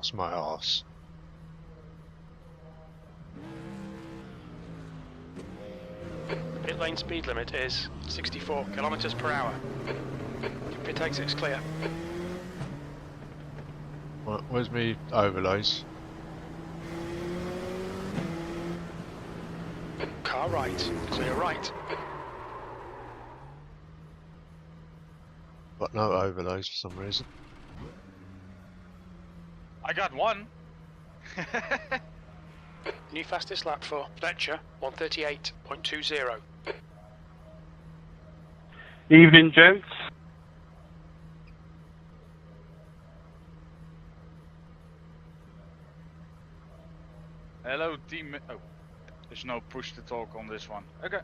That's my arse. Pit lane speed limit is 64 kilometers per hour. Pit exit's clear. Right, where's me overlays? Car right, clear right. Got no overlays for some reason. I got one. New fastest lap for Fletcher, 138.20. Evening, gents. Hello, team. Oh, there's no push to talk on this one. Okay.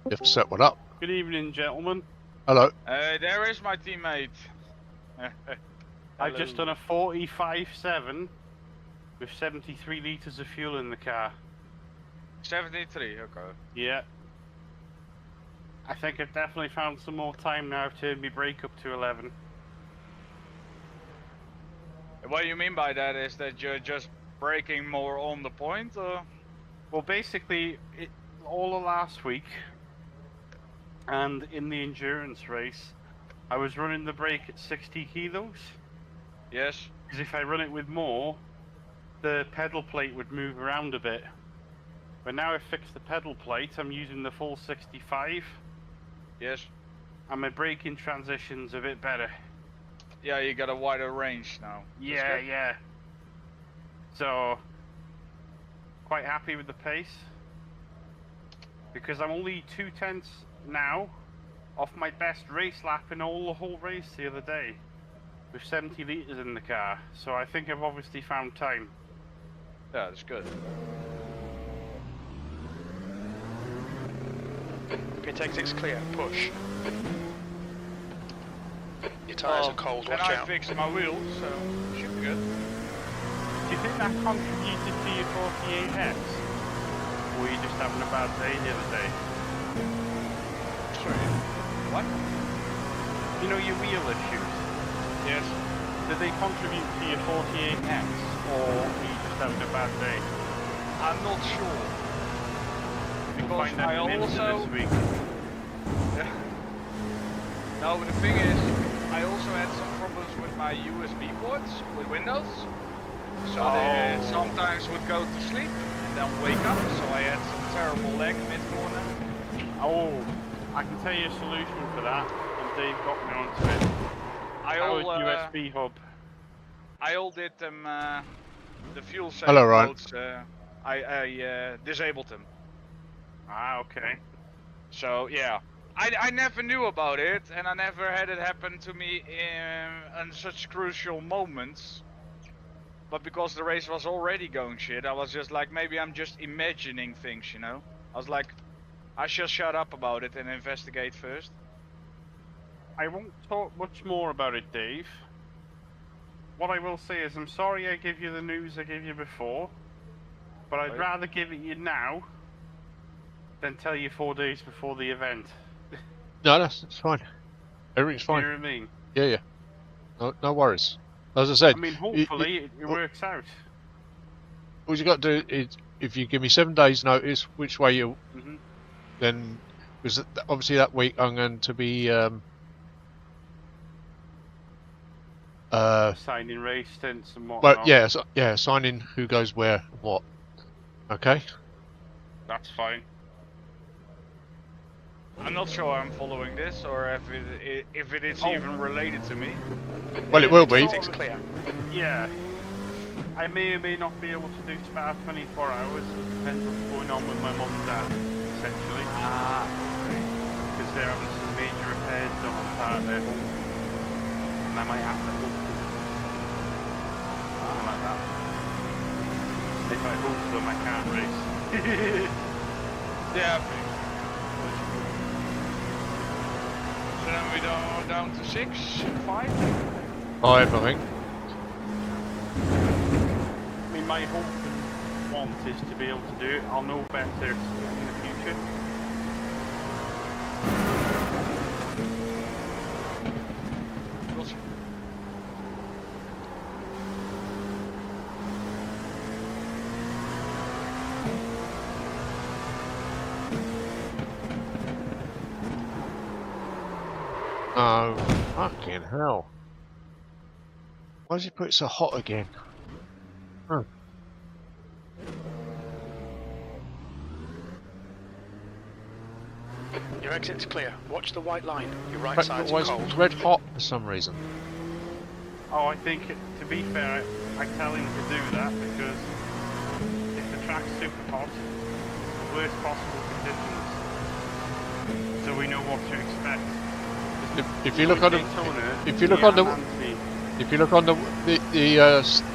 You have to set one up. Good evening, gentlemen. Hello. There is my teammate. I've just done a 45.7 with 73 litres of fuel in the car. 73. Okay. Yeah. I think I've definitely found some more time now. I've turned my brake up to 11. What you mean by that is that you're just braking more on the point, or? Well, basically, all of last week and in the endurance race, I was running the brake at 60 kilos. Yes. Because if I run it with more, the pedal plate would move around a bit. But now I've fixed the pedal plate, I'm using the full 65. Yes. And my braking transition's a bit better. Yeah, you got a wider range now. Yeah, yeah. So, quite happy with the pace. Because I'm only 2/10 now off my best race lap in the whole race the other day. With 70 litres in the car. So I think I've obviously found time. Yeah, that's good. Pit exit's clear, push. Your tyres are cold, watch and I out. fixed my wheels, so should be good. Do you think that contributed to your 48X? Or were you just having a bad day the other day? Sorry. What? You know your wheel issues? Yes. Did they contribute to your 48X? Or were you just having a bad day? I'm not sure. Because Find out I also... this week. Yeah. No, but the thing is, I also had some problems with my USB ports with Windows. So they sometimes would go to sleep and then wake up, so I had some terrible lag mid-corner. Oh, I can tell you a solution for that, and Dave got me onto it. Powered USB hub. I all did them, the fuel saving Hello, Ryan. modes, I disabled them. Ah, okay. So yeah, I never knew about it, and I never had it happen to me in such crucial moments. But because the race was already going shit, I was just like, maybe I'm just imagining things, you know? I was like, I should shut up about it and investigate first. I won't talk much more about it, Dave. What I will say is, I'm sorry I gave you the news I gave you before, but I'd rather give it you now than tell you 4 days before the event. No, that's fine. Everything's fine. You know what I mean? Yeah, yeah. No worries. As I said, I mean, hopefully it works out. all you got to do is, if you give me 7 days notice, which way you, then, because obviously that week I'm going to be signing race stints and whatnot. but yeah, yeah, signing who goes where, what. Okay. That's fine. I'm not sure I'm following this, or if it is even related to me. Well, it will be. It's clear. Yeah. I may or may not be able to do Spa 24 hours. It depends what's going on with my mum and dad, essentially. Because they're having some major repairs done on part of their home. And I might have to host them. Something like that. If I host them, I can't race. Yeah. So then we go down to 6, 5? 5, I think. I mean, my hope and want is to be able to do it. I'll know better in the future. Oh, fucking hell. Why does he put it so hot again? Huh. Your exit's clear. Watch the white line. Your right But side's why is cold. it red hot for some reason? Oh, I think, to be fair, I tell him to do that because if the track's super hot, worst possible conditions, so we know what to expect. If you look on the, Daytona, if you look on the, Anthony, if you look on the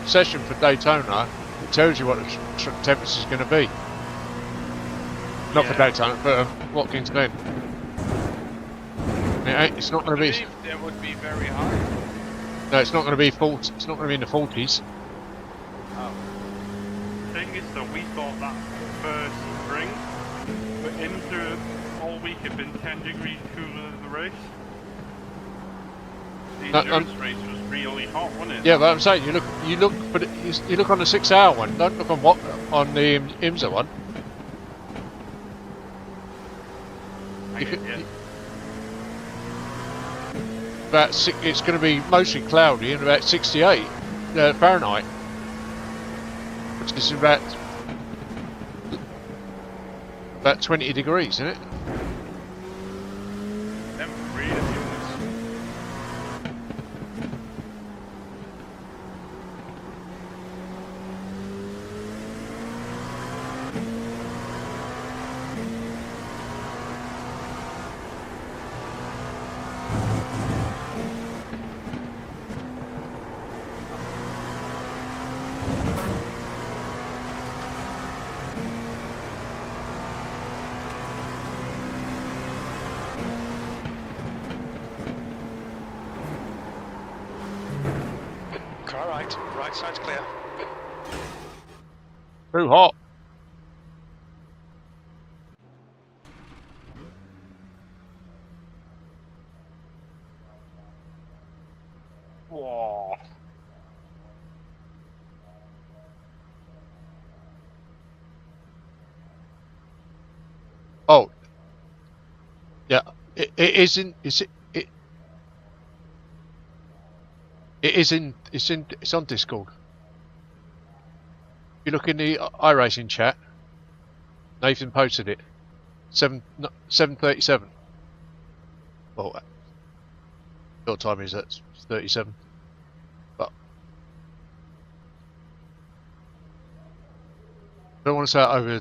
session for Daytona, it tells you what the temperature is going to be. Not for Yeah. Daytona, but Watkins Glen. It's not going to be. I believe they would be very high. No, it's not going to be 40. It's not going to be in the 40s. Oh. the thing is that we thought that first spring, but into all week had been 10 degrees cooler than the race. The endurance race was really hot, wasn't it? Yeah, but I'm saying you look, but you look on the 6-hour one. Don't look on on the IMSA one. It's going to be mostly cloudy and about 68 Fahrenheit, which is about 20 degrees, isn't it? Them freedom units. Car right side's clear. Too hot. Whoa. Oh, yeah. It isn't. It's on Discord. If you look in the iRacing chat, Nathan posted it. 7:37. Well, your time is at 37. But I don't want to say it over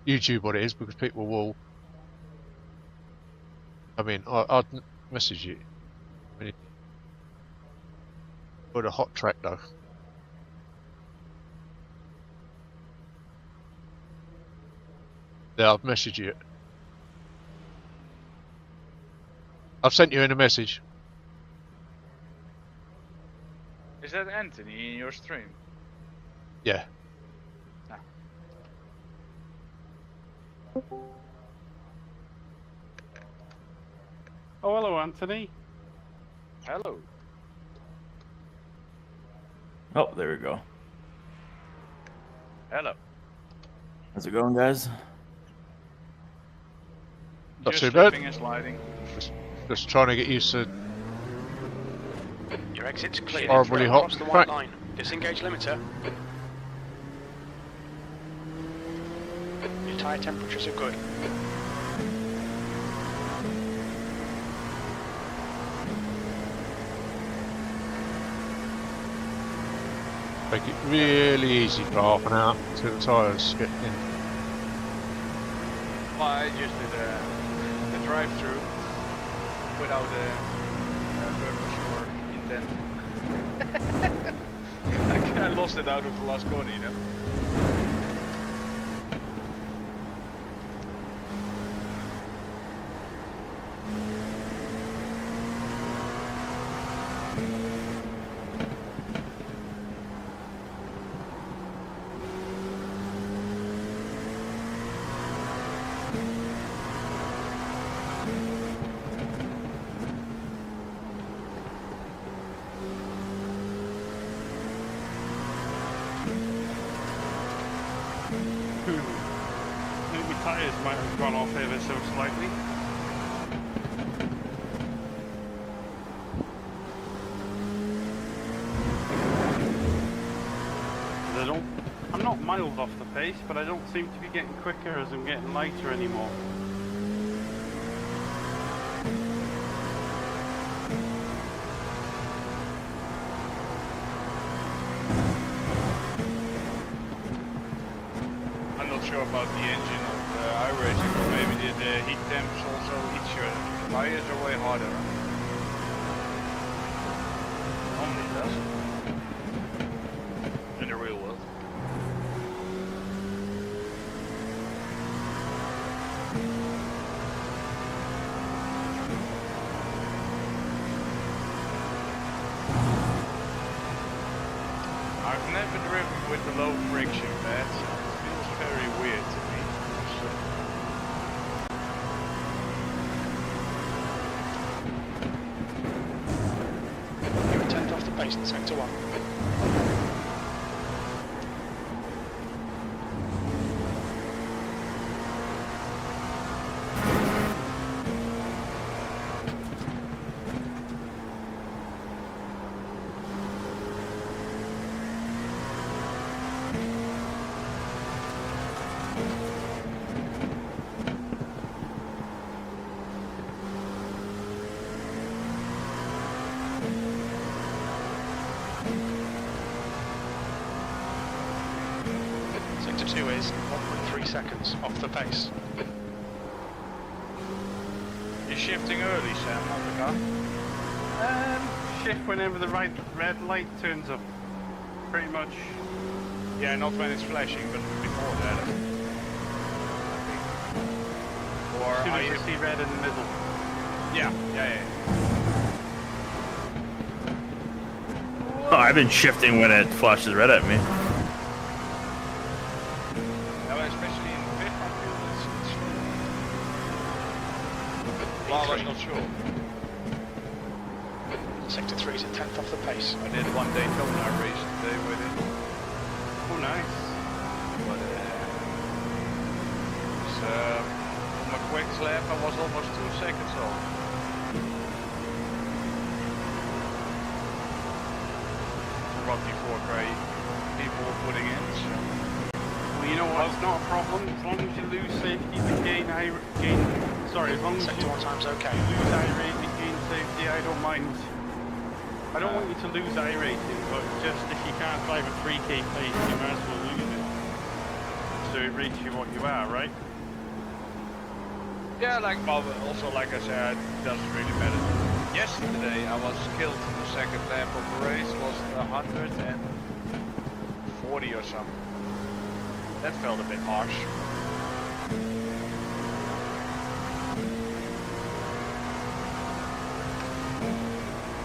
YouTube what it is because people will. I mean, I'd message you. Put a hot track though. Yeah, I've messaged you. I've sent you in a message. Is that Anthony in your stream? Yeah. Oh, hello, Anthony. Hello. Oh, there we go. Hello. How's it going, guys? Not Just too bad. slipping and sliding. Just trying to get used to. Your exit's clear. Horribly hot. Across the white line. Disengage limiter. Your tyre temperatures are good. Make it really easy for half an hour until the tyres get in. Well, I just did a drive-through without a purpose or intent. I lost it out of the last corner, you know. I think my tyres might have gone off ever so slightly. off the pace, but I don't seem to be getting quicker as I'm getting lighter anymore. I'm not sure about the engine of iRacing, but maybe the heat temps also eat your tires are way harder. Normally it does. In the real world. I've never driven with the low friction pads. It feels very weird to me. You're 10th off the pace in sector 1. Sector 2 is 1.3 seconds off the pace. You're shifting early, Sam, on the car. Shift whenever the red light turns up. Pretty much. Yeah, not when it's flashing, but before that. Or As soon are as you... you see red in the middle. Yeah. Oh, I've been shifting when it flashes red at me. Well, especially in the pit, I feel it's well, I'm not sure. Sector 3 is a 10th off the pace. I did one Daytona race today with it. Oh, nice. But on a quick lap, I was almost 2 seconds off. Rocky Fork people were putting in. So. Well, you know what? It's not a problem as long as you lose safety, but as long as Sector you 1 time's okay. lose iRating, gain safety, I don't mind. I don't want you to lose iRating, but just if you can't drive a 3k pace, you might as well lose it. So it rates you what you are, right? Yeah, also like I said, it doesn't really matter. Yesterday I was killed in the second lap of the race, was 140 or something. That felt a bit harsh.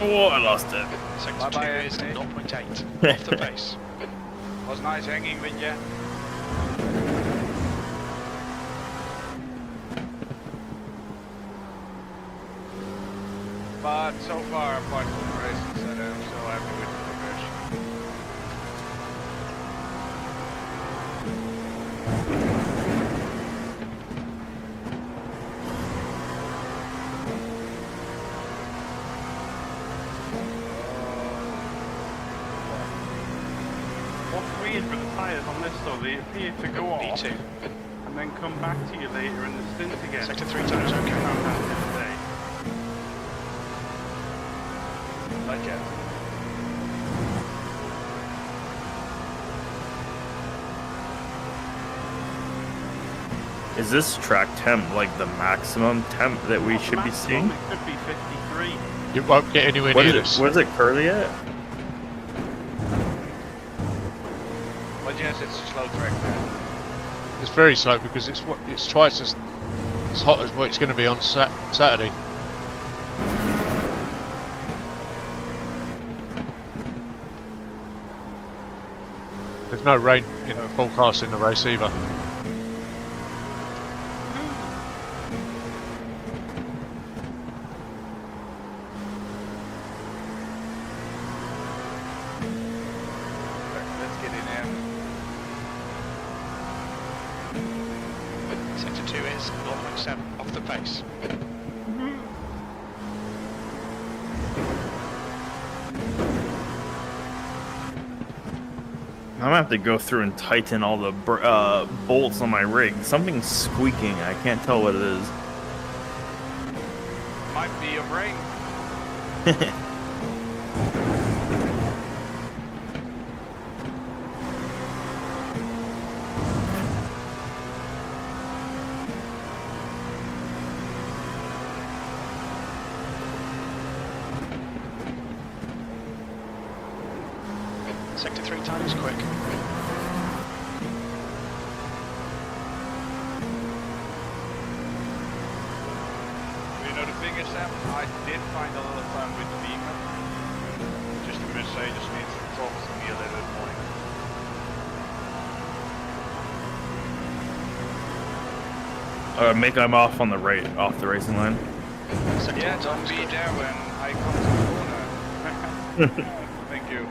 Oh, I lost it. Sector 2 Bye-bye, is Anthony. 0.8 off the pace. Was nice hanging with you. But so far, apart from the races, I'm so happy with the progression. What's weird with the tyres on this though, they appear to go off B2. and then come back to you later in the stint again. Sector 3 time's okay. Can't happen today. Not yet. Is this track temp like the maximum temp that we should be seeing? It could be 53. You won't get anywhere What near is this. it? What is it currently at? But yes, it's a slow track there. It's very slow because it's twice as hot as what it's going to be on Saturday. There's no rain in the forecast in the race either. Let's get in there. Sector 2 is 0.7 off the pace. gonna have to go through and tighten all the bolts on my rig. Something's squeaking. I can't tell what it is. Might be your brain. Sector 3 time is quick. You know the thing is, Sam, I did find a little fun with the beacon. Just to say, just needs to talk to me a little bit more. Make I'm off on the right, off the racing line. Yeah, don't be there when I come to the corner. Thank you.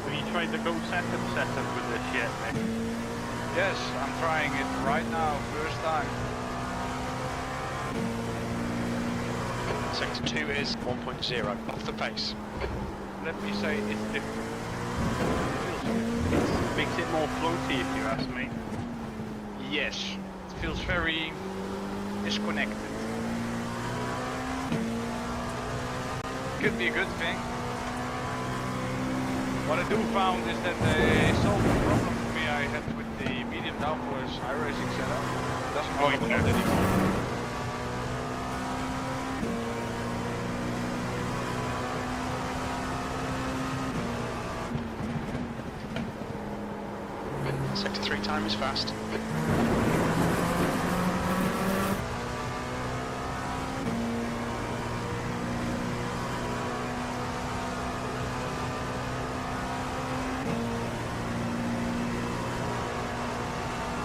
Have you tried the Go Second setup with this yet, Nick? Yes, I'm trying it right now, first time. Sector 2 is 1.0, off the pace. Let me say it's different. It makes it more floaty, if you ask me. Yes, it feels very disconnected. Could be a good thing. What I do found is that they solved the problem for me I had with the medium downforce iRacing setup. It doesn't go into that anymore. Sector 3 time is fast.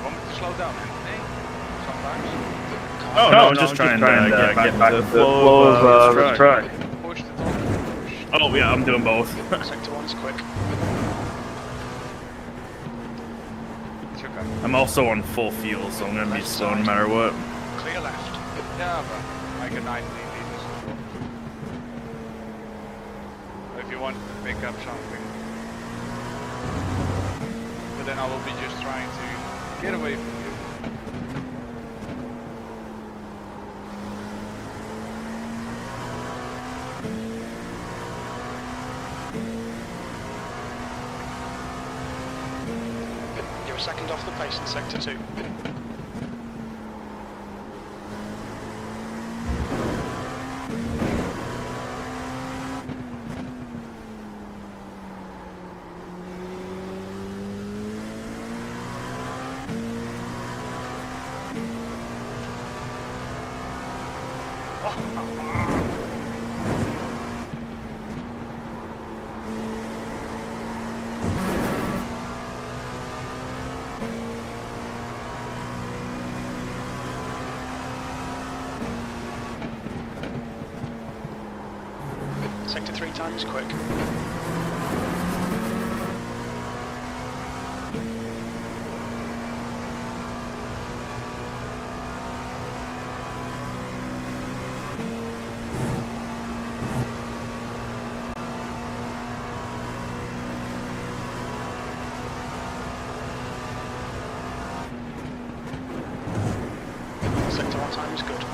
Want me to slow down anything? Sometimes. Oh, no, I'm just trying to get back to the flow of the track. Push the top. Oh, yeah, I'm doing both. Sector 1 is quick. It's okay. I'm also on full fuel, so I'm gonna be slow no matter what. Clear left. Yeah, but I can 19 liters as well. If you wanted to pick up something. But then I will be just trying to get away from you. You're a second off the pace in Sector 2. Sector 3 time is quick. Sector 1 time is good.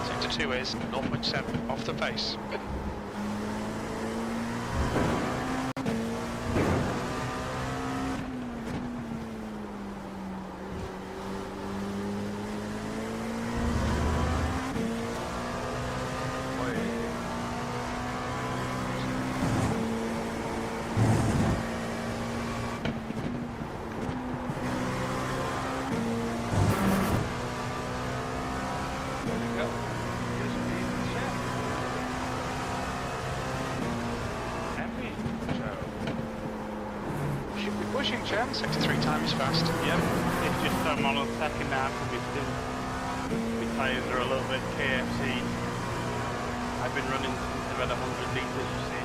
Sector 2 is 0.7 off the pace. Sam? Sector 3 time is fast. Yep. It's just I'm on a second half of it still. My tyres are a little bit KFC. I've been running since about 100 litres, you see.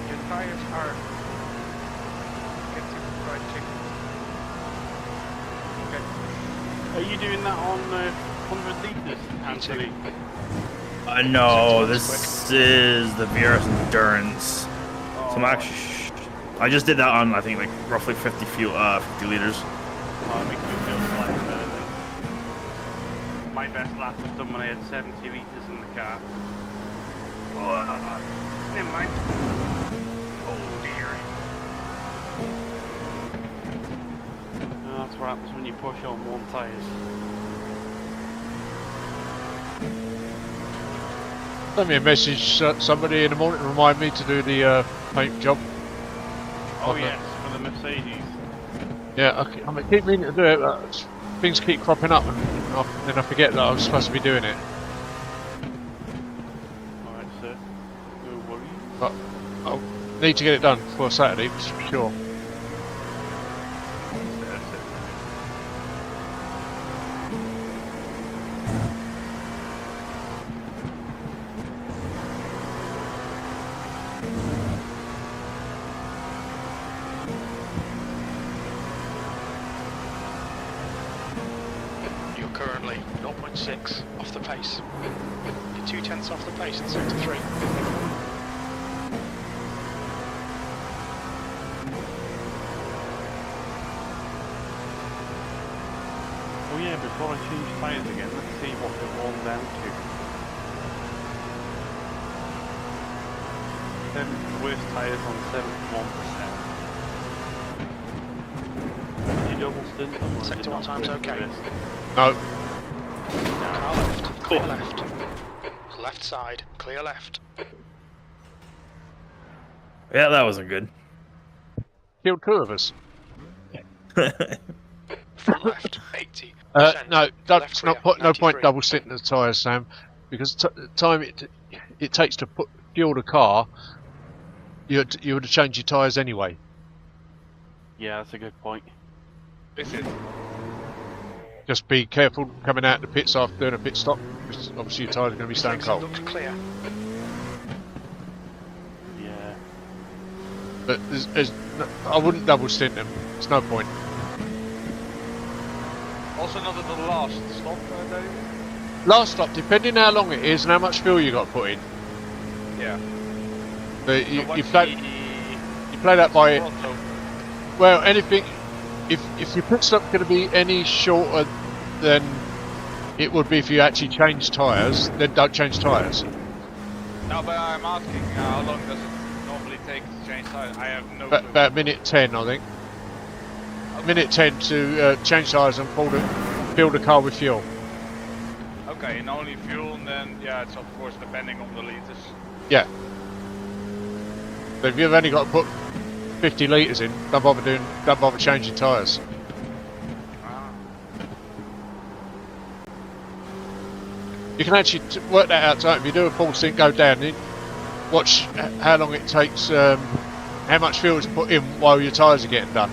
Your tires are getting fried chicken. Okay. Are you doing that on 100 litres, Anthony? No, this is the VRS Endurance. So I'm actually, I just did that on, I think, like roughly 50 liters. Oh, it makes me feel slightly better then. My best lap was done when I had 70 litres in the car. Oh, never mind. Oh dear. Oh, that's what happens when you push on one tyres. Send me a message, somebody in the morning, to remind me to do the paint job. Oh yes, for the Mercedes. Yeah, I keep meaning to do it, but things keep cropping up, and then I forget that I'm supposed to be doing it. Alright, sir. No worries. But I'll need to get it done before Saturday, for sure. You're currently 0.6 off the pace. You're 0.2 off the pace in sector 3. Oh yeah, before I change tyres again, let's see what they've worn down to. 7th worst tyres on 71%. Did you double stint them? or Sector did you 1 not time's go okay. through this? No, Car left, clear left. Left side, clear left. Yeah, that wasn't good. killed 2 of us. Front left, 80. No, that's Left not rear, no point 93. double stinting the tyres, Sam, because the time it takes to fuel the car, you would have changed your tyres anyway. Yeah, that's a good point. Is it? Just be careful coming out the pits after doing a pit stop, because obviously your tyres are going to be stone Exit cold. looks clear. Yeah. But I wouldn't double stint them. There's no point. Also not at the last stop, David? Last stop, depending how long it is and how much fuel you got to put in. Yeah. But So you what's play that by throttle? well anything. If your pit stop's going to be any shorter than it would be if you actually change tyres, then don't change tyres. No, but I'm asking how long does it normally take to change tires? I have no clue. About minute 10, I think. Minute 10 to change tyres and fill the car with fuel. Okay, and only fuel, and then yeah, it's of course depending on the liters. Yeah. But if you've only got to put 50 litres in, don't bother changing tyres. Ah. You can actually work that out. So if you do a full stint, go down, then watch how long it takes, how much fuel is put in while your tyres are getting done.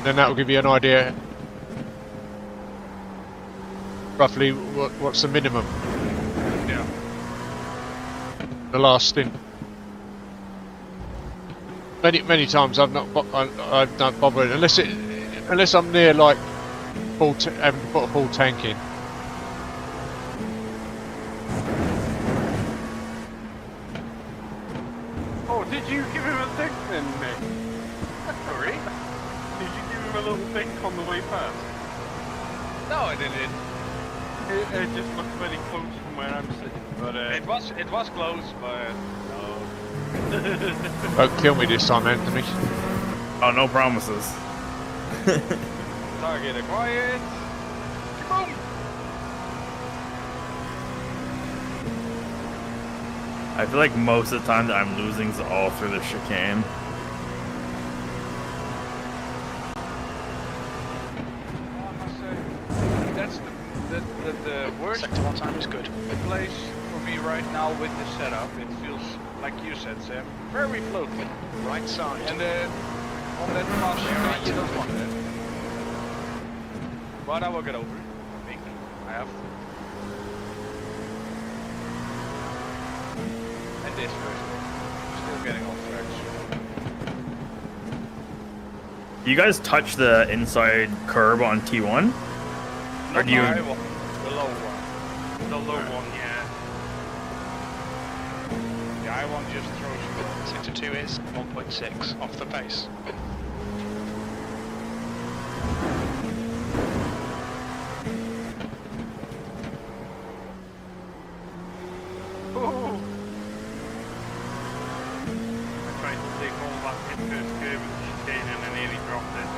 Then that will give you an idea roughly what's the minimum. Yeah. The last stint. Many times I've not bothered unless I'm near like having to put a full tank in. Oh, did you give him a dink then, Nick? Sorry? Did you give him a little dink on the way past? No, I didn't. It just looked very close from where I'm sitting, but It was close, but no. Don't kill me this time, Anthony. Oh, no promises. Target acquired. Boom. I feel like most of the time that I'm losing is all through the chicane. I must say, that's the worst Sector 1 time is good. place for me right now with the setup. It feels like you said, Sam, very floaty. Right side. And on that fast chicane, you don't want it. But I will get over it. I think I have to. And this version, still getting off tracks. Do you guys touch the inside curb on T1? Or do you? The low one. The low one, yeah. The high one just throws you. Sector 2 is 1.6 off the pace. Oh. I tried to take all that hit first curve with the chicane and I nearly dropped it.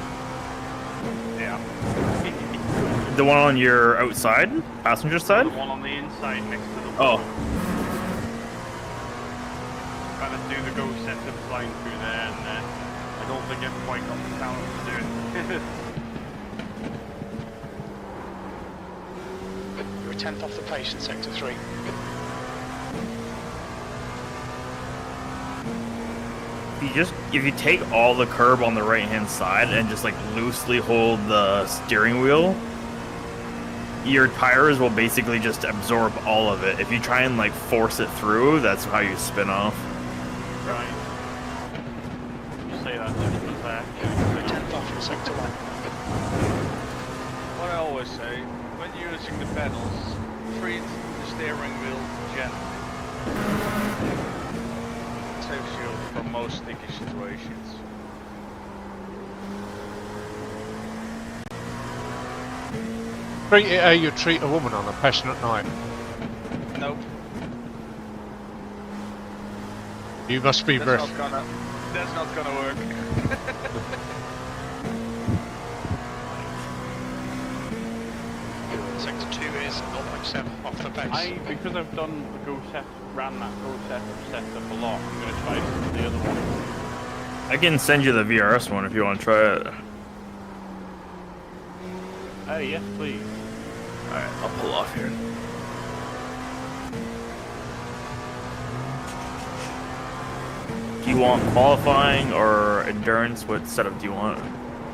Yeah. The one on your outside, passenger side? The one on the inside next to the Oh. wall. Trying to do the go setup line through there and I don't think I've quite got the talent to do it. You're a 10th off the pace in Sector 3. If you take all the curb on the right hand side and just like loosely hold the steering wheel, your tires will basically just absorb all of it. If you try and like force it through, that's how you spin off. Right. You say that just as that. You're a 10th off in Sector 1. What I always say, when you're using the pedals, treat the steering wheel gently. Saves you from most sticky situations. Treat it how you treat a woman on a passionate night. Nope. You must be That's breath. not gonna work. Sector 2 is 0.7 off the pace. Because I've done the ran that go setup a lot, I'm gonna try the other one. I can send you the VRS one if you want to try it. Oh yes, please. Alright, I'll pull off here. Do you want qualifying or endurance? What setup do you want?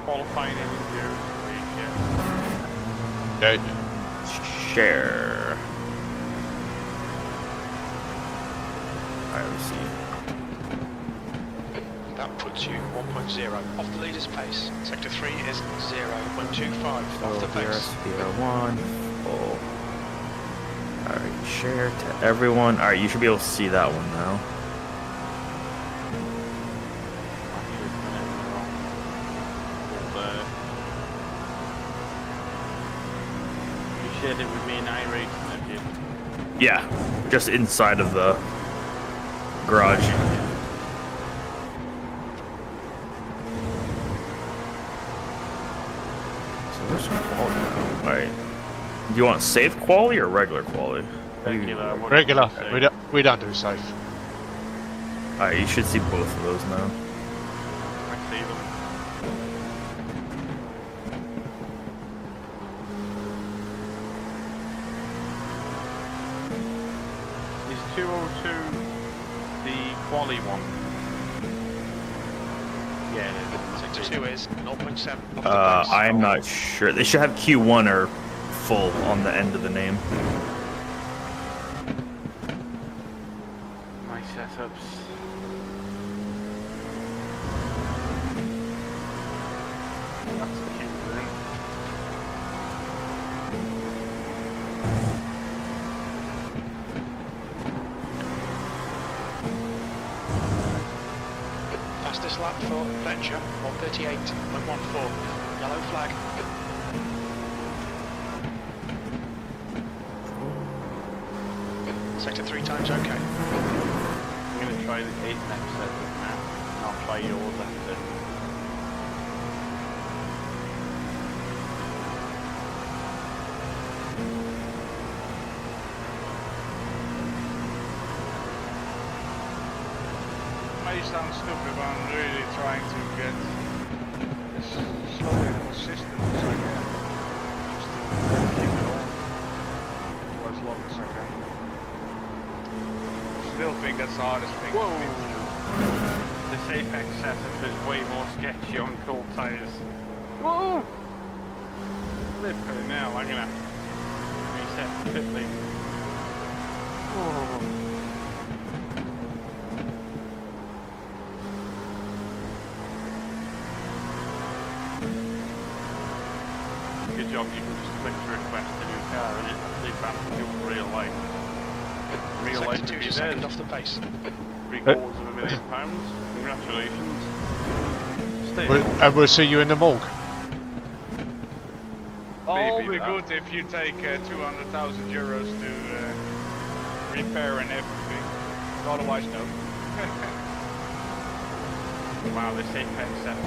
Qualifying in endurance, please, yeah. Yeah. Share. Alright, let's see. That puts you 1.0 off the leader's pace. Sector 3 is 0.25 off the pace. VR1, full. Alright, share to everyone. Alright, you should be able to see that one now. You shared it with me and I racing, did you? Yeah, just inside of the garage. So there's some quality now. Alright. Do you want safe quality or regular quality? Regular. what Regular. did you say? We don't do safe. Alright, you should see both of those now. I see them. Is 202 the quali one? Yeah, it is. Sector 2 is 0.7 off the pace. I'm not sure. They should have Q1 or full on the end of the name. My setups. That's cute then. Fastest lap for Venture, 138.14. Yellow flag. Sector 3 times okay. I'm gonna try the 8 next setup now. And I'll try yours after. May sound stupid, but I'm really trying to get as slow and consistent as I can. Just to keep it on for as long as I can. Still think that's the hardest thing for me to do. This Apex setup is way more sketchy on cold tyres. Whoa! Flipping now, I'm gonna reset the pit lane. Oh. Good job, you can just click to request a new car and it advances your real life. Real life Sector 2 to be is there. second off the pace. £750,000. Congratulations. Stay And we'll see you in the morgue. All Maybe be that. good if you take 200,000 euros to repair and everything. Otherwise, no. Wow, this Apex setup.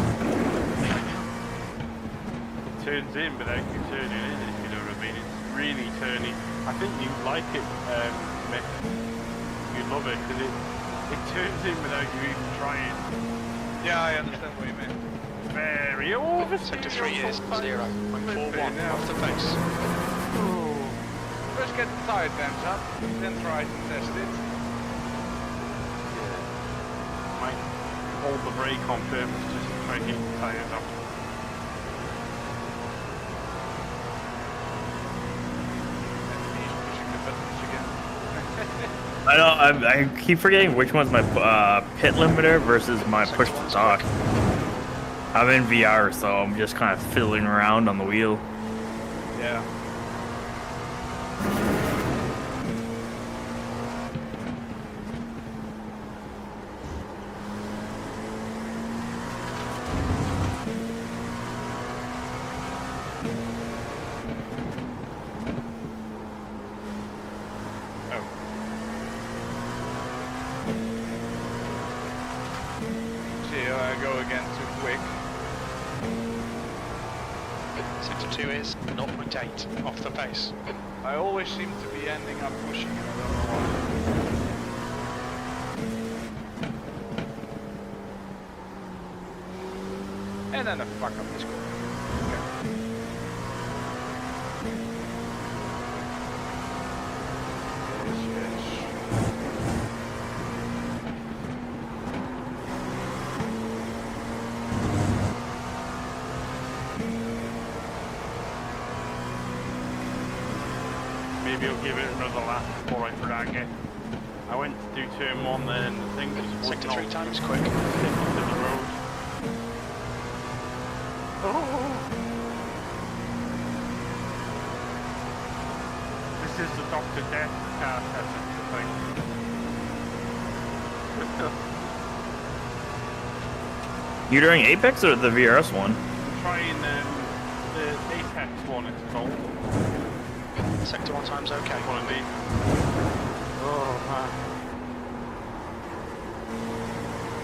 It turns in without you turning in, if you know what I mean. It's really turny. I think you like it, Mick. You love it because it turns in without you even trying. Yeah, I understand what you mean. Very Sector 3 is 0.41 off the pace. First get the tire temps up, then try to test it. Might hold the brake on purpose just to try and keep the tyres up. And he's pushing the buttons again. I know. I keep forgetting which one's my pit limiter versus my push to talk. I'm in VR, so I'm just kind of fiddling around on the wheel. Yeah. See, I go again too quick. Sector 2 is 0.8 off the pace. I always seem to be ending up pushing it, I don't know why. And then I fuck up this corner. Yes, yes. Maybe I'll give it another lap before I drag it. I went to do turn 1 then and the thing just was Sector not 3 times quick. sticking to the road. This is the Dr. Death car setup, I think. You doing Apex or the VRS one? I'm trying the Apex one, it's called. Sector 1 times okay. One of these. Oh man.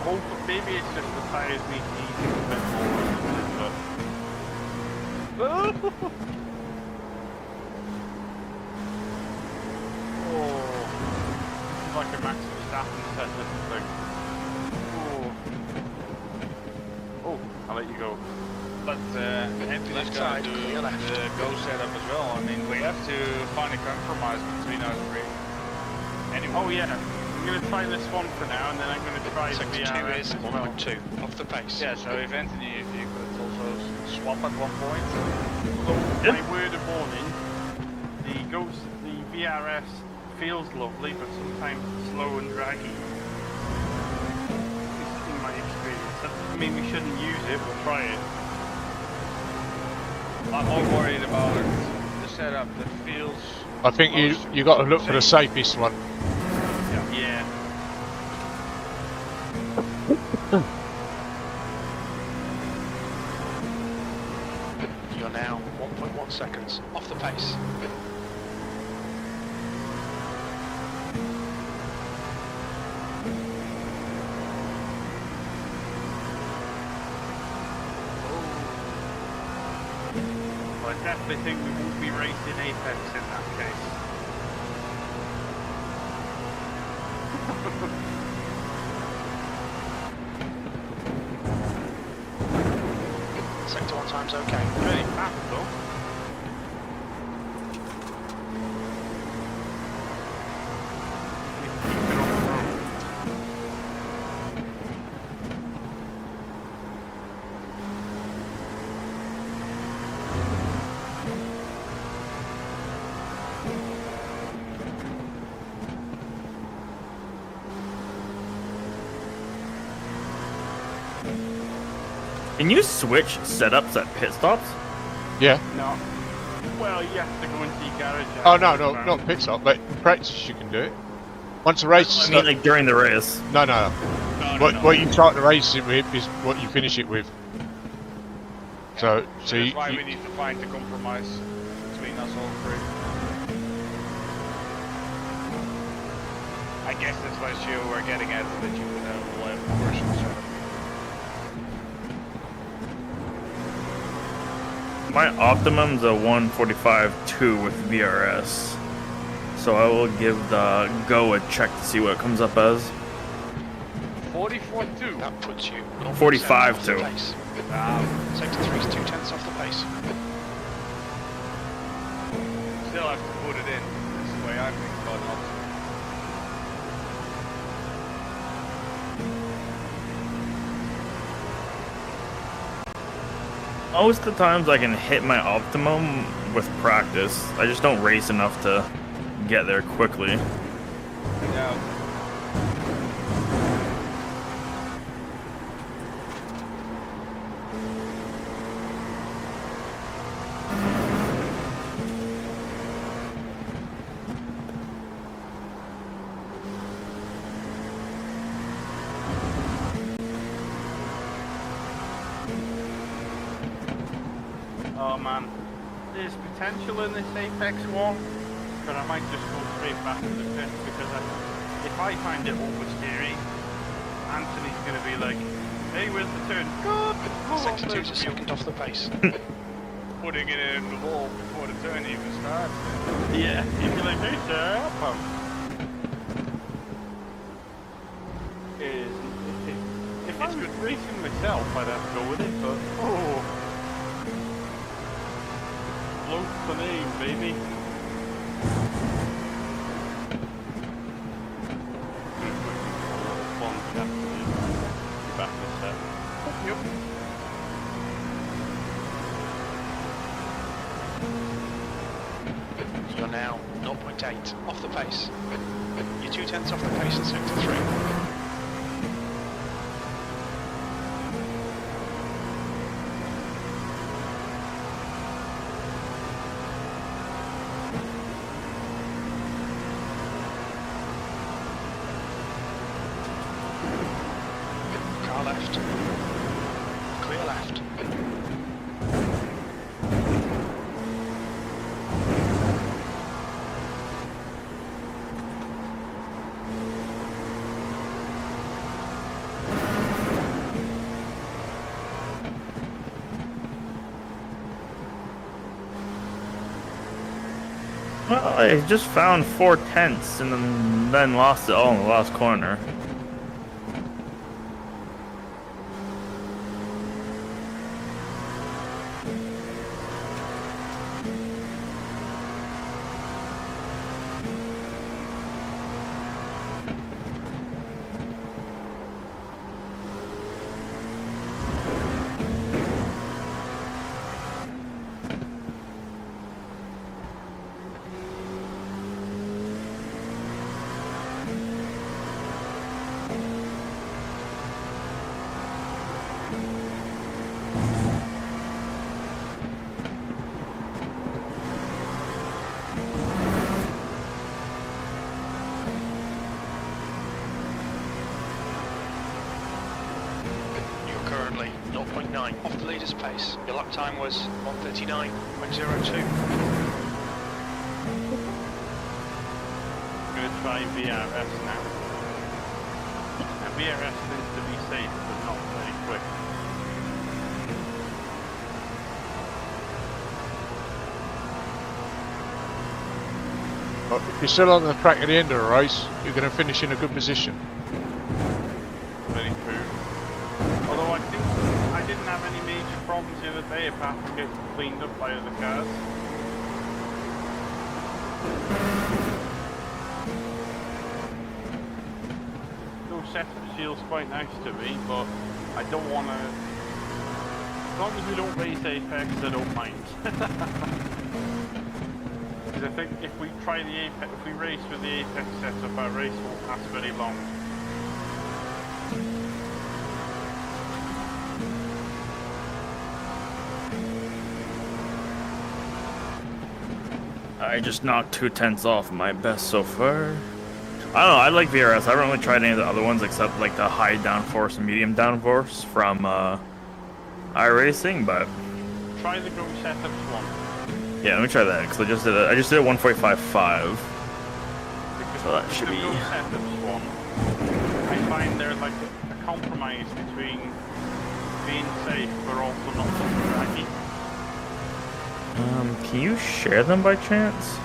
Hope maybe it's just the tires need easing a bit more at the minute, but. Oh, this is like a Max Verstappen setup thing. Oh, I'll let you go. But Anthony's Left gonna side, do clear left. the go setup as well. I mean, we have to find a compromise between us three. Anyway. Oh yeah, I'm gonna try this one for now, and then I'm gonna try the Sector 2 VRS is as well. 1.2 off the pace. Yeah, so if Anthony, if you could also swap at one point. So, Yeah. my word of warning, the VRS feels lovely, but sometimes it's slow and draggy. In my experience. That doesn't mean we shouldn't use it, we'll try it. I'm more worried about the setup that feels. I think you got to look for the safest one. Yeah. You're now 1.1 seconds off the pace. Well, I definitely think we won't be racing Apex in that case. Sector 1 times okay. Very fast though. Keep it on the road. Can you switch setups at pit stops? Yeah. No. Well, you have to go into your garage. Oh no, not pit stop, but in practice you can do it. Once the race, I mean, like during the race. no. No, What you start the race with is what you finish it with. So that's why we need to find the compromise between us all three. I guess that's what you were getting at, that you would have a live version sort of. My optimum's a 145.2 with VRS. So I will give the Go a check to see what it comes up as. 44.2. That puts you 45 off the to. pace. Sector 3 is 2/10 off the pace. Still have to put it in. That's the way I think about it. Most of the times I can hit my optimum with practice. I just don't race enough to get there quickly. Yeah. Oh man, there's potential in this Apex one, but I might just go straight back to the pit because if I find it oversteering, Anthony's going to be like, hey, where's the turn? Go! Sector 2 is a second off the pace. Putting it in the wall before the turn even starts. Yeah, he'd be like, hey sir, help out. If I was racing myself, I'd have to go with it, but float the name, baby. Back to set. Yep. You're now 0.8 off the pace. You're 2/10 off the pace in sector 3. Car left. Clear left. Well, I just found 4/10 and then lost it all in the last corner. Currently 0.9 off the leader's pace. Your lap time was 1:39.02. I'm going to try VRS now. And VRS tends to be safe, but not very quick. But if you're still on the track at the end of the race, you're going to finish in a good position. Very true. Although I think I didn't have any major problems the other day apart from getting cleaned up by other cars. No setup feels quite nice to me, but I don't want to. As long as we don't race Apex, I don't mind. Because I think if we try the Apex, if we race with the Apex setup, our race won't last very long. I just knocked 2/10 off my best so far. I don't know, I like VRS. I haven't really tried any of the other ones except like the high downforce and medium downforce from iRacing, but Try the Ghost FX one. yeah, let me try that because I just did it 145.5. Because So that should the be. Ghost FX one, I find they're like a compromise between being safe but also not so draggy. Can you share them by chance?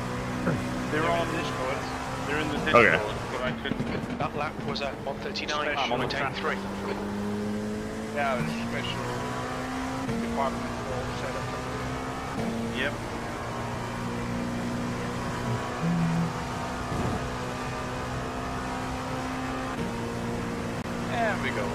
They're on Discord. They're in the Discord, Okay. but I could. That lap was at 139, I'm on the track. 183. Yeah, there's a special department for setup. Yep. There we go.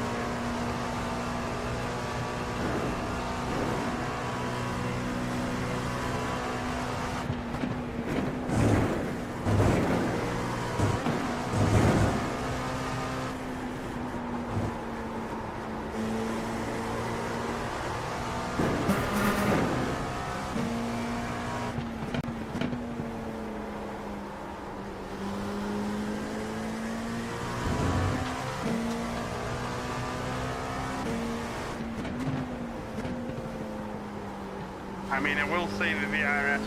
I mean, I will say the VRS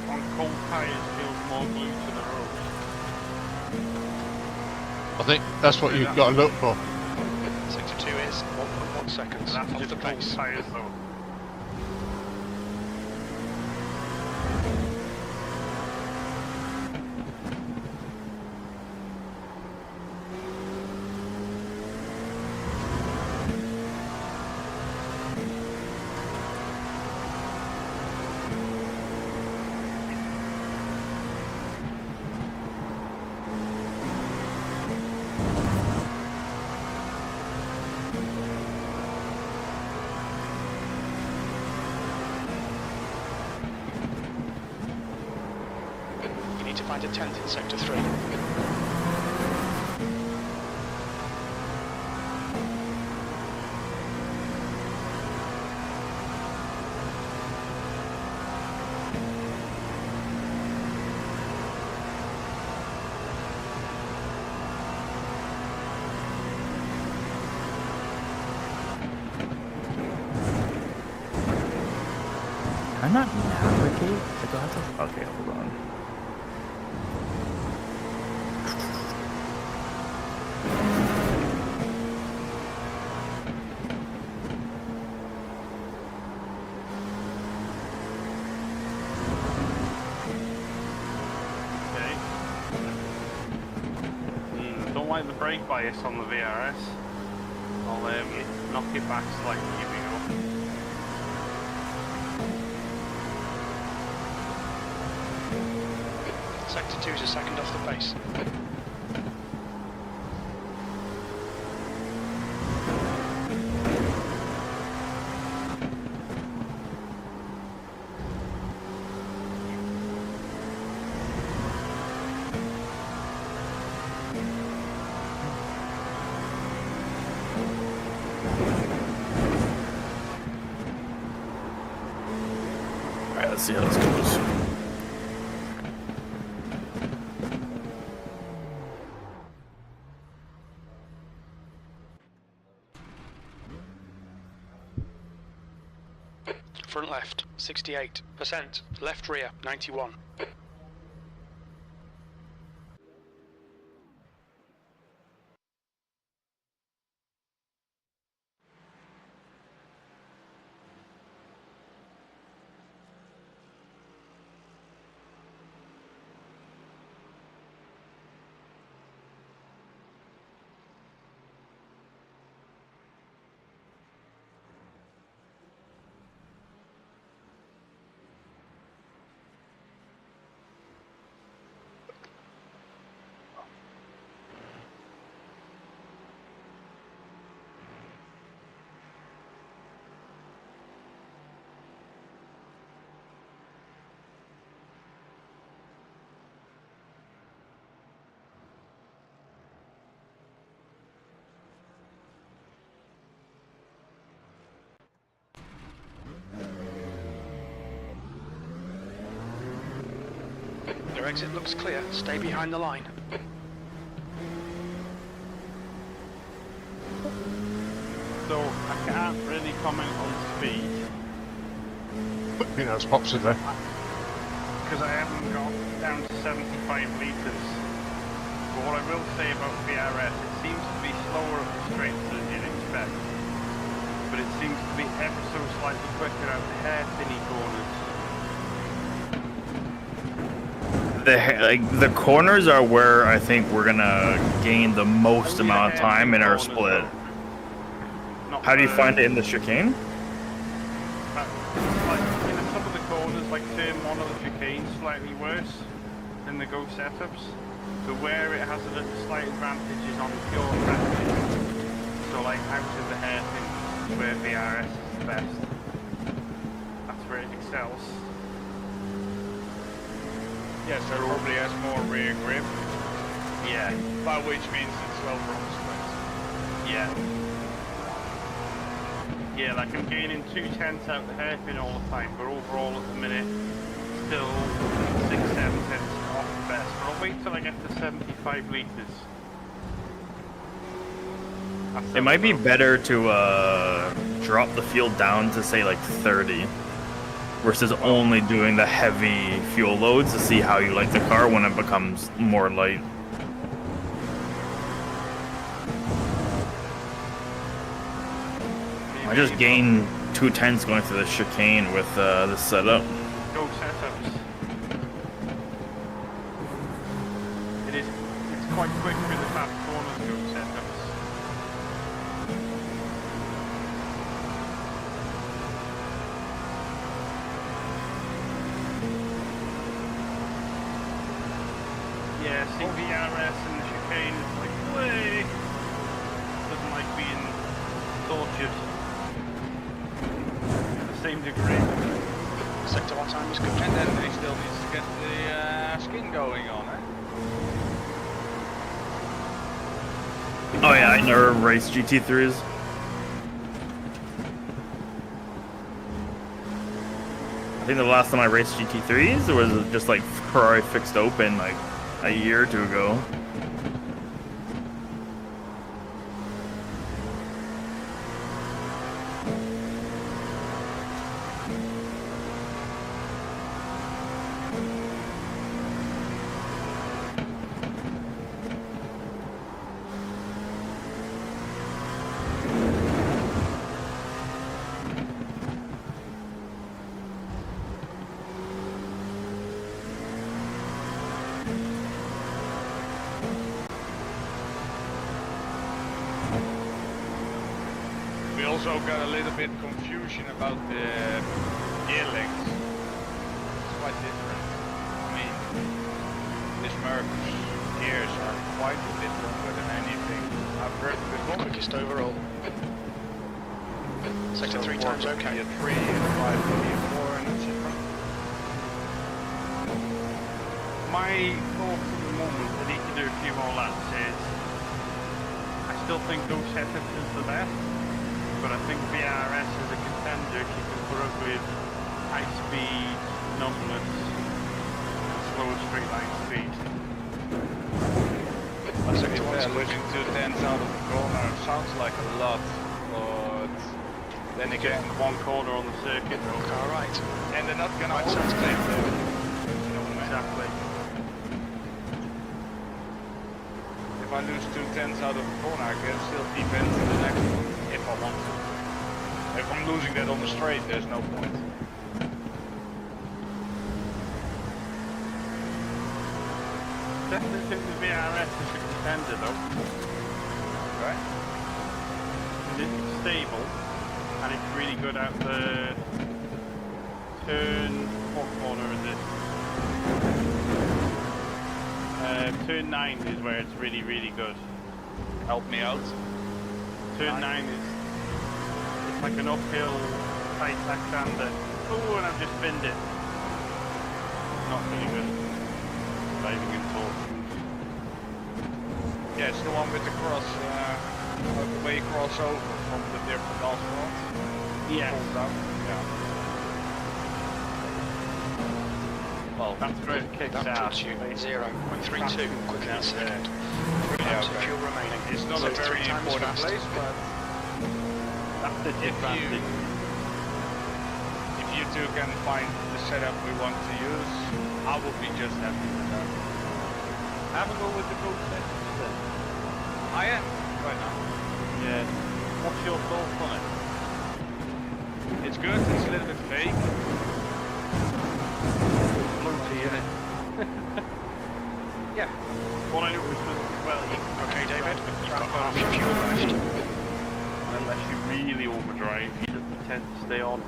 on cold tyres feels more glued to the road. I think that's what you've got to look for. Sector 2 is 1.1 seconds That's off just the cold pace. tyres though. You need to find a 10th in Sector 3. Can I not navigate? I don't have to. Okay, hold on. Okay. Don't like the brake bias on the VRS. I'll knock it back slightly. Here we go. Sector 2 is a second off the pace. Alright, let's see how this goes. Front left, 68%. Left rear, 91. Your exit looks clear. Stay behind the line. So I can't really comment on speed You know, it's pops in there. because I haven't got down to 75 litres. But what I will say about VRS, it seems to be slower at the straights than you'd expect. But it seems to be ever so slightly quicker out the hair-thinny corners. The corners are where I think we're gonna gain the most amount of time in our split. How do you find it in the chicane? Like, in some of the corners, like turn 1 of the chicane, slightly worse than the Go setups. But where it has a slight advantage is on pure traction. So like out of the hairpin, where VRS is the best. That's where it excels. Yeah, so it probably has more rear grip, Yeah, by which means it's slower on the straight. yeah. Yeah, like I'm gaining 2/10 out the hairpin all the time, but overall at the minute, still 6-7 tenths off the best. But I'll wait till I get to 75 litres. It might be better to drop the fuel down to say like 30 versus only doing the heavy fuel loads to see how you like the car when it becomes more light. I just gained 2/10 going through the chicane with this setup. Go setups. It's quite quick with the fast corners go setups. Yeah, CVRS and the chicane is like way doesn't like being tortured. To the same degree. Sector 1 time is good. And then he still needs to get the skin going on, eh? Oh yeah, I never raced GT3s. I think the last time I raced GT3s was just like Ferrari fixed open like a year or two ago. We also got a little bit confusion about the gear lengths. It's quite different. I mean, this Merc's gears are quite a bit longer than anything I've heard before. Quickest overall. Sector 3 times okay. A 3, a 5, maybe a 4, and etc. My thoughts at the moment, I need to do a few more laps, is I still think Go setups is the best, but I think VRS is a contender if you can put up with high speed, numbness, and slow straight line speed. Sector 1's losing 2/10 out of the corner sounds like a lot, but then again, Just one corner on the circuit though. Car right. and they're not gonna Right, always sounds claim clear. that. You know what I mean? Exactly. If I lose 2/10 out of the corner, I can still deep into the next one if I want to. If I'm losing that on the straight, there's no point. Definitely think the VRS is a contender though. Right? It's stable and it's really good at the turn. What corner is it? Turn 9 is where it's really, really good. Help me out. Turn 9 is it's like an uphill tight left-hander. Oh, and I've just binned it. Not really good. Diving in full. Yeah, it's the one with the cross, the way you cross over from the different asphalt. Yeah. Pulled down. Yeah. Well, That's where it kicks That out. puts you It's 0.32 quicker than second. 3 laps of fuel remaining. it's not a 63 very times important fast. place, but That's the disadvantage. if you two can find the setup we want to use, I will be just happy with that. Have a go with the ghost engines then. I am right now. Yeah. What's your thoughts on it? It's good. It's a little bit fake. Floaty, innit? Yeah. What I noticed was, well, you Okay, David, you've got half your fuel left. unless you really overdrive, he doesn't tend to stay on.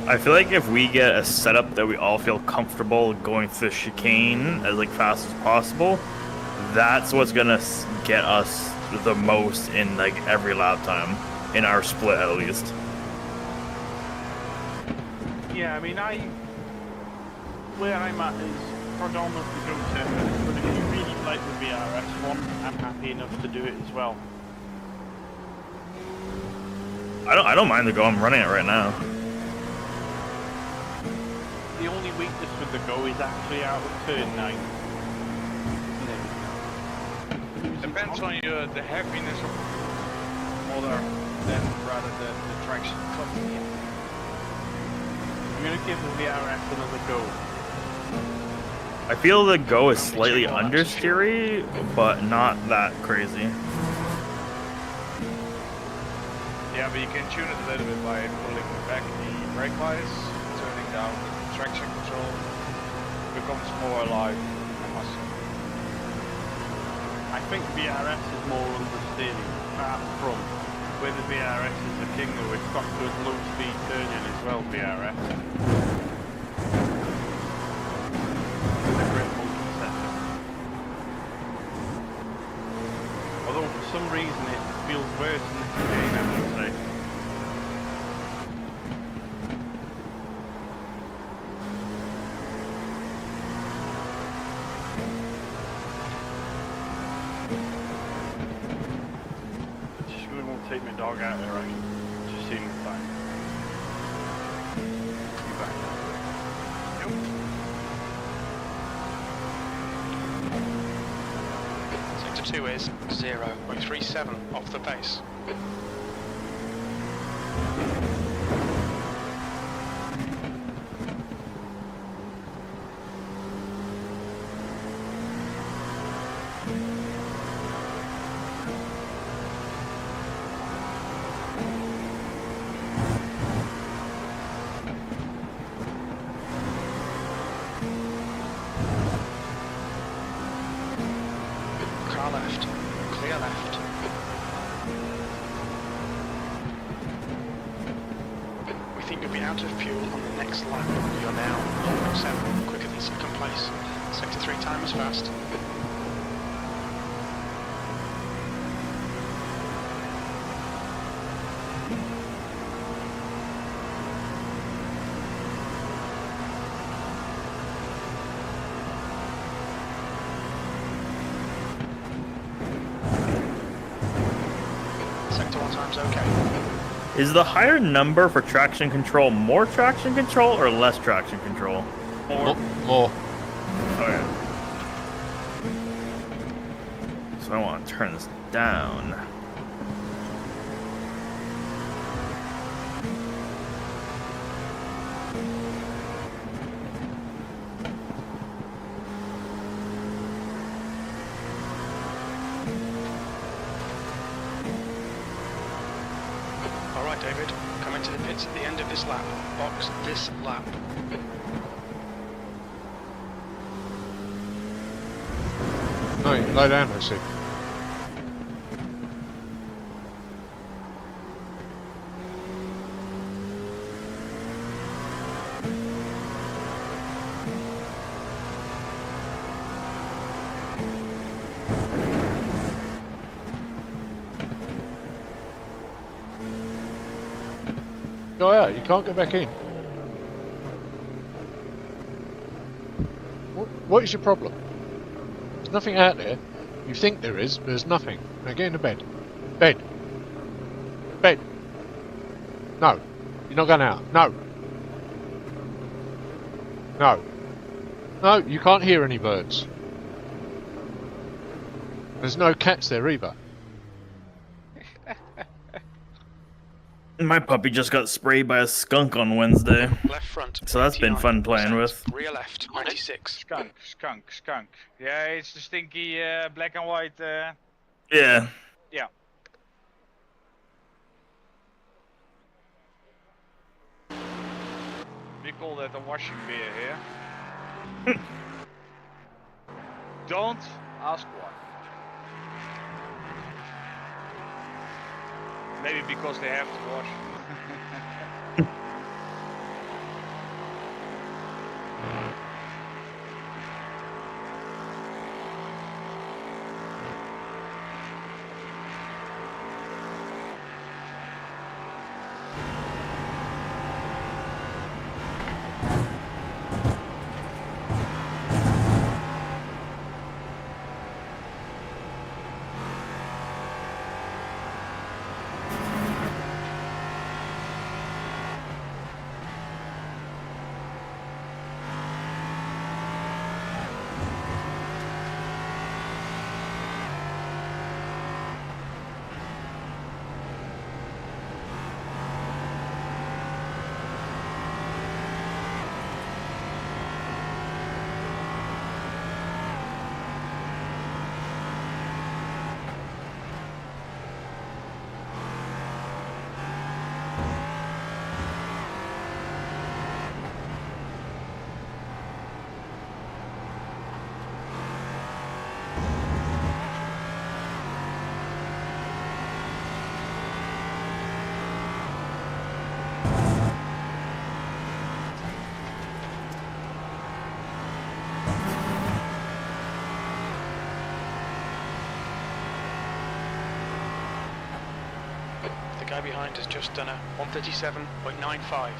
I feel like if we get a setup that we all feel comfortable going through the chicane as like fast as possible, that's what's gonna get us the most in like every lap time in our split at least. Yeah, I mean, where I'm at is predominantly go surface, but if you really like the VRS one, I'm happy enough to do it as well. I don't mind the Go. I'm running it right now. The only weakness with the Go is actually out of turn 9. Isn't it? Depends on you, the heaviness of motor than rather than the traction. I'm going to give the VRS another go. I feel the Go is slightly understeery, but not that crazy. Yeah, but you can tune it a little bit by pulling back the brake lines, turning down the traction control. It becomes more alive, I must say. I think VRS is more understeering, apart from where the VRS is the king though, it's got good low speed turning as well, VRS. With a great motor setup. Although for some reason it feels worse in the chicane, I would say. Take my dog out there, I can just see him fine. Be back. Sector 2 is 0.37 off the pace. Car left, clear left. We think you'll be out of fuel on the next lap. You're now 0.7 quicker than second place. Sector 3 time is fast. Sector 1 time's okay. Is the higher number for traction control more traction control or less traction control? More. Okay. So I want to turn this down. Alright David, come into the pits at the end of this lap. Box this lap. No, you lay down, I see. Go out, you can't get back in. What is your problem? There's nothing out there. You think there is, but there's nothing. Now get into bed. Bed. Bed. No. You're not going out. No. No. No, you can't hear any birds. There's no cats there either. My puppy just got sprayed by a skunk on Wednesday. Left front. So that's been fun playing 89%. with. Rear left, 96. Skunk. Yeah, it's the stinky black and white. Yeah. Yeah. We call that a washing beer here. Don't ask why. Maybe because they have to wash. The guy behind has just done a 137.95.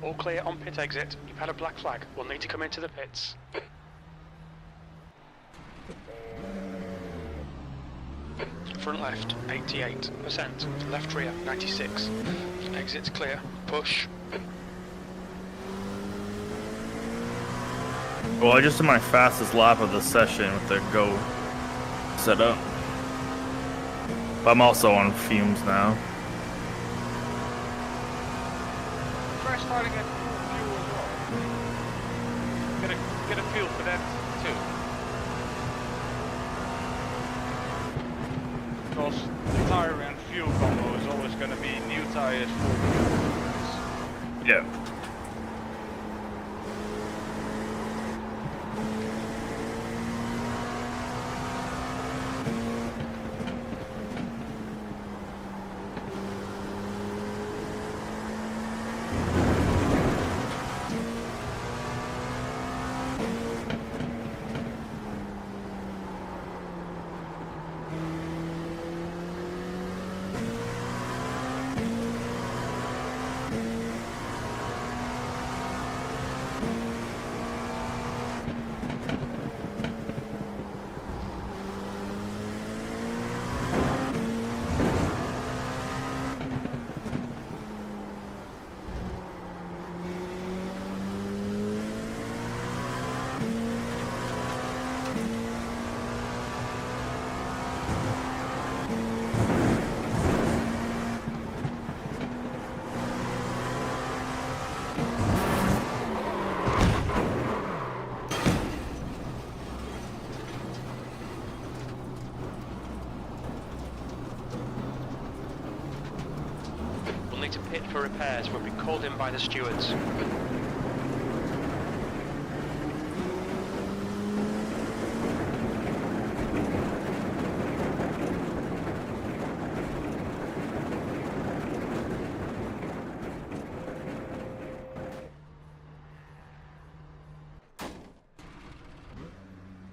All clear on pit exit. You've had a black flag. We'll need to come into the pits. Front left, 88%. Left rear, 96. Exit's clear. Push. Well, I just did my fastest lap of the session with the Go setup. But I'm also on fumes now. Try starting at full fuel as well. Get a feel for that too. Because the tire and fuel combo is always going to be new tires, full fuel. Yeah. To pit for repairs will be called in by the stewards.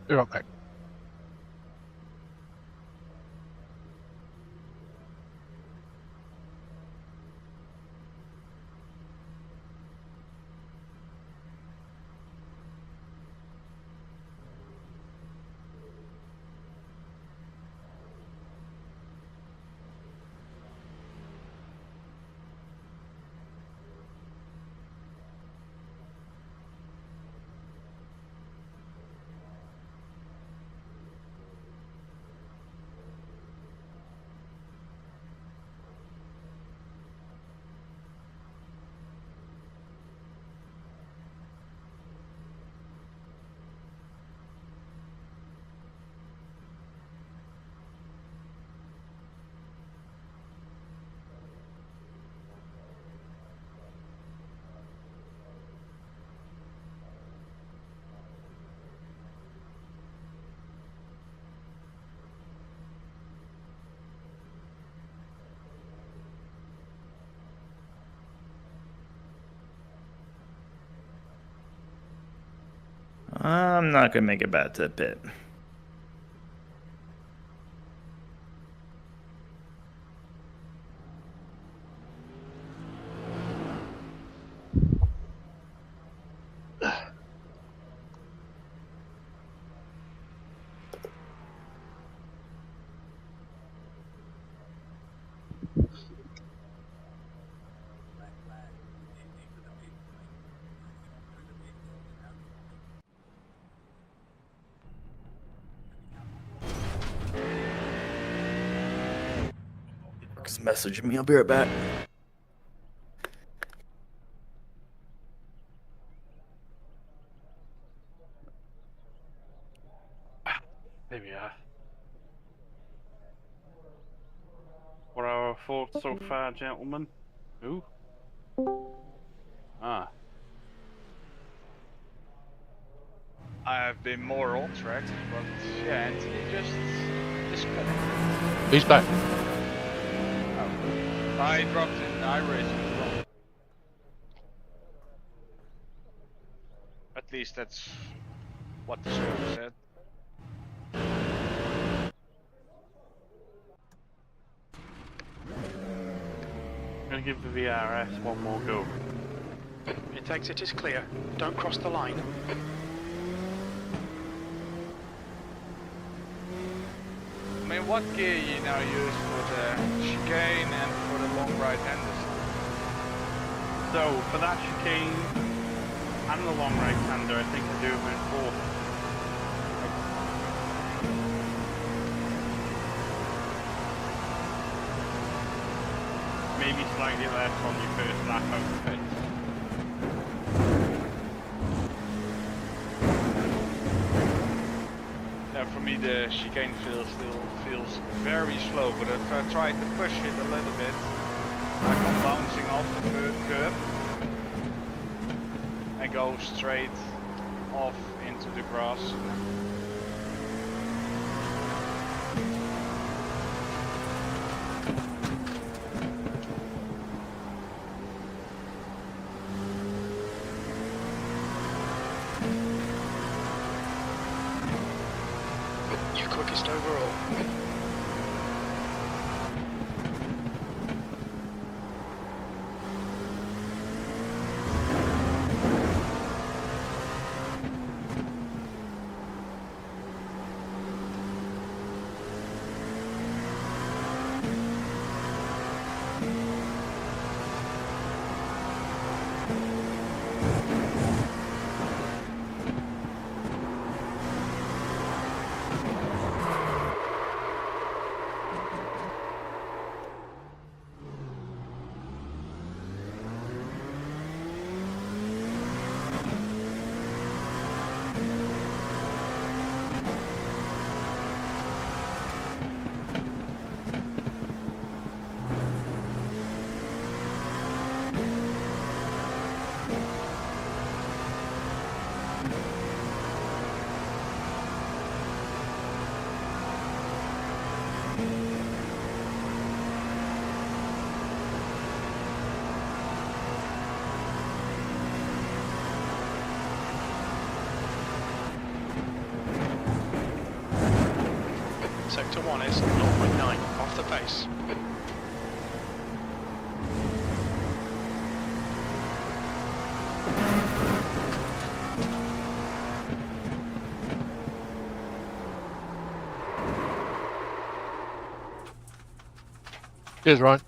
Be right back. I'm not gonna make it back to the pit. Just message me. I'll be right back. There we are. What are our thoughts so far, gentlemen? Ooh. Ah. I have been more on track, but yeah, Anthony just disconnected. He's back. Oh. I dropped in iRacing as well. At least that's what the server said. I'm gonna give the VRS one more go. Its exit is clear. Don't cross the line. I mean, what gear you now use for the chicane and for the long right-handers? So, for that chicane and the long right-hander, I think I do them in 4th. Maybe slightly less on your first lap out of pit. Yeah, for me the chicane still feels very slow, but if I try to push it a little bit, I come bouncing off the curb and go straight off into the grass. You're quickest overall. Sector 1 is 0.9 off the pace. Cheers, Ryan.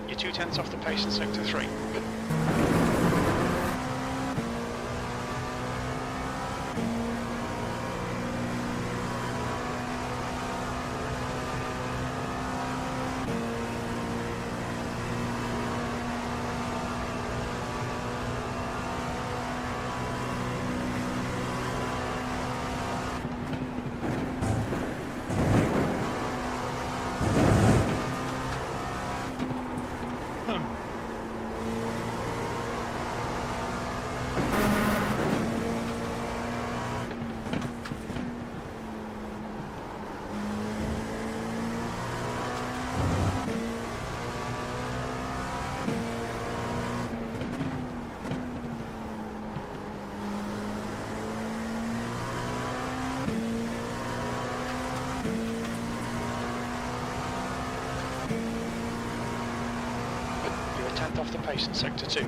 You're 0.2 off the pace in Sector 3. You're 1/10 off the pace in Sector 2.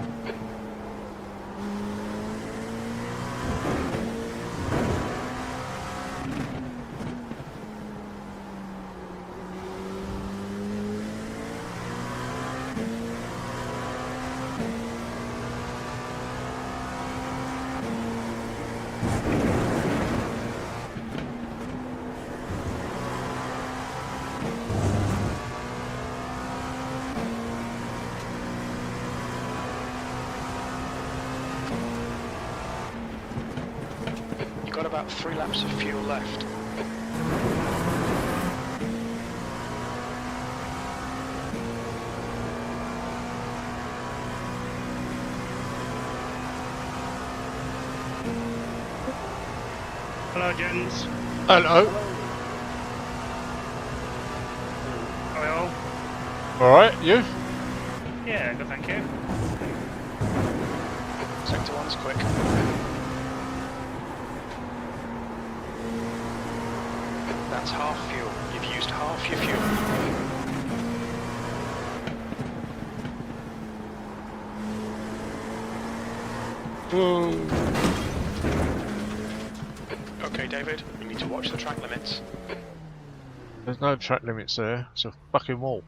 You've got about 3 laps of fuel left. Hello, gents. Hello. Hello. Alright, you? Yeah, good, thank you. Sector 1's quick. That's half fuel. You've used half your fuel. Okay, David, you need to watch the track limits. There's no track limits there. It's a fucking wall.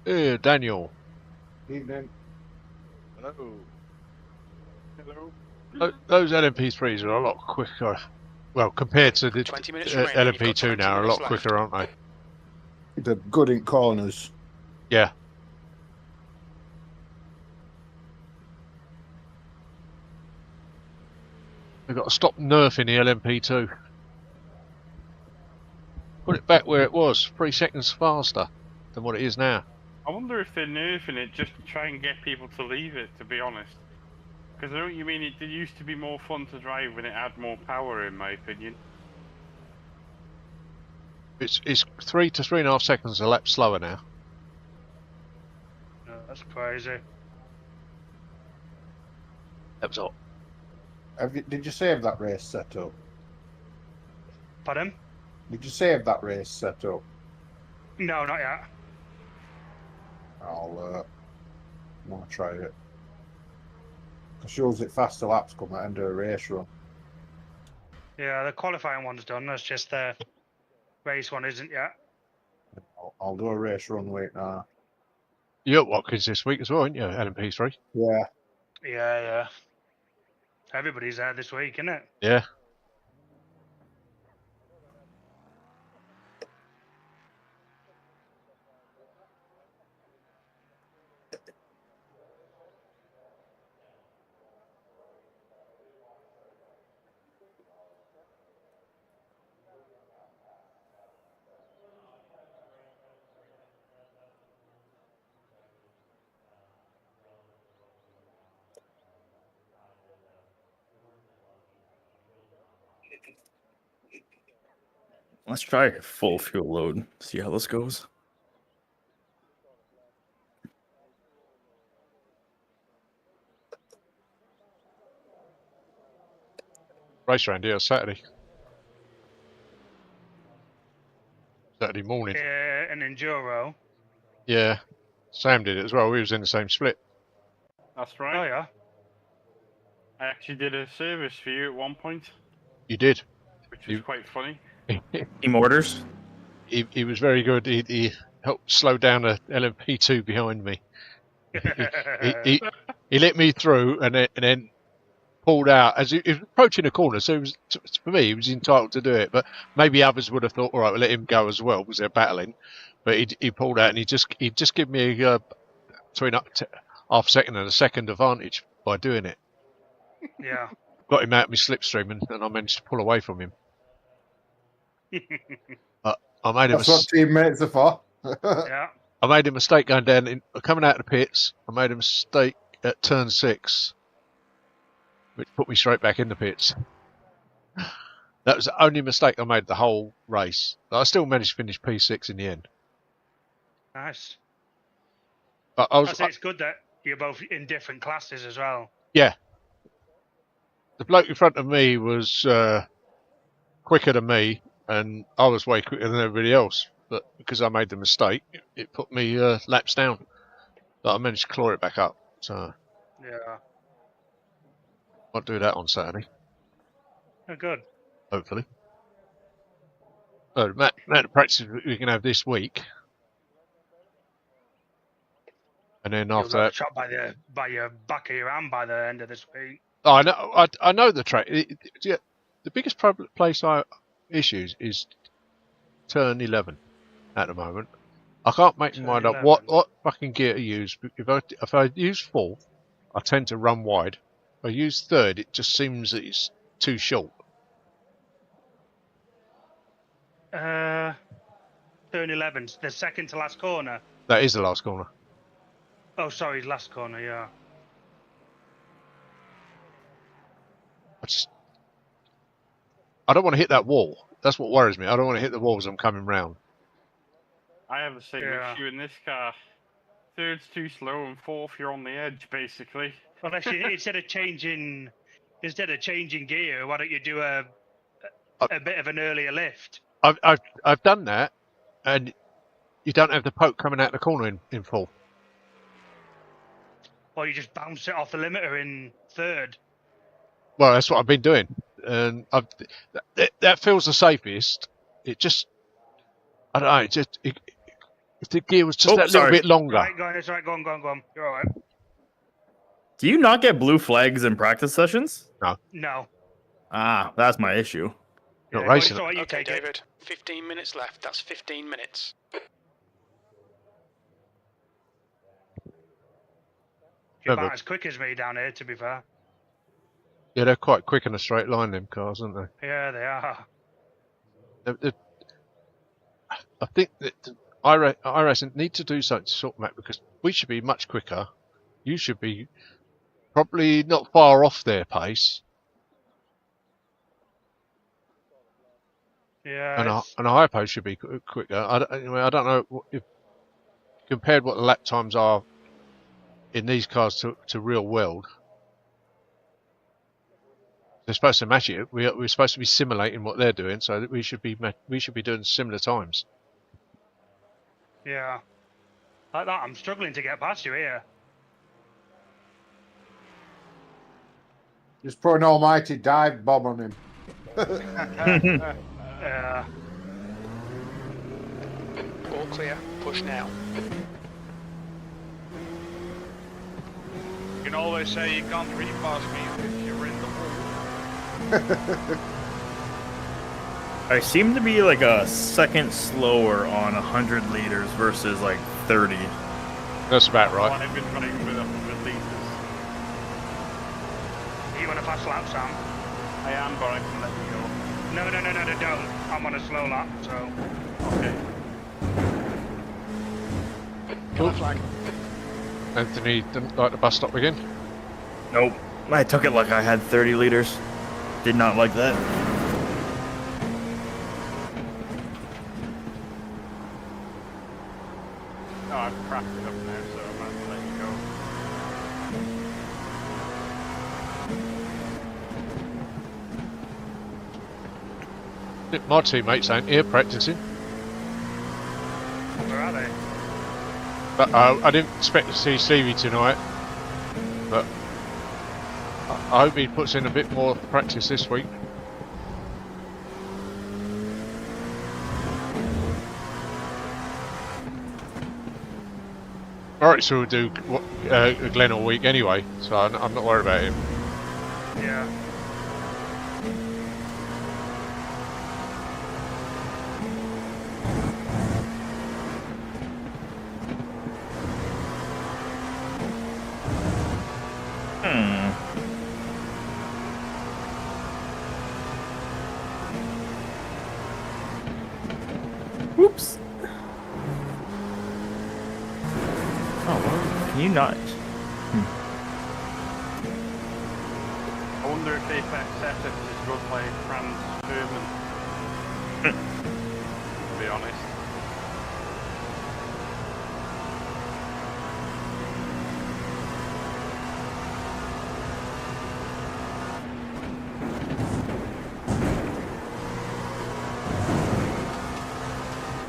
Hey, Daniel. Evening. Hello. Hello. Those LMP3s are a lot quicker. Well, compared to the 20 minutes remaining, you've got LMP2 20 now, are a minutes lot left. quicker, aren't they? They're good in corners. Yeah. They've got to stop nerfing the LMP2. Put it back where it was, 3 seconds faster than what it is now. I wonder if they're nerfing it just to try and get people to leave it, to be honest. Because I know what you mean, it used to be more fun to drive when it had more power, in my opinion. It's 3 to 3.5 seconds a lap slower now. No, that's crazy. That was hot. Did you save that race setup? Pardon? Did you save that race setup? No, not yet. I'll want to try it. Shows it faster laps come at end of a race run. Yeah, the qualifying one's done. That's just the race one isn't yet. I'll do a race run week now. You're at Watkins this week as well, aren't you, LMP3? Yeah. Yeah. Everybody's there this week, isn't it? Yeah. Let's try full fuel load. See how this goes. Race around here Saturday. Saturday morning. Yeah, an enduro. Yeah. Sam did it as well. We was in the same split. That's Oh right. yeah. I actually did a service for you at one point, You did. which was quite funny. Team orders. He was very good. He helped slow down a LMP2 behind me. He let me through and then pulled out as he was approaching a corner. So it was, for me, he was entitled to do it. But maybe others would have thought, all right, we'll let him go as well because they're battling. But he pulled out and he just give me between half second and a second advantage by doing it. Yeah. Got him out of my slipstream and I managed to pull away from him. I made a That's what teammates are for. Yeah. I made a mistake going down coming out of the pits. I made a mistake at turn 6, which put me straight back in the pits. That was the only mistake I made the whole race. But I still managed to finish P6 in the end. Nice. But I say it's good that you're both in different classes as well. Yeah. The bloke in front of me was quicker than me, and I was way quicker than everybody else. But because I made the mistake, it put me laps down. But I managed to claw it back up. So Yeah. I'll do that on Saturday, Oh, good. hopefully. So, Matt, the practice we can have this week. And then You'll after get that, shot by your back of your hand by the end of this week. oh, I know the track. Yeah, the biggest place issues is turn 11 at the moment. I can't make my mind up what fucking gear to use. If I use 4th, I tend to run wide. If I use 3rd, it just seems that it's too short. Turn 11, the second to last corner. That is the last corner. Oh, sorry, last corner, yeah. I don't want to hit that wall. That's what worries me. I don't want to hit the wall as I'm coming round. I have the same issue in this car. 3rd's too slow, and 4th you're on the edge, basically. Well, actually, instead of changing gear, why don't you do a bit of an earlier lift? I've done that, and you don't have the poke coming out the corner in full. Or you just bounce it off the limiter in 3rd. Well, that's what I've been doing, and that feels the safest. It just, I don't know. If the gear was just that little bit longer. Right, go on. It's right. Go on. You're all right. Do you not get blue flags in practice sessions? No. Ah, that's my issue. Not racing. Well, Okay, David. 15 minutes left. That's 15 minutes. You're about as quick as me down here, to be fair. Yeah, they're quite quick in a straight line, them cars, aren't they? Yeah, they are. I think that iRacing need to do something to sort that, because we should be much quicker. You should be probably not far off their pace. Yeah. And a hypo should be quicker. I don't know if compared what the lap times are in these cars to real world. They're supposed to match it. We're supposed to be simulating what they're doing, so that we should be doing similar times. Yeah. Like that, I'm struggling to get past you here. Just put an almighty dive bomb on him. Yeah. All clear. Push now. You can always say you can't repass me if you're in the hole. I seem to be like a second slower on 100 liters versus like 30. That's about Well, right. I've been running with 100 litres. Are you on a fast lap, Sam? I am, but I can let you go. No, don't. I'm on a slow lap, so. Okay. Cool. Flag. Anthony didn't like the bus stop again. Nope. I took it like I had 30 liters. Did not like that. No, I've cracked it up now, so I'm going to let you go. My teammates ain't here practicing. Where are they? But I didn't expect to see Stevie tonight. But I hope he puts in a bit more practice this week. Alright, so we'll do Glen all week anyway, so I'm not worried about him. Yeah. Whoops. Oh, well, can you not? I wonder if the FX setup is run by Franz Herman. To be honest.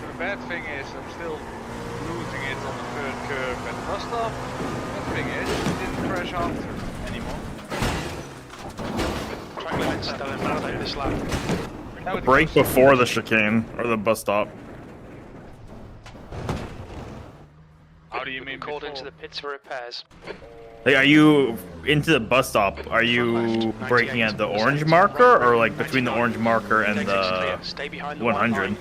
The bad thing is I'm still losing it on the third curve at the bus stop. The thing is, it didn't crash after anymore. Track limits still invalid this lap. Now it Brake goes- before the chicane or the bus stop. How do you mean Called before? into the pits for repairs. Like, are you into the bus stop? Are you braking at the orange marker or like between the orange marker and Exit's the clear. Stay behind the white 100? line.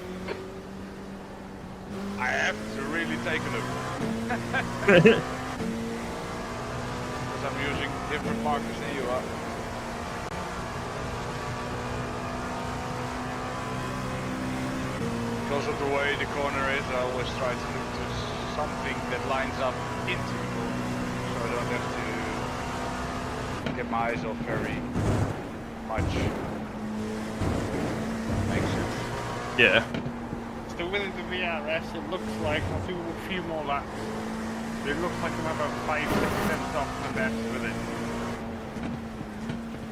I have to really take a look. Because I'm using different markers than you are. Because of the way the corner is, I always try to look to something that lines up into the corner. So I don't have to get my eyes off very much. Makes sense. Yeah. So with the VRS, it looks like I'll do a few more laps. It looks like I'm about 5-6 off the best with it.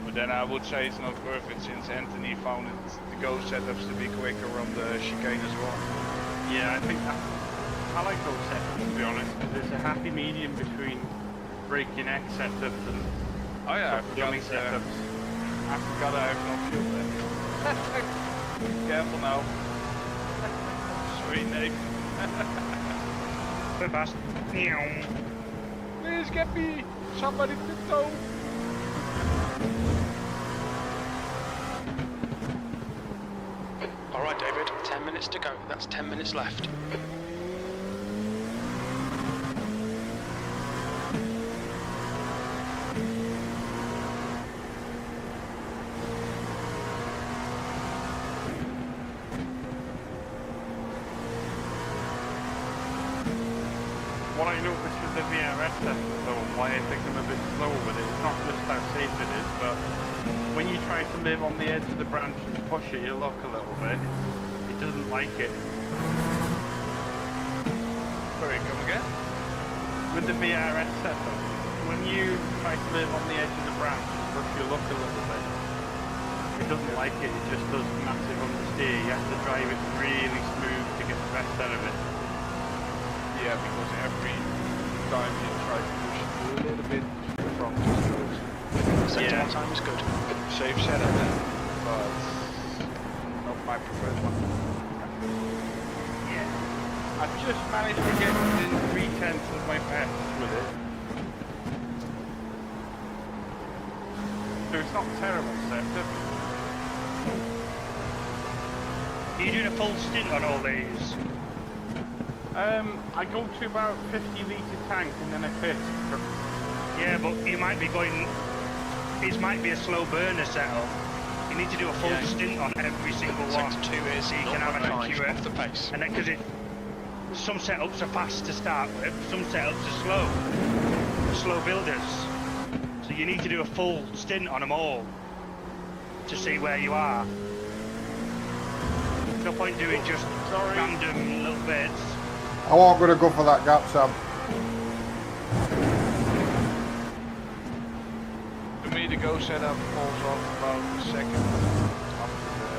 But then I would say it's not worth it since Anthony found it, the Go setups to be quicker on the chicane as well. Yeah, I think I like those setups, to be honest, because there's a happy medium between braking X setups and Oh yeah, I soft forgot, dummy setups. I forgot I have no fuel then. Careful now. Sweet name. Bit fast. Please get me somebody to tow. Alright, David, 10 minutes to go. That's 10 minutes left. What I noticed with the VRS setup, though, why I think I'm a bit slow with it, it's not just how safe it is, but when you try to live on the edge of the branch and push it, you look a little bit. It doesn't like it. Sorry, come again? With the VRS setup, when you try to live on the edge of the branch and push your luck a little bit, it doesn't like it, it just does massive understeer. You have to drive it really smooth to get the best out of it. Yeah, because every time you try to push it a little bit, the front just goes. Sector 1 time is good. Safe setup then, but not my preferred one. Yeah. I've just managed to get within 3/10 of my best with it. So it's not terrible setup. Are you doing a full stint on all these? I go to about 50-litre tank and then I pit. Yeah, but you might be going. It might be a slow burner setup. You need to do a full stint on every single one. Sector 2 is so you can have an 0.5 accurate. off the pace. And then, because some setups are fast to start with, some setups are slow builders. So you need to do a full stint on them all to see where you are. No point doing just random little bits. I won't gonna go for that gap, Sam. To me, the go setup falls off about the second after the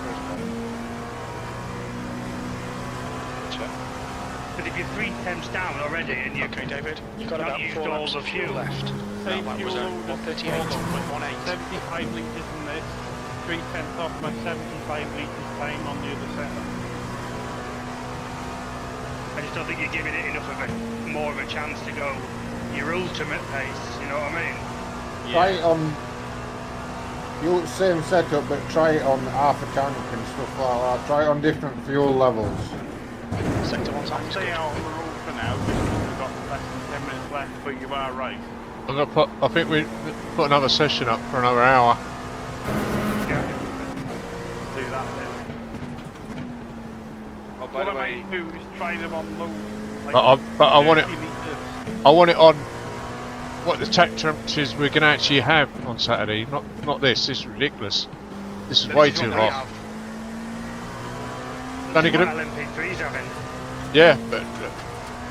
first one. But if you're 3 temps down already and you Okay, David, you've got not about used 4 all laps the of fuel fuel left. Same That fuel was load of 138.18. 75 litres in this, 3/10 off my 75 litres time on the other setup. I just don't think you're giving it enough of a more of a chance to go your ultimate pace, you know what I mean? Try it on. You same setup, but try it on half a tank and stuff like that. Try it on different fuel levels. Sector 1 time I'll is stay good. out on the road for now, just because we've got less than 10 minutes left, but you are right. I'm gonna put. I think we put another session up for another hour. Yeah. Do that then. Oh, by What the I way, might do is try them on low. Like But I want it. 30 litres. I want it on what the track temperatures we're gonna actually have on Saturday. Not this. This is ridiculous. This is way too hot. Only What gonna. LMP3's having. Yeah, but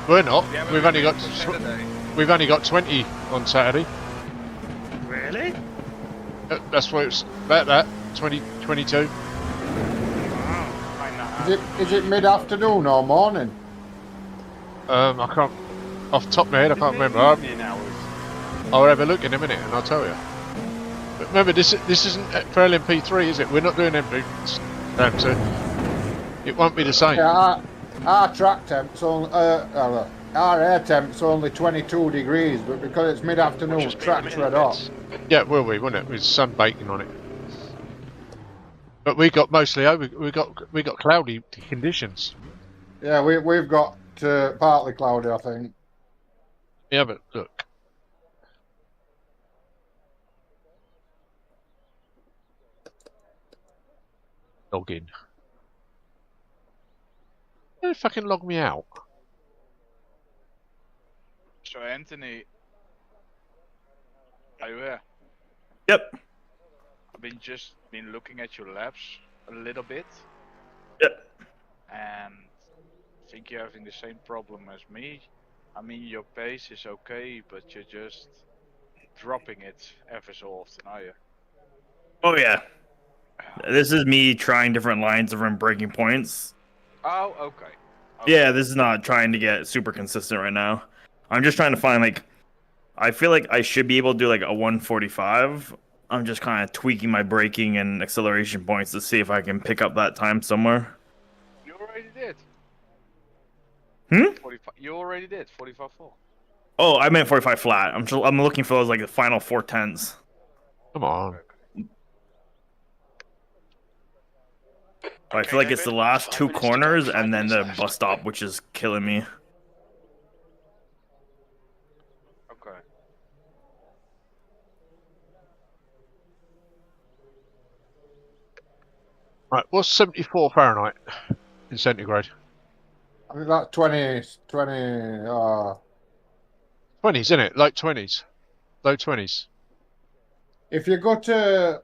we're not. yeah, but We've only got. Saturday. We've only got 20 on Saturday. Really? That's what it's about. That 20, 22. Wow. Find that out. Is it mid-afternoon or morning? I can't. Off the top of my head, I can't remember. Evening hours. I'll have a look in a minute and I'll tell you. But remember, this isn't for LMP3, is it? We're not doing MP. So it won't be the same. Yeah, our track temp's only, our air temp's only 22 degrees, but because it's mid-afternoon, Just track's being red hot. Yeah, it will be, won't it? With sun baking on it. But we got mostly over. We got cloudy conditions. Yeah, we've got partly cloudy, I think. Yeah, but look. Log in. Don't fucking log me out. So Anthony, are you here? Yep. I've been looking at your laps a little bit, Yep. and I think you're having the same problem as me. I mean, your pace is okay, but you're just dropping it ever so often, are you? Oh yeah. This is me trying different lines, different breaking points. Oh, okay. Yeah, this is not trying to get super consistent right now. I'm just trying to find like, I feel like I should be able to do like a 145. I'm just kind of tweaking my braking and acceleration points to see if I can pick up that time somewhere. You already did. Hmm? 45. You already did 45.4. Oh, I meant 45 flat. I'm looking for those like the final 4/10s. Come on. I feel like it's the last two corners and then the bus stop, which is killing me. Okay. Right, what's 74 Fahrenheit in centigrade? I think that's 20, 20s, isn't it? Late 20s. Low 20s. if you go to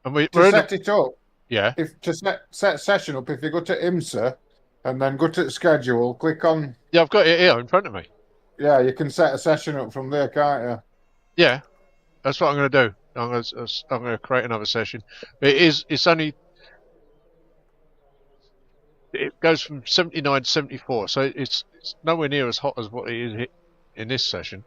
And we're in set it up, yeah. if to set session up, if you go to IMSA and then go to schedule, click on, Yeah, I've got it here in front of me. yeah, you can set a session up from there, can't you? Yeah, that's what I'm going to do. I'm going to create another session. It's only, it goes from 79 to 74, so it's nowhere near as hot as what it is in this session.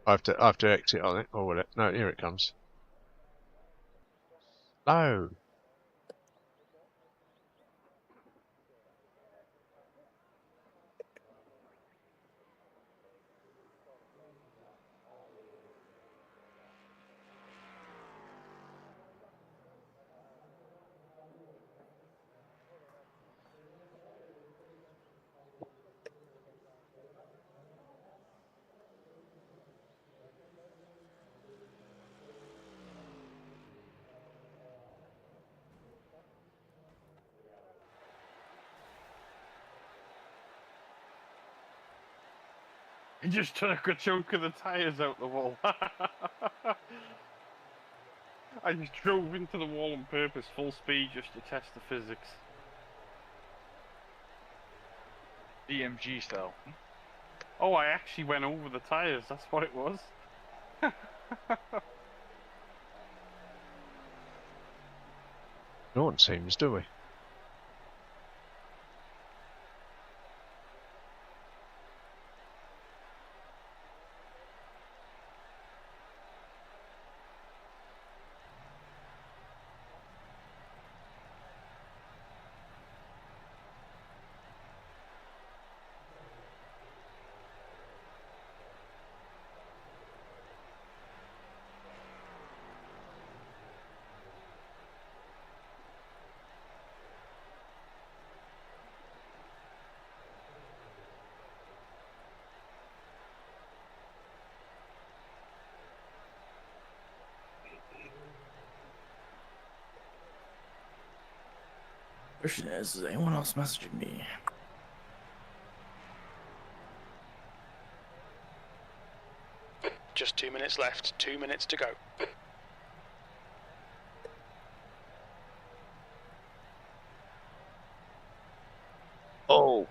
I have to exit on it, or will it? No, here it comes. No. He just took a chunk of the tyres out the wall. I just drove into the wall on purpose, full speed, just to test the physics. DMG style. Oh, I actually went over the tyres, that's what it was. No one seems, do we? Question is anyone else messaging me? Just 2 minutes left. 2 minutes to go. Oh.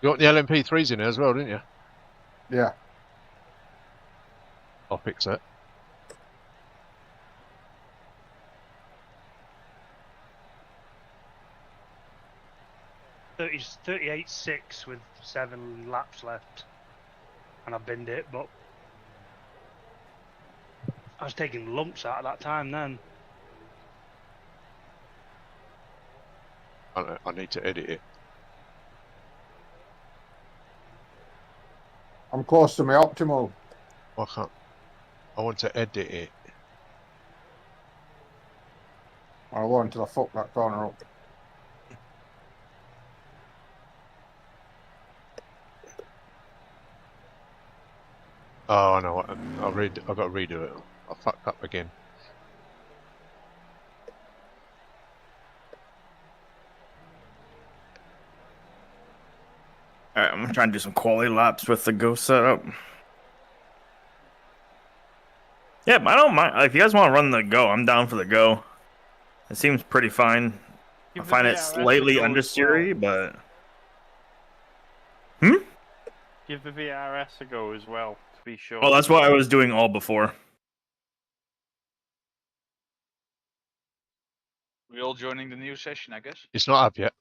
You got the LMP3s in there as well, didn't you? Yeah. I'll fix that. It's 38.6 with 7 laps left, and I binned it, but I was taking lumps out at that time then. I need to edit it. I'm close to my optimal. I can't. I want to edit it. I won't until I fuck that corner up. Oh, I know what. I've got to redo it. I fucked up again. Alright, I'm gonna try and do some quality laps with the Go setup. Yeah, I don't mind. If you guys want to run the Go, I'm down for the Go. It seems pretty fine. Give I the find it VRS a slightly go as understeery, well. but... Give the VRS a go as well, to be sure. Well, that's what I was doing all before. We all joining the new session, I guess. It's not up yet.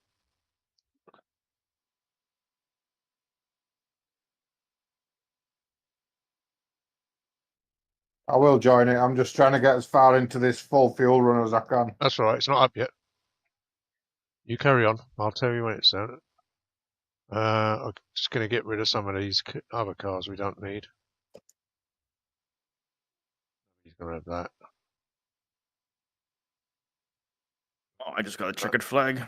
I will join it. I'm just trying to get as far into this full fuel run as I can. That's all right. It's not up yet. You carry on. I'll tell you when it's done. I'm just going to get rid of some of these other cars we don't need. He's going to have that. Oh, I just got a checkered flag.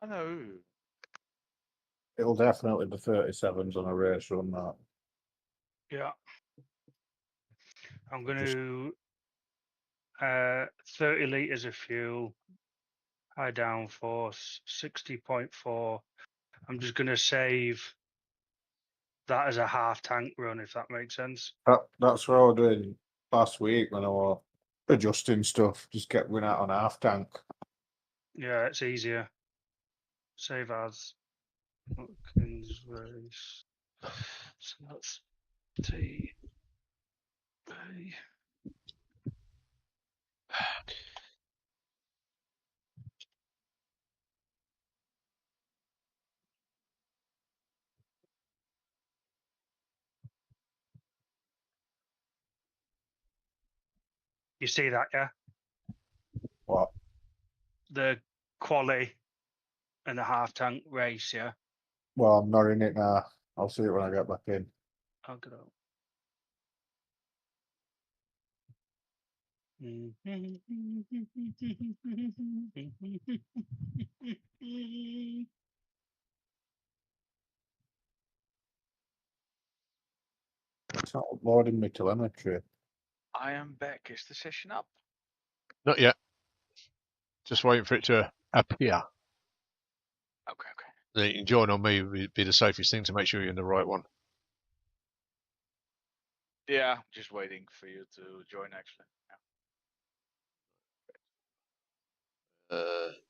I know. It'll definitely be 37s on a race run. That. Yeah. I'm going Just- to 30 litres of fuel, high downforce, 60.4. I'm just going to save that as a half tank run, if that makes sense. That's what I was doing last week when I was adjusting stuff. Just kept going out on half tank. Yeah, it's easier. Save as Watkins race. So that's T. You see that, yeah? What? The quali and the half tank race, yeah? Well, I'm not in it now. I'll see it when I get back in. I'll get out. It's not uploading me telemetry. I am back. Is the session up? Not yet. Just waiting for it to appear. Okay, okay. Then you can join on me would be the safest thing to make sure you're in the right one. Yeah, just waiting for you to join actually.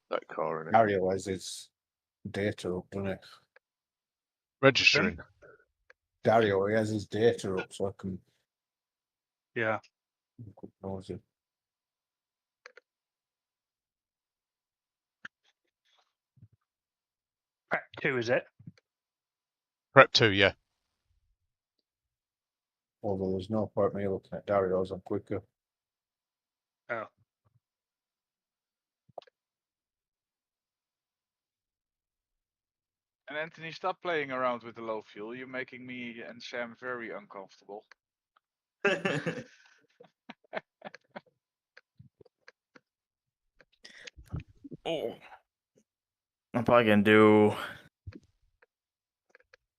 That car in it. Mario has his data up, doesn't he? Registering. Dario, he has his data up, so I can Yeah. knows it. Prep 2, is it? Prep 2, yeah. Although there's no point me looking at Dario's, I'm quicker. Oh. And Anthony, stop playing around with the low fuel. You're making me and Sam very uncomfortable. Oh. I'm probably gonna do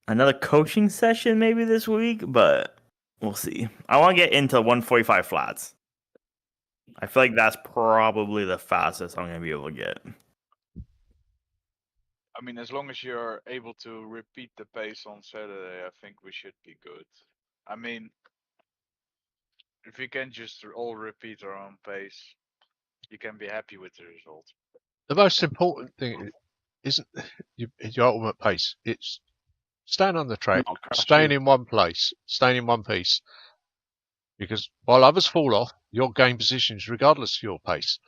another coaching session maybe this week, but we'll see. I want to get into 145 flats. I feel like that's probably the fastest I'm gonna be able to get. I mean, as long as you're able to repeat the pace on Saturday, I think we should be good. I mean, if we can just all repeat our own pace, you can be happy with the result. The most important thing isn't your ultimate pace. It's staying on the track, Not crashing. staying in one place, staying in one piece. Because while others fall off, you'll gain positions regardless of your pace.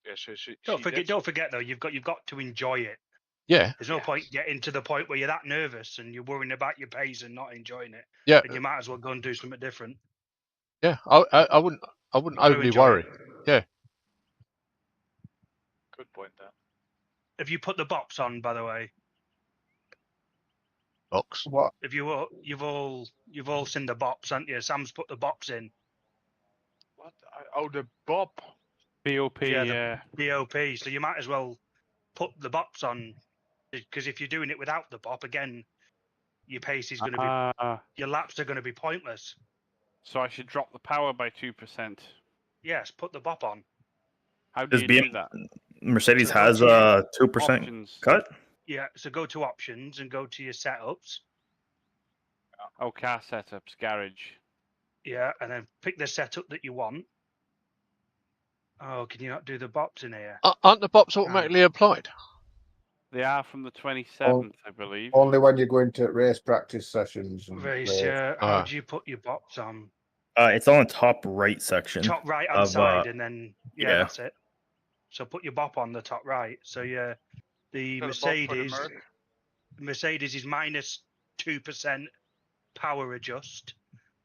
Yeah, so Don't forget though, you've got to enjoy it. Yeah. There's no point getting to the point where you're that nervous and you're worrying about your pace and not enjoying it. Yeah. And you might as well go and do something different. Yeah. I wouldn't overly enjoy worry. it. Yeah. Good point then. Have you put the box on, by the way? Box. What? If you've all seen the box, haven't you? Sam's put the box in. What? Oh, the Bob. BOP, Yeah, the BOP. So you might as well put the box on, because if you're doing it without the BOP, again, your pace is going to be, your laps are going to be pointless. So I should drop the power by 2%. Yes, put the BOP on. How do you do that? Mercedes So has a 2% Options. cut. Yeah, so go to options and go to your setups. Oh, car setups, garage. Yeah, and then pick the setup that you want. Oh, can you not do the BOPs in here? Aren't the bops automatically applied? They are from the 27th, I believe. Only when you go into race practice sessions. And Race, yeah. How do you put your BOPs on? It's on the top right section. Top right hand side, and then yeah, that's it. So put your BOP on the top right. So yeah, the Mercedes is minus 2% power adjust,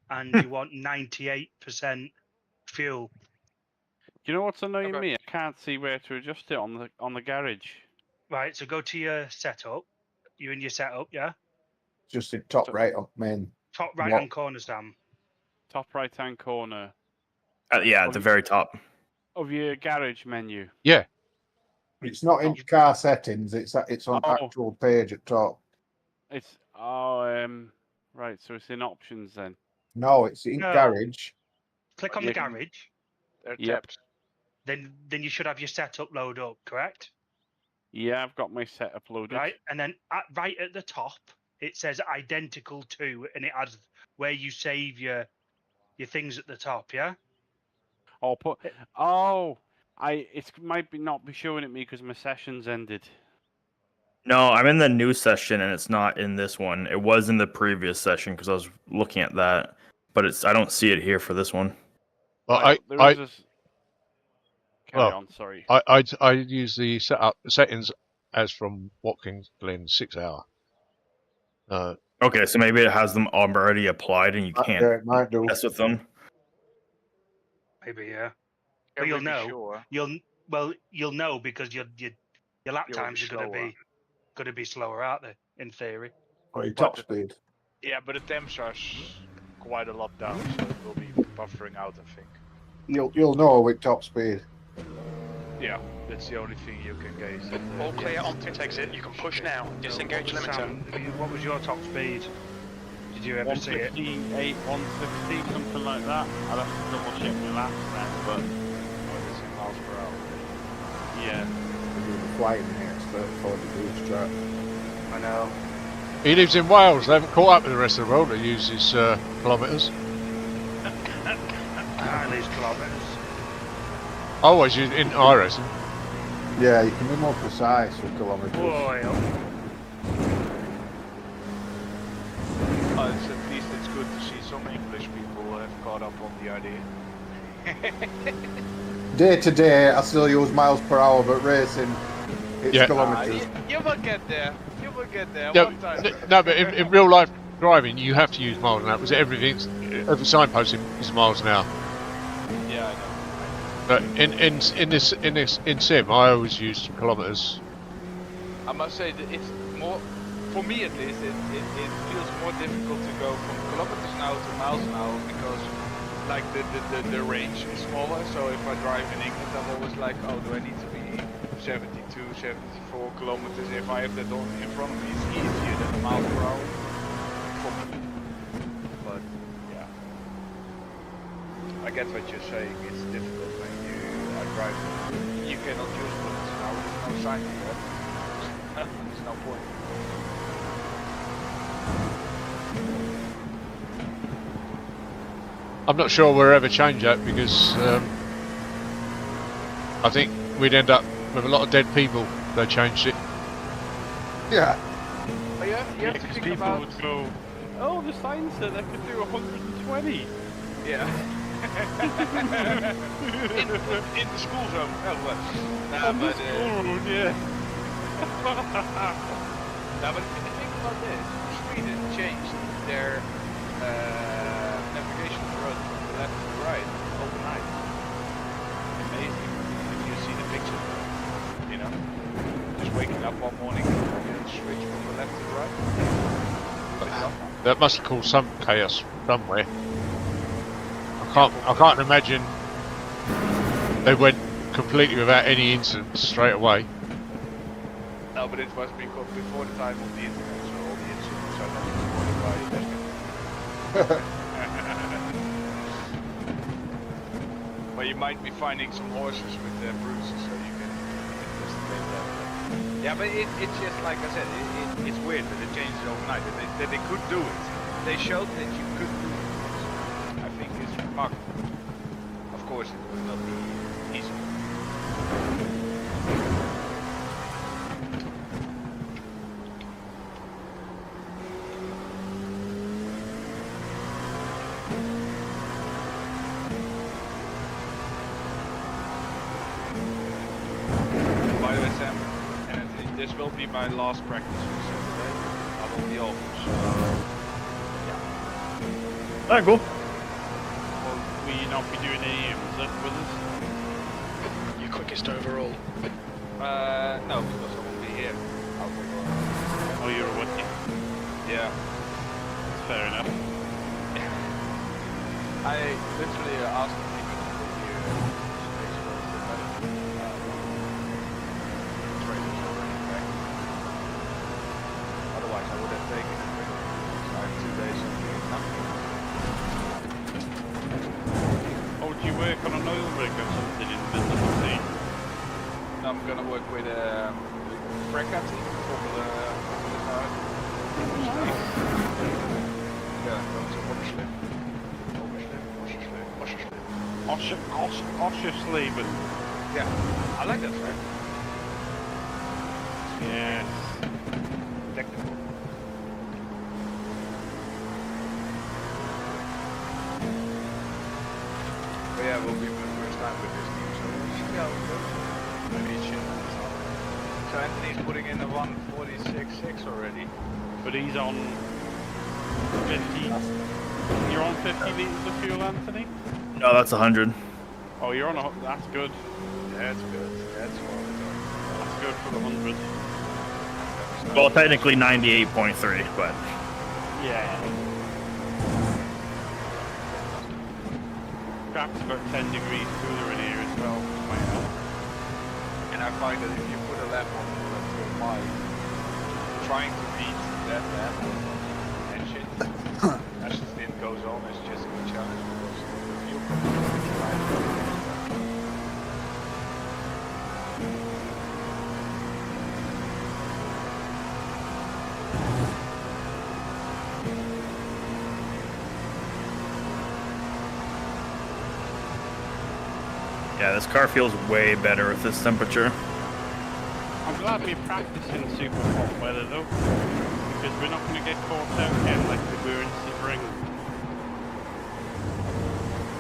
and you want 98% fuel. Do you know what's annoying me? I can't see where to adjust it on the garage. Right, so go to your setup. You in your setup, yeah? Just in top right up main. Top right hand corner, Sam. Top right hand corner. yeah, at the very top Of your garage menu. Yeah. It's not in car settings. It's on Oh. actual page at top. It's right. So it's in options then. No, it's in No. garage. Click on the garage. They're Yep. tabs. Then you should have your setup load up, correct? Yeah, I've got my setup loaded. Right, and then right at the top it says identical to, and it has where you save your things at the top. Yeah. I'll put. Oh, it might be not be showing it me because my session's ended. No, I'm in the new session and it's not in this one. It was in the previous session because I was looking at that, but I don't see it here for this one. Well, Carry on. Sorry. I use the settings as from Watkins Glen 6 hour. Okay, so maybe it has them already applied and you can't Yeah, it might do. mess with them. Maybe, yeah. But Can you'll we be know. sure? You'll know because your lap You'll times be are gonna be slower, aren't they? In theory. Or your top speed. Yeah, but the temps are quite a lot down, so it will be buffering out, I think. You'll know with top speed. Yeah, that's the only thing you can gauge. All clear, Optic exit. You can push now. Disengage limiter. Sam, what was your top speed? Did you ever see it? 158, 160, something like that. I'd have to double check my last then, but It's in miles per hour. yeah. The flight in here, it's 34 degrees track. I know. He lives in Wales. They haven't caught up with the rest of the world that uses kilometres. These kilometres. I always use in iRacing. Yeah, you can be more precise with kilometres. Boy, At least it's good to see some English people have caught up on the idea. Day to day, I still use miles per hour, but racing, it's Yeah. kilometres. You will get there. You will get there. No, One time. no, but in real life driving, you have to use miles an hour because every signpost is miles an hour. Yeah, I know. But in sim, I always use kilometres. I must say that it's more, for me at least, it feels more difficult to go from kilometers an hour to miles an hour because like the range is smaller. So if I drive in England, I'm always like, oh, do I need to be 72, 74 kilometers? If I have that on in front of me, it's easier than a mile per hour for me. But yeah, I get what you're saying. It's difficult when you are driving. You cannot use kilometers an hour. There's no sign here. There's no point. I'm not sure we'll ever change that because I think we'd end up with a lot of dead people if they changed it. Yeah. But you have to Because think people about. would go, oh, the sign said I could do 120. Yeah. in the school zone. Oh, well. Nah, On the but, school road, yeah. nah, but think about this. Sweden changed their navigation of the road from the left to the right overnight. Amazing. If you see the picture, you know, just waking up one morning and switch from the left to the right. That must have caused some chaos somewhere. I can't imagine they went completely without any incidents straight away. No, but it was because before the time of the internet, so all the incidents are not recorded by investment. But you might be finding some horses with their bruises, so you can investigate that. Yeah, but it's just like I said, it's weird that it changes overnight, that they could do it. They showed that you could do it. I think it's remarkable. Of course, it will not be easy. By the way, Sam and Anthony, this will be my last practice for Saturday. I will be off, so yeah. Alright, cool. Well, will you not be doing any reserve with us? Your quickest overall. No, because I will be here. I'll be going. Oh, you're with me. Yeah. That's fair enough. I literally asked if you could be here. work on an oil rig or something in the middle of the sea? I'm gonna work with Frecati, Formula Yeah, that's a Wasserschliff. Oschersleben. Yeah, I like that track. Yes. Technical. But yeah, we'll be the first time with this team, so we'll see how it goes. Maybe it should. So Anthony's putting in a 146.6 already. But he's on 50. You're on 50 litres of fuel, Anthony? No, that's 100. Oh, you're on a... That's good. That's good. That's what we're doing. That's good for the 100. Well, technically 98.3, but Yeah. Perhaps about 10 degrees cooler in here as well. Might help. And I find that if you put a lap on to a mile, trying to beat that lap and shit, as the stint goes on, is just a good challenge because the fuel consumption. yeah, this car feels way better with this temperature. I'm glad we're practicing super hot weather though, because we're not going to get caught out again like we were in Sebring.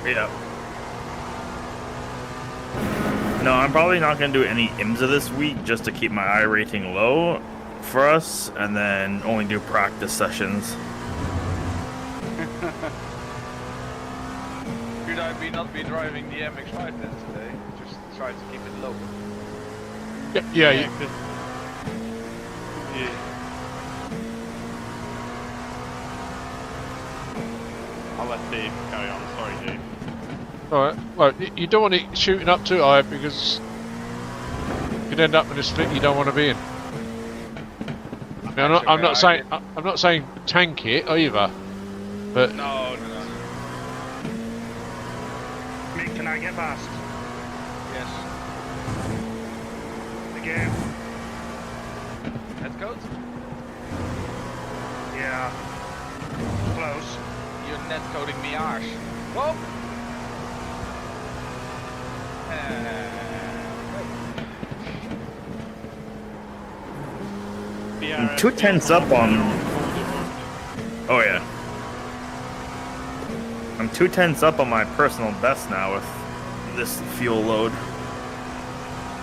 Yeah. No, I'm probably not going to do any IMSA this week just to keep my I rating low for us, and then only do practice sessions. Should I not be driving the MX-5 then today? Just try to keep it low. Yeah, Yeah. I'll let Dave carry on. Sorry, Dave. alright. Well, you don't want it shooting up too high because you could end up in a split you don't want to be in. I mean, I'm not saying tank it either, but No. Mick, can I get past? Yes. Again? Let's go. Yeah. Close. You're net coding me arse. Whoa! I'm 2/10 up on. Oh yeah. I'm 2/10 up on my personal best now with this fuel load.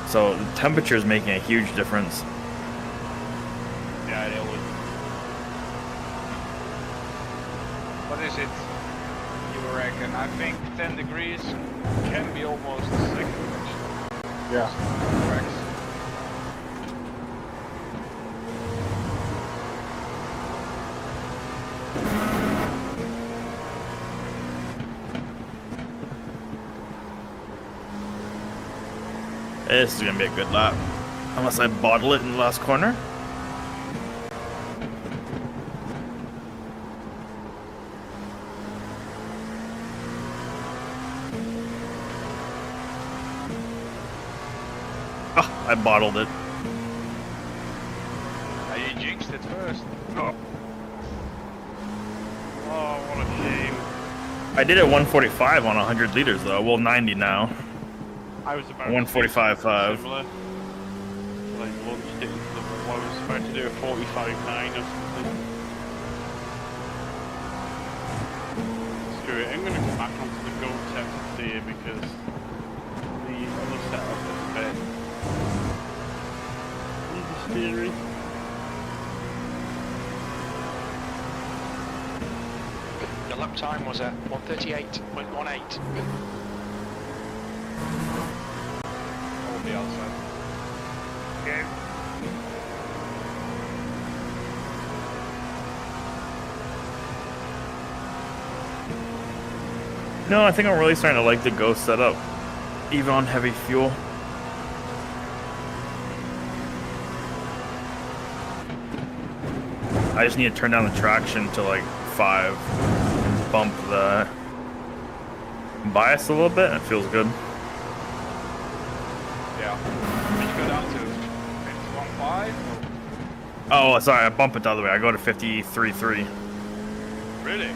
So the temperature is making a huge difference. Yeah, it would. What is it? You reckon? I think 10 degrees can be almost a second actually. Yeah. Correct. This is gonna be a good lap. Unless I bottle it in the last corner. Ah, I bottled it. You jinxed it first. Oh. Oh, what a shame. I did it 145 on 100 liters though. Well, 90 now. I was about 145.5. similar. Like launched it into the wall. I was about to do a 45.9 or something. Screw it, I'm going to come back onto the Go setup here because the other setup is a bit understeery. The lap time was at 138.18. On the outside. Okay. No, I think I'm really starting to like the Go setup, even on heavy fuel. I just need to turn down the traction to like 5, bump the bias a little bit. It feels good. Yeah. Did you go down to 51.5? Oh, sorry, I bump it the other way. I go to 53.3. Really?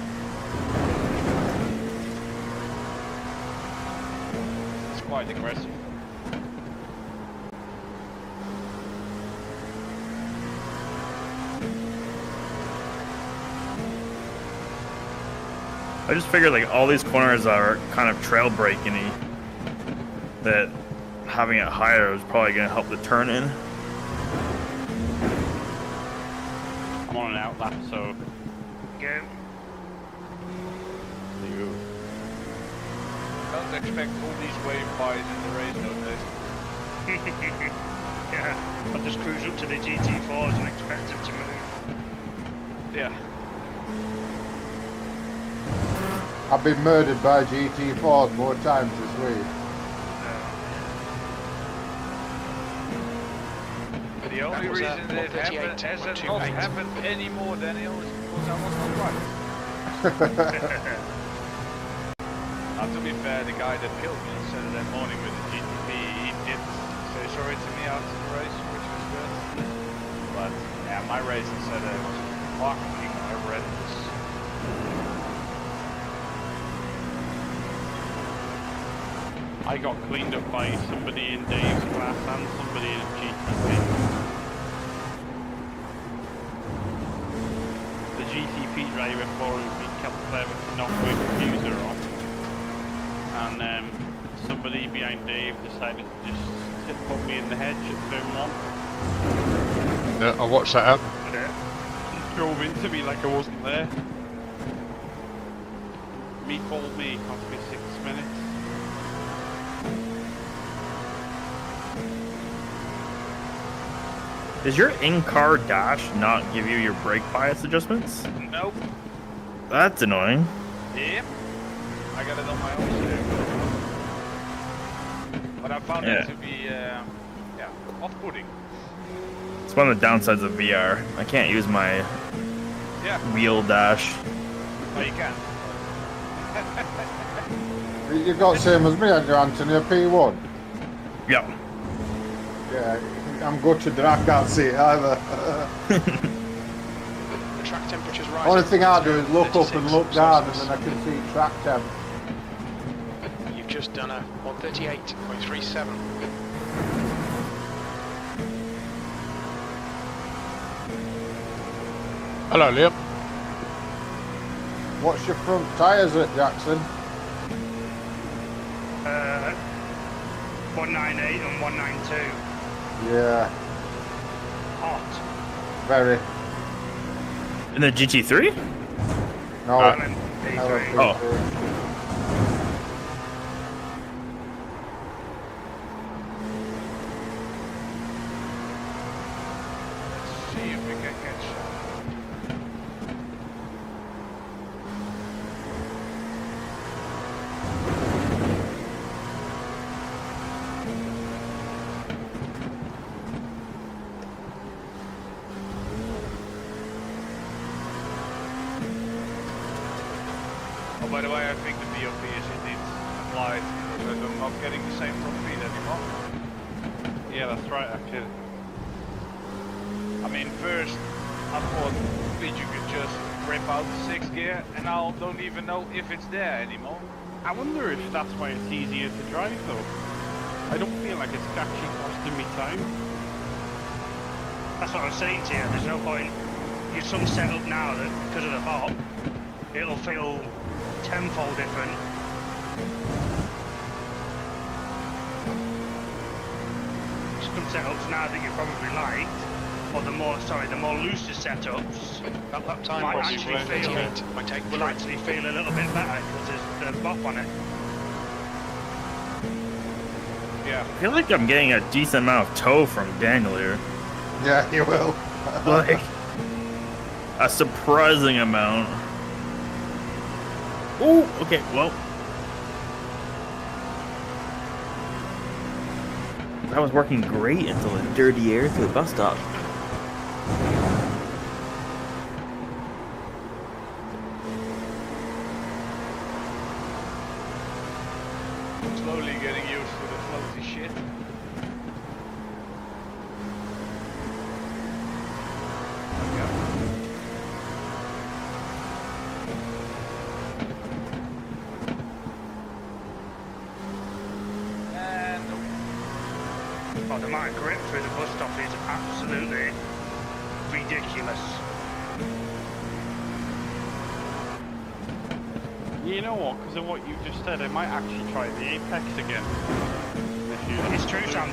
It's quite aggressive. I just figured like all these corners are kind of trail braking-y, that having it higher is probably gonna help the turn in. I'm on an outlap, so Go. Don't expect all these wave buys in the race nowadays. Yeah, I'll just cruise up to the GT4s and expect them to move. Yeah. I've been murdered by GT4s more times this week. The only was reason that it happened, has it not happened anymore, Daniel, is because I was not right. Now, to be fair, the guy that killed me Saturday morning with the GTP, he did say sorry to me after the race, which was good. But yeah, my race on Saturday was fucking horrendous. I got cleaned up by somebody in Dave's class and somebody in GTP. The GTP driver for me kept clever to knock my diffuser off, and somebody behind Dave decided to just put me in the hedge at turn 1. Yeah, I watched that happen. He drove into me like I wasn't there. Me called me, cost me 6 minutes. Does your in-car dash not give you your brake bias adjustments? Nope. That's annoying. Yep. I got it on my own steering. But I found it to be, yeah, off-putting. It's one of the downsides of VR. I can't use my wheel dash. Oh, you can. You got same as me, haven't you, Anthony? A P1? Yep. Yeah, I'm gutted that I can't see it either. The track temperature's rising. Only thing I do is look up 36 and look down and Celsius. then I can see track temp. You've just done a 138.37. Hello, Liam. What's your front tyres at, Jackson? 198 and 192. Yeah, Hot. very. In the GT3? No, LMP3. Oh. Let's see if we can catch. Oh, by the way, I think the BOP is indeed applied because I'm not getting the same top speed anymore. Yeah, that's right, actually. I mean, first I thought that you could just rip out the 6th gear, and now I don't even know if it's there anymore. I wonder if that's why it's easier to drive though. I don't feel like it's actually costing me time. That's what I was saying to you. There's no point. You've some setup now that because of the BOP, it'll feel tenfold different. Some setups now that you probably like, or the more looser setups, That lap time Might was actually feel- 138.83. will actually feel a little bit better because there's the BOP on it. Yeah. I feel like I'm getting a decent amount of tow from Daniel here. Yeah, you will. Like, a surprising amount. Ooh, okay, well. That was working great until the dirty air through the bus stop. slowly getting used to the floaty shit. Oh, the amount of grip through the bus stop is absolutely ridiculous. You know what? Because of what you just said, I might actually try the Apex again. It's true, Sam.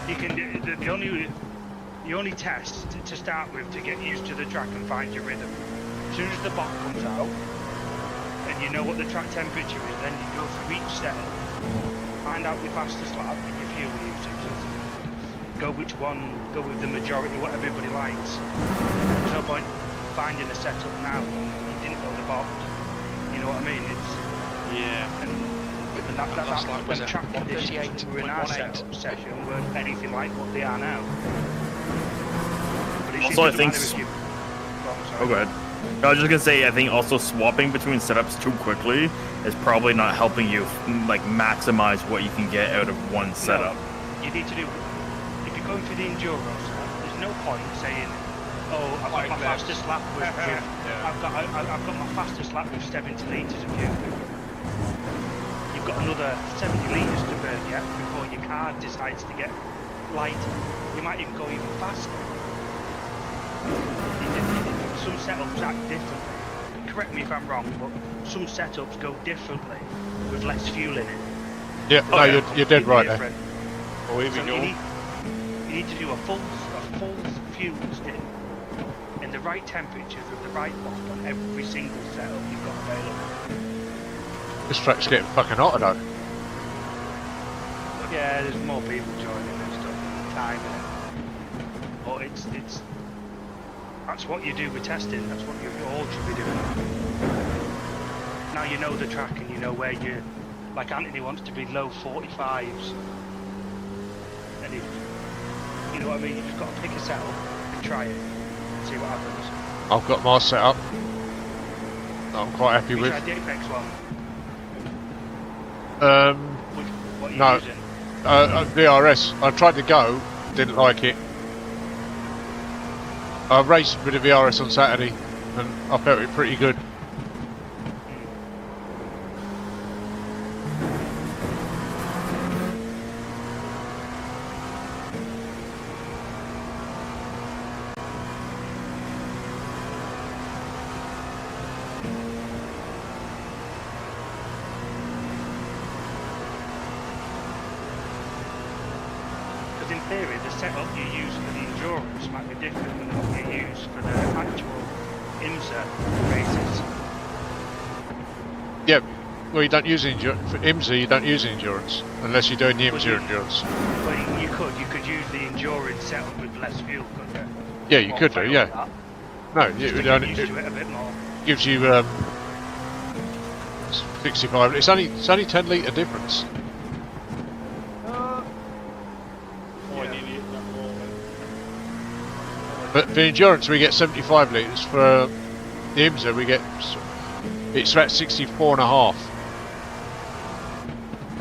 You can the only test to start with to get used to the track and find your rhythm. As soon as the bot comes out and you know what the track temperature is, then you go through each setup, find out your fastest lap and your fuel usage. Go which one, go with the majority, what everybody likes. There's no point finding a setup now when you didn't know the bot. You know what I mean? It's Yeah. and that's lap when was track conditions were in our 138.18. setup session weren't anything like what they are now. But it Also, I doesn't think matter if you- Oh, go ahead. I was just gonna say, I think also swapping between setups too quickly is probably not helping you like maximize what you can get out of one setup. You need to do. If you're going for the enduro stuff, there's no point saying, "Oh, I've got my fastest lap with, I've got my fastest lap with 70 litres of fuel." You've got another 70 litres to burn yet before your car decides to get lighter. You might even go even faster. Some setups act differently. Correct me if I'm wrong, but some setups go differently with less fuel in it. Yeah, no, you're dead right there. Different. Oh, here So we go. you need to do a full fuel stint in the right temperatures with the right bump on every single setup you've got available. This track's getting fucking hotter though. Yeah, there's more people joining and stuff, time in it. But it's that's what you do with testing. That's what you all should be doing. Now you know the track and you know where you. Like Anthony wants to be low 45s, and if you know what I mean, you just got to pick a setup and try it and see what happens. I've got my setup that I'm quite happy You with. tried the Apex one. What are you No. using? VRS. I tried to go, didn't like it. I raced with the VRS on Saturday and I felt it pretty good. Because in theory, the setup you use for the endurance might be different than what you use for the actual IMSA races. Yeah, well you don't use for IMSA you don't use endurance unless you're doing the IMSA endurance. But you could use the endurance setup with less fuel, couldn't you? Yeah, you Or could do, fail yeah. at that, No, just to it get only used to it a bit more. gives you 65. It's only 10 litre difference. Oh, I nearly hit that wall then. But for endurance we get 75 litres. For the IMSA we get it's about 64.5.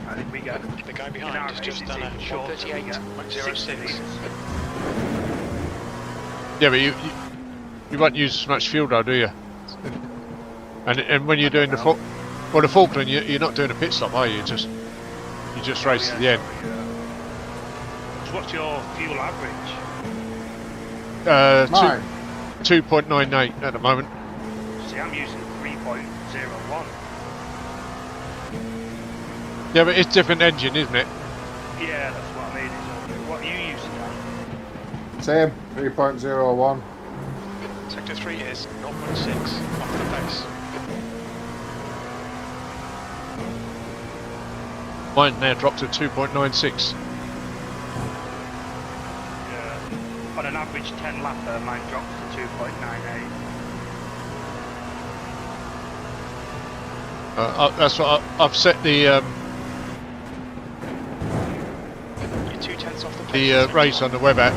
I think we get The guy in our behind has race, just it's done a even shorter, we get 60 138.06. litres. Yeah, but you won't use as much fuel though, do you? And when you're doing the Falkland, you're not doing a pit stop, are you? You just race to the end. So what's your fuel average? Mine. 2.98 at the moment. See, I'm using 3.01. Yeah, but it's different engine, isn't it? Yeah, that's what I mean. What are you using now? Same, 3.01. Sector 3 is 0.6 off the base. Mine now dropped to 2.96. On an average 10 lapper, mine drops to 2.98. That's what I've set the You're 2/10 off the base. race on the web app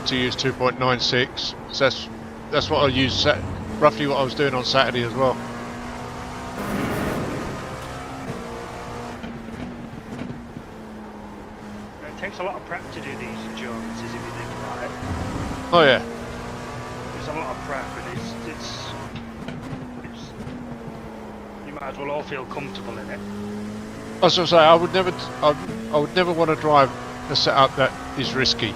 to use 2.96. So that's what I use. Roughly what I was doing on Saturday as well. takes a lot of prep to do these endurances if you think about it. Oh yeah. There's a lot of prep, and it's you might as well all feel comfortable in it. I was going to say I would never want to drive a setup that is risky.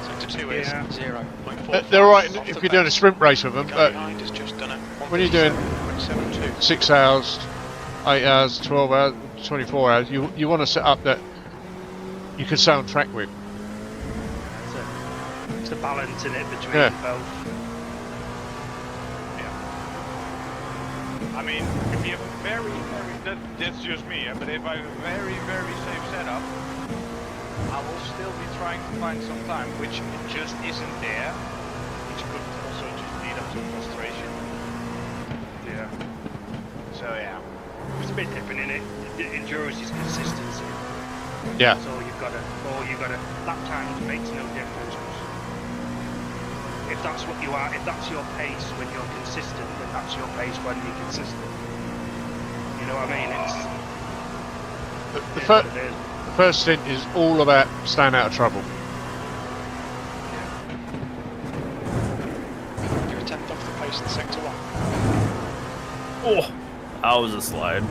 Sector 2 is Yeah. 0.4. They're alright if you're doing a sprint race with them, Guy but behind has just done it. when you're doing 157.72. 6 hours, 8 hours, 12 hours, 24 hours, you want to set up that you can stay on track with. It's a balance in it between Yeah. both. I mean, if you have a very, that's just me, but if I have a very, very safe setup, I will still be trying to find some time, which just isn't there, which could also just lead up to frustration. Yeah. So yeah. It's a bit different in it. The endurance is consistency. Yeah. So you've got to lap times makes no difference. If that's what you are, if that's your pace when you're consistent, then that's your pace when you're consistent. You know what I mean? The first stint is all about staying out of trouble. You're a tenth off the pace in sector 1. Oh, that was a slide.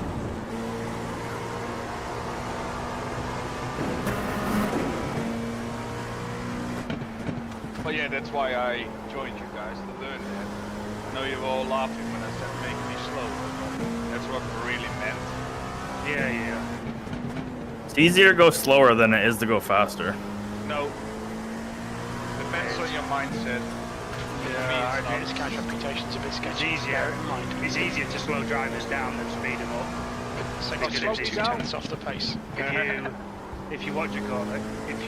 But yeah, that's why I joined you guys to learn that. I know you were all laughing when I said make me slow, but that's what I really meant. Yeah. It's easier to go slower than it is to go faster. No. Depends on your mindset. Yeah, This guy's reputation's a bit it's sketchy. easier. Bear it in mind. It's easier to slow drivers down than speed them up. Sector Because 2 it's is easier. 2 tenths off the pace. If you what do you call it? If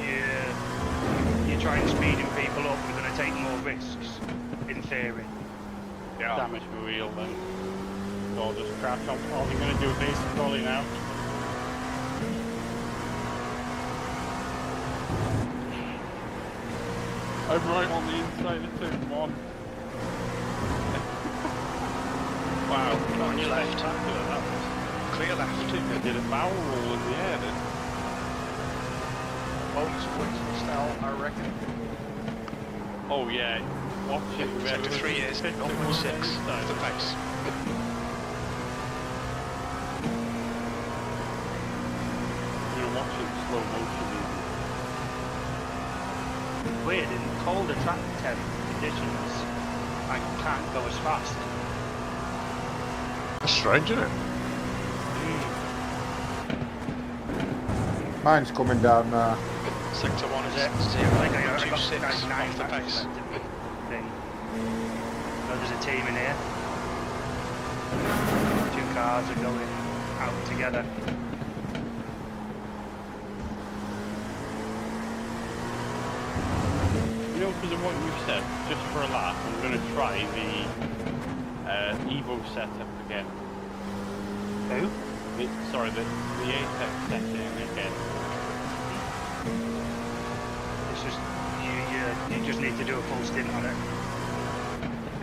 you're trying speeding people up, you're going to take more risks. In theory. Yeah. Damage my wheel then. So I'll just crash on. Oh, you're going to do a basic dolly now. I'm right on the inside of turn 1. Wow. On your left. Spectacular, that was. Clear left. I did a barrel roll in the air then. Bonus points for style, I reckon. Oh yeah. Watch it. Sector 3 is 0.6 off the pace. You're gonna watch it in slow motion. Weird, in colder track temp conditions, I can't go as fast. That's strange, isn't it? Mine's coming down now. Sector 1 is Like I got 0.26 99 off the pace. thing. So there's a team in here. 2 cars are going out together. You know, because of what you said, just for a laugh, I'm going to try the Evo setup again. Who? Sorry, the Apex setting again. It's just you just need to do a full stint on it.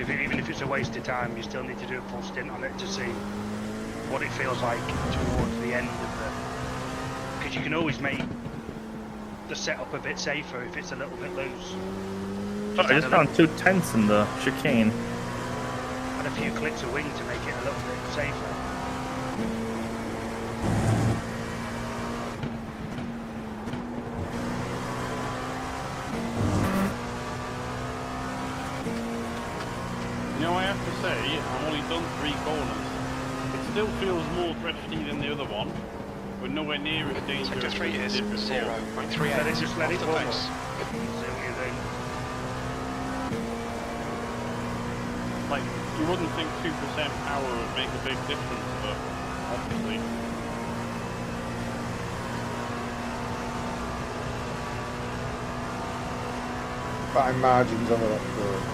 Even if it's a waste of time, you still need to do a full stint on it to see what it feels like towards the end of the. Because you can always make the setup a bit safer if it's a little bit loose. Oh, I just found 2 tenths in the chicane. Add a few clicks of wing to make it a little bit safer. You know, I have to say, I've only done 3 corners. It still feels more drifty than the other one, but nowhere near as dangerous. Sector 3 as is it did before. 0.38 Just let off it the roll. pace. See what you think. Like, you wouldn't think 2% power would make a big difference, but obviously. Fine margins on that curve.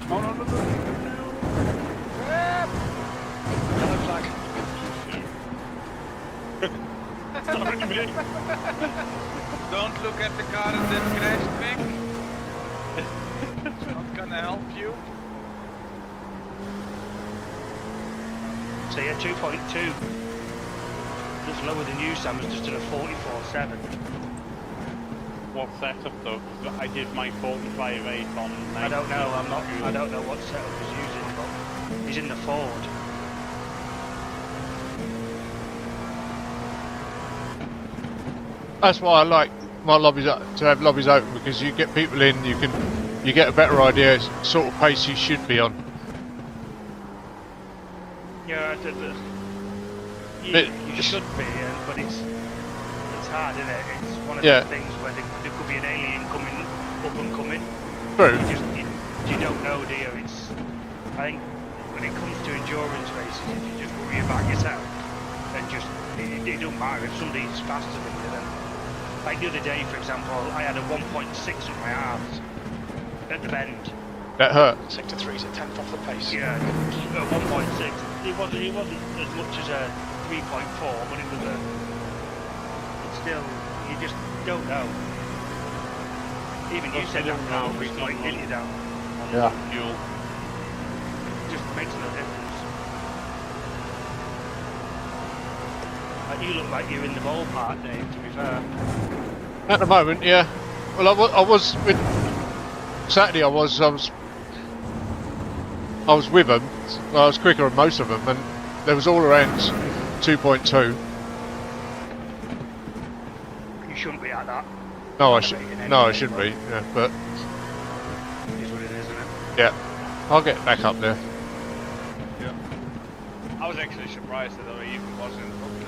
No. Yellow flag. Sorry, mate. Don't look at the car that crashed, Mick. It's not gonna help you. So yeah, 2.2. That's lower than you, Sam. Has just done a 44.7. What setup though? 'Cause I did my 45.8 on. I don't know. I don't know what setup he's using, but he's in the Ford. That's why I like my lobbies to have lobbies open, because you get people in, you get a better idea sort of pace you should be on. Yeah, But- you should be, but it's hard, isn't it? It's one of Yeah. those things where there could be an alien coming up and coming. True. You don't know, do you? I think when it comes to endurance races, if you just worry about yourself and it don't matter if somebody's faster than you. Then, like the other day, for example, I had a 1.6 on my arms at the bend. That hurt. Sector 3 is a tenth off the pace. Yeah, a 1.6. It wasn't as much as a 3.4, but it was it's still, you just don't know. Even you said that now, it's like, didn't you, down? Yeah. Fuel. It just makes no difference. Like, you look like you're in the ballpark, Dave, to be fair. At the moment, yeah. Well, I was with Saturday. I was with them. Well, I was quicker than most of them, and there was all around 2.2. You shouldn't be at that. No, I Elevated shouldn't anyway, be. Yeah, but It is what it is, isn't it? yeah, I'll get back up there. I was actually surprised that I even was in the booklet.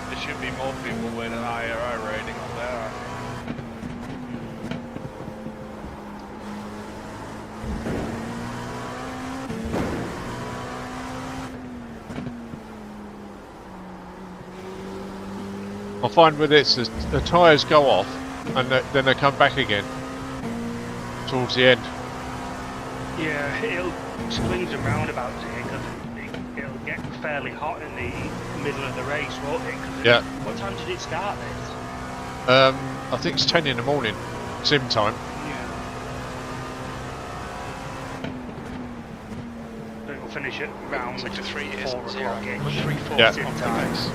There should be more people with an IRI rating on there. I find with this, the tyres go off, and then they come back again towards the end. Yeah, it'll swings and roundabouts here because it'll get fairly hot in the middle of the race, won't it? 'Cause Yeah. What time did it start this? I think it's 10 in the morning, sim time. Yeah. So it'll finish at round Sector 3 is 4 0. o'clock-ish. 3-4 Yeah. off the pace.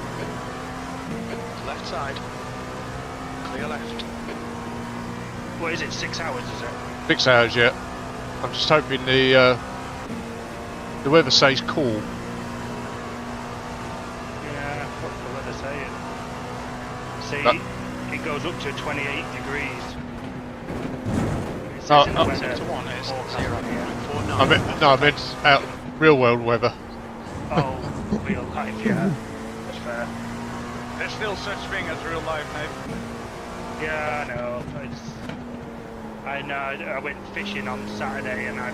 Left side. Clear left. What is it, 6 hours, is it? 6 hours yet. I'm just hoping the weather stays cool. Yeah, what's the weather saying? See, But- it goes up to 28 degrees. It says Oh, in the oh. weather Sector 1 is forecast 0.49. I meant out real world weather. Oh, real life, yeah. That's fair. There's still such thing as real life, mate. Yeah, I know. I know. I went fishing on Saturday and I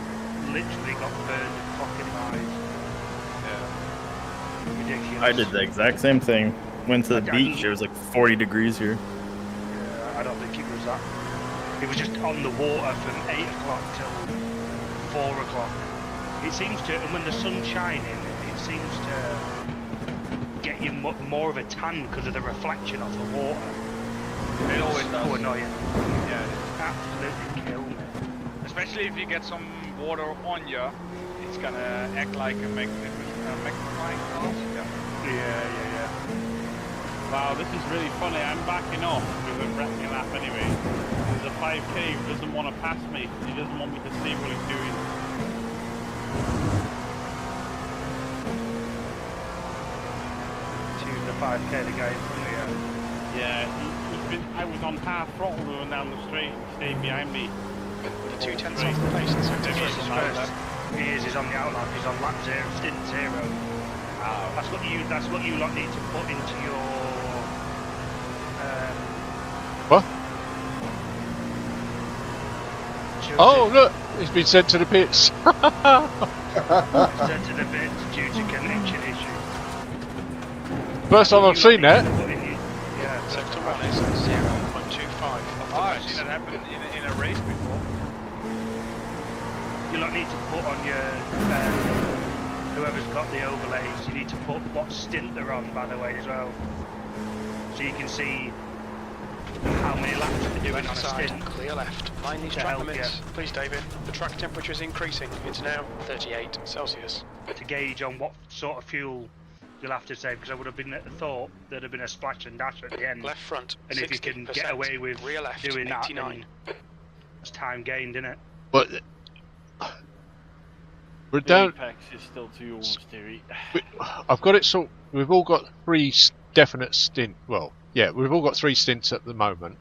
literally got burned in fucking eyes. Yeah. Ridiculous. I did the exact same thing. Went to the I- beach. It was like 40 degrees here. Yeah, I don't think it was that. It was just on the water from 8 o'clock till 4 o'clock. It seems to, and when the sun's shining, it seems to get you more of a tan because of the reflection of the water. It always So does. annoying. Yeah. Absolutely kill me. Especially if you get some water on you, it's gonna act like a magnifying glass. Yeah. Yeah. Wow, this is really funny. I'm backing off because I'm wrecking lap anyway. There's a 5k who doesn't want to pass me. He doesn't want me to see what he's doing. Choose the 5k, the guy in front of you. Yeah, I was on half throttle going down the straight and he stayed behind me. The 2/10 off the pace in sector This 3. is first. He's on the outlap. He's on lap 0, stint 0. That's what you lot need to put into your. What? should Oh, it- look! He's been sent to the pits. Sent to the bits due to connection issues. First time I've seen that. Yeah, Sector 1 is 0.25 off the Oh, I've pace. seen that happen in a race before. you lot need to put on your whoever's got the overlays. You need to put what stint they're on, by the way, as well, so you can see how many laps they're doing on a Left side, stint. clear left. Mind these To track help limits. you. Please, David. The track temperature is increasing. It's now 38 Celsius. To gauge on what sort of fuel you'll have to save, because I would have been thought there'd have been a splash and dash at the end. Left front, And if you can 60%. get away with rear left, doing that, 89. then it's time gained, isn't it? But we're The down. apex is still too steery. I've got it sort. We've all got 3 definite stint. Well, yeah, we've all got 3 stints at the moment,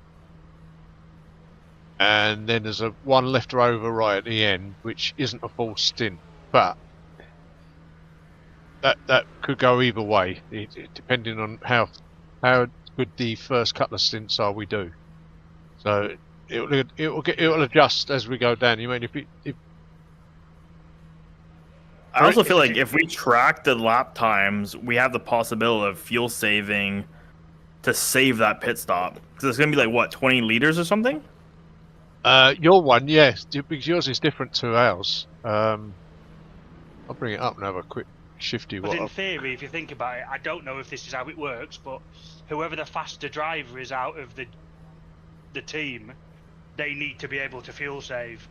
and then there's one left over right at the end, which isn't a full stint, but that could go either way, depending on how good the first couple of stints are we do. So it'll adjust as we go down. You mean if I also feel like if we track the lap times, we have the possibility of fuel saving to save that pit stop. Because it's going to be like, what, 20 liters or something? your one, yes, because yours is different to ours. I'll bring it up and have a quick shifty. But in theory, if you think about it, I don't know if this is how it works, but whoever the faster driver is out of the team, they need to be able to fuel save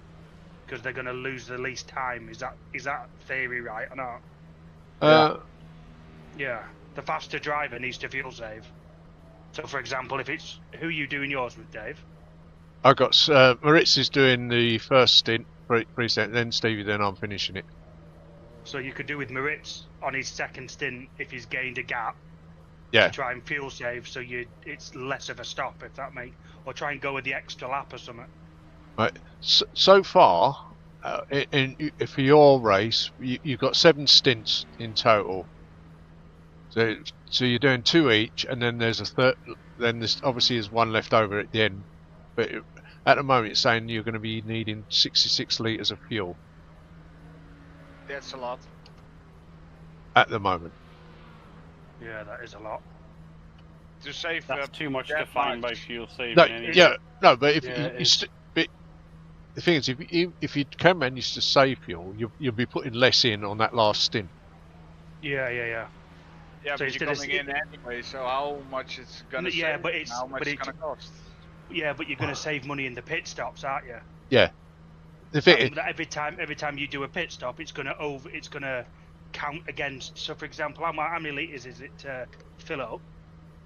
because they're going to lose the least time. Is that theory right or not? Yeah, the faster driver needs to fuel save. So, for example, if it's who you doing yours with, Dave? I got Moritz is doing the first stint, preset, then Stevie, then I'm finishing it. So you could do with Moritz on his second stint if he's gained a gap. Yeah. To try and fuel save, so it's less of a stop, if that makes, or try and go with the extra lap or something. Right. So far, for your race, you've got 7 stints in total. So you're doing 2 each, and then there's a third. Then there's obviously is one left over at the end. But at the moment, it's saying you're going to be needing 66 litres of fuel. That's a lot. At the moment. Yeah, that is a lot. To save That's too much that defined by much. fuel saving. No, anyway. yeah, no, but if Yeah, but the thing is, if you can manage to save fuel, you'll be putting less in on that last stint. Yeah. Yeah, So but you're instead of coming in anyway, so how much it's gonna Yeah, save but and it's- how much but it's it's- gonna cost. Yeah, but you're going to save money in the pit stops, aren't you? Yeah. The thing, Every time you do a pit stop, it's going to count against. So, for example, how many litres is it to fill up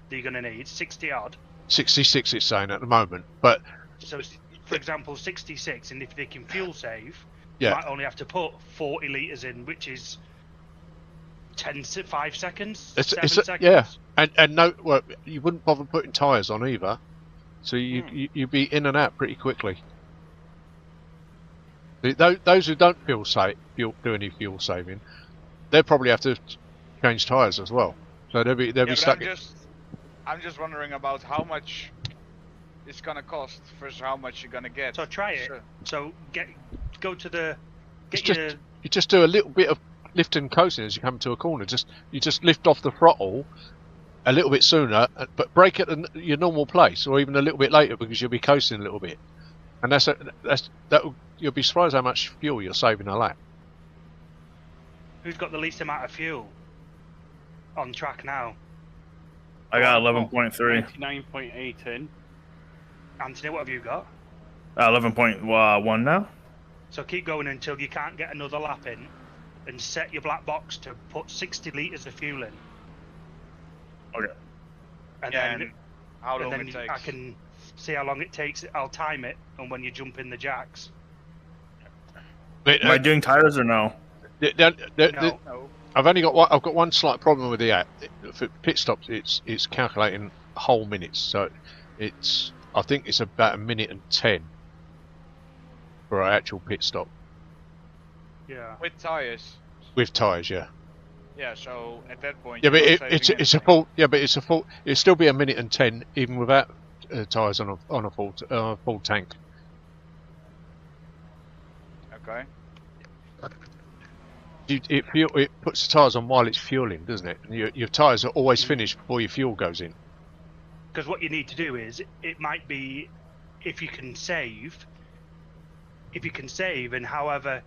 that you're going to need? 60 odd. 66 it's saying at the moment, but So, for example, 66, and if they can fuel save, Yeah. you might only have to put 40 litres in, which is 5 seconds, 7 seconds. yeah, and no, well, you wouldn't bother putting tyres on either, so you'd be in and out pretty quickly. Those who don't do any fuel saving, they'll probably have to change tyres as well. So they'll be Yeah, stuck. but I'm just wondering about how much it's gonna cost versus how much you're gonna get. So try it. Sure. So go to the You just do a little bit of lift and coasting as you come to a corner. You just lift off the throttle a little bit sooner, but brake at your normal place, or even a little bit later because you'll be coasting a little bit. And you'll be surprised how much fuel you're saving a lap. Who's got the least amount of fuel on track now? I got 11.3. 99.8 in. Anthony, what have you got? 11.1 now. So keep going until you can't get another lap in, and set your black box to put 60 litres of fuel in. Okay. And Yeah, then, and how long and it then takes. I can see how long it takes. I'll time it, and when you jump in the jacks. But, Am I doing tires or no? No. I've got one slight problem with the app. For pit stops, it's calculating whole minutes, so I think it's about 1 minute and 10 for our actual pit stop Yeah. With tyres. with tyres. Yeah. Yeah, so at that point. Yeah, but you're not it's saving a anything. full. Yeah, but it's a full. It'll still be 1 minute and 10 even without tyres on a full tank. Okay. It puts the tyres on while it's fueling, doesn't it? And your tyres are always finished before your fuel goes in. Because what you need to do is, it might be, if you can save, and however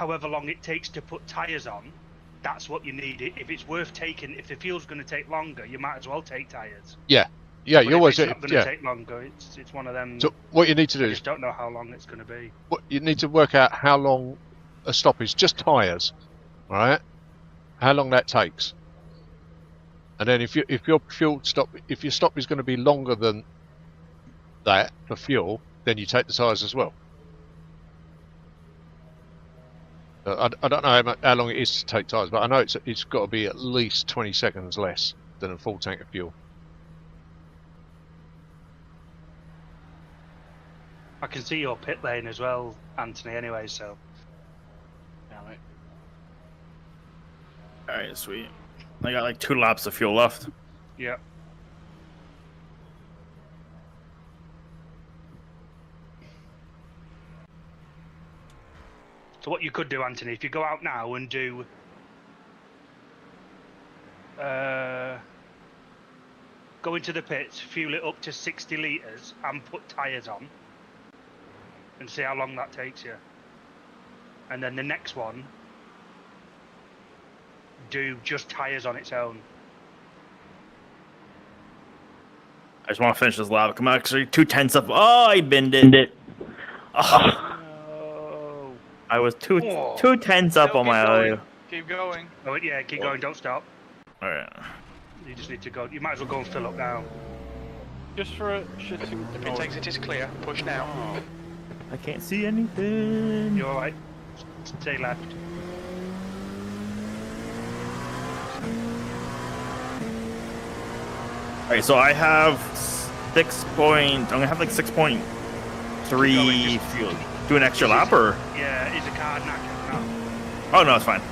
long it takes to put tyres on, that's what you need. If it's worth taking, if the fuel's going to take longer, you might as well take tyres. Yeah. Yeah, But you always it's not going to yeah. take longer. It's one of them. So what you need to do I is just don't know how long it's going to be. you need to work out how long a stop is, just tyres, right? How long that takes, and then if your stop is going to be longer than that for fuel, then you take the tyres as well. I don't know how long it is to take tyres, but I know it's got to be at least 20 seconds less than a full tank of fuel. I can see your pit lane as well, Anthony. Anyway, so. Yeah, mate. All right, sweet. I got like 2 laps of fuel left. Yeah. So what you could do, Anthony, if you go out now and do go into the pits, fuel it up to 60 litres and put tyres on and see how long that takes you. And then the next one, do just tyres on its own. I just want to finish this lap. Come on, actually 2/10 up. Oh, I binned it. Oh, Oh. I was two Oh. 2/10 up Still on keep my going. audio. Keep going. Oh yeah, keep going, don't stop. All right. You just need to go. You might as well go and fill up now. Just for a shitting. The pit exit is clear. Push now. Oh. I can't see anything. You alright? Stay left. All right, so I have I'm gonna have like 6.3 fuel. Do an extra lap or? Yeah, is the car knackered? No. Oh no, it's fine. Okay,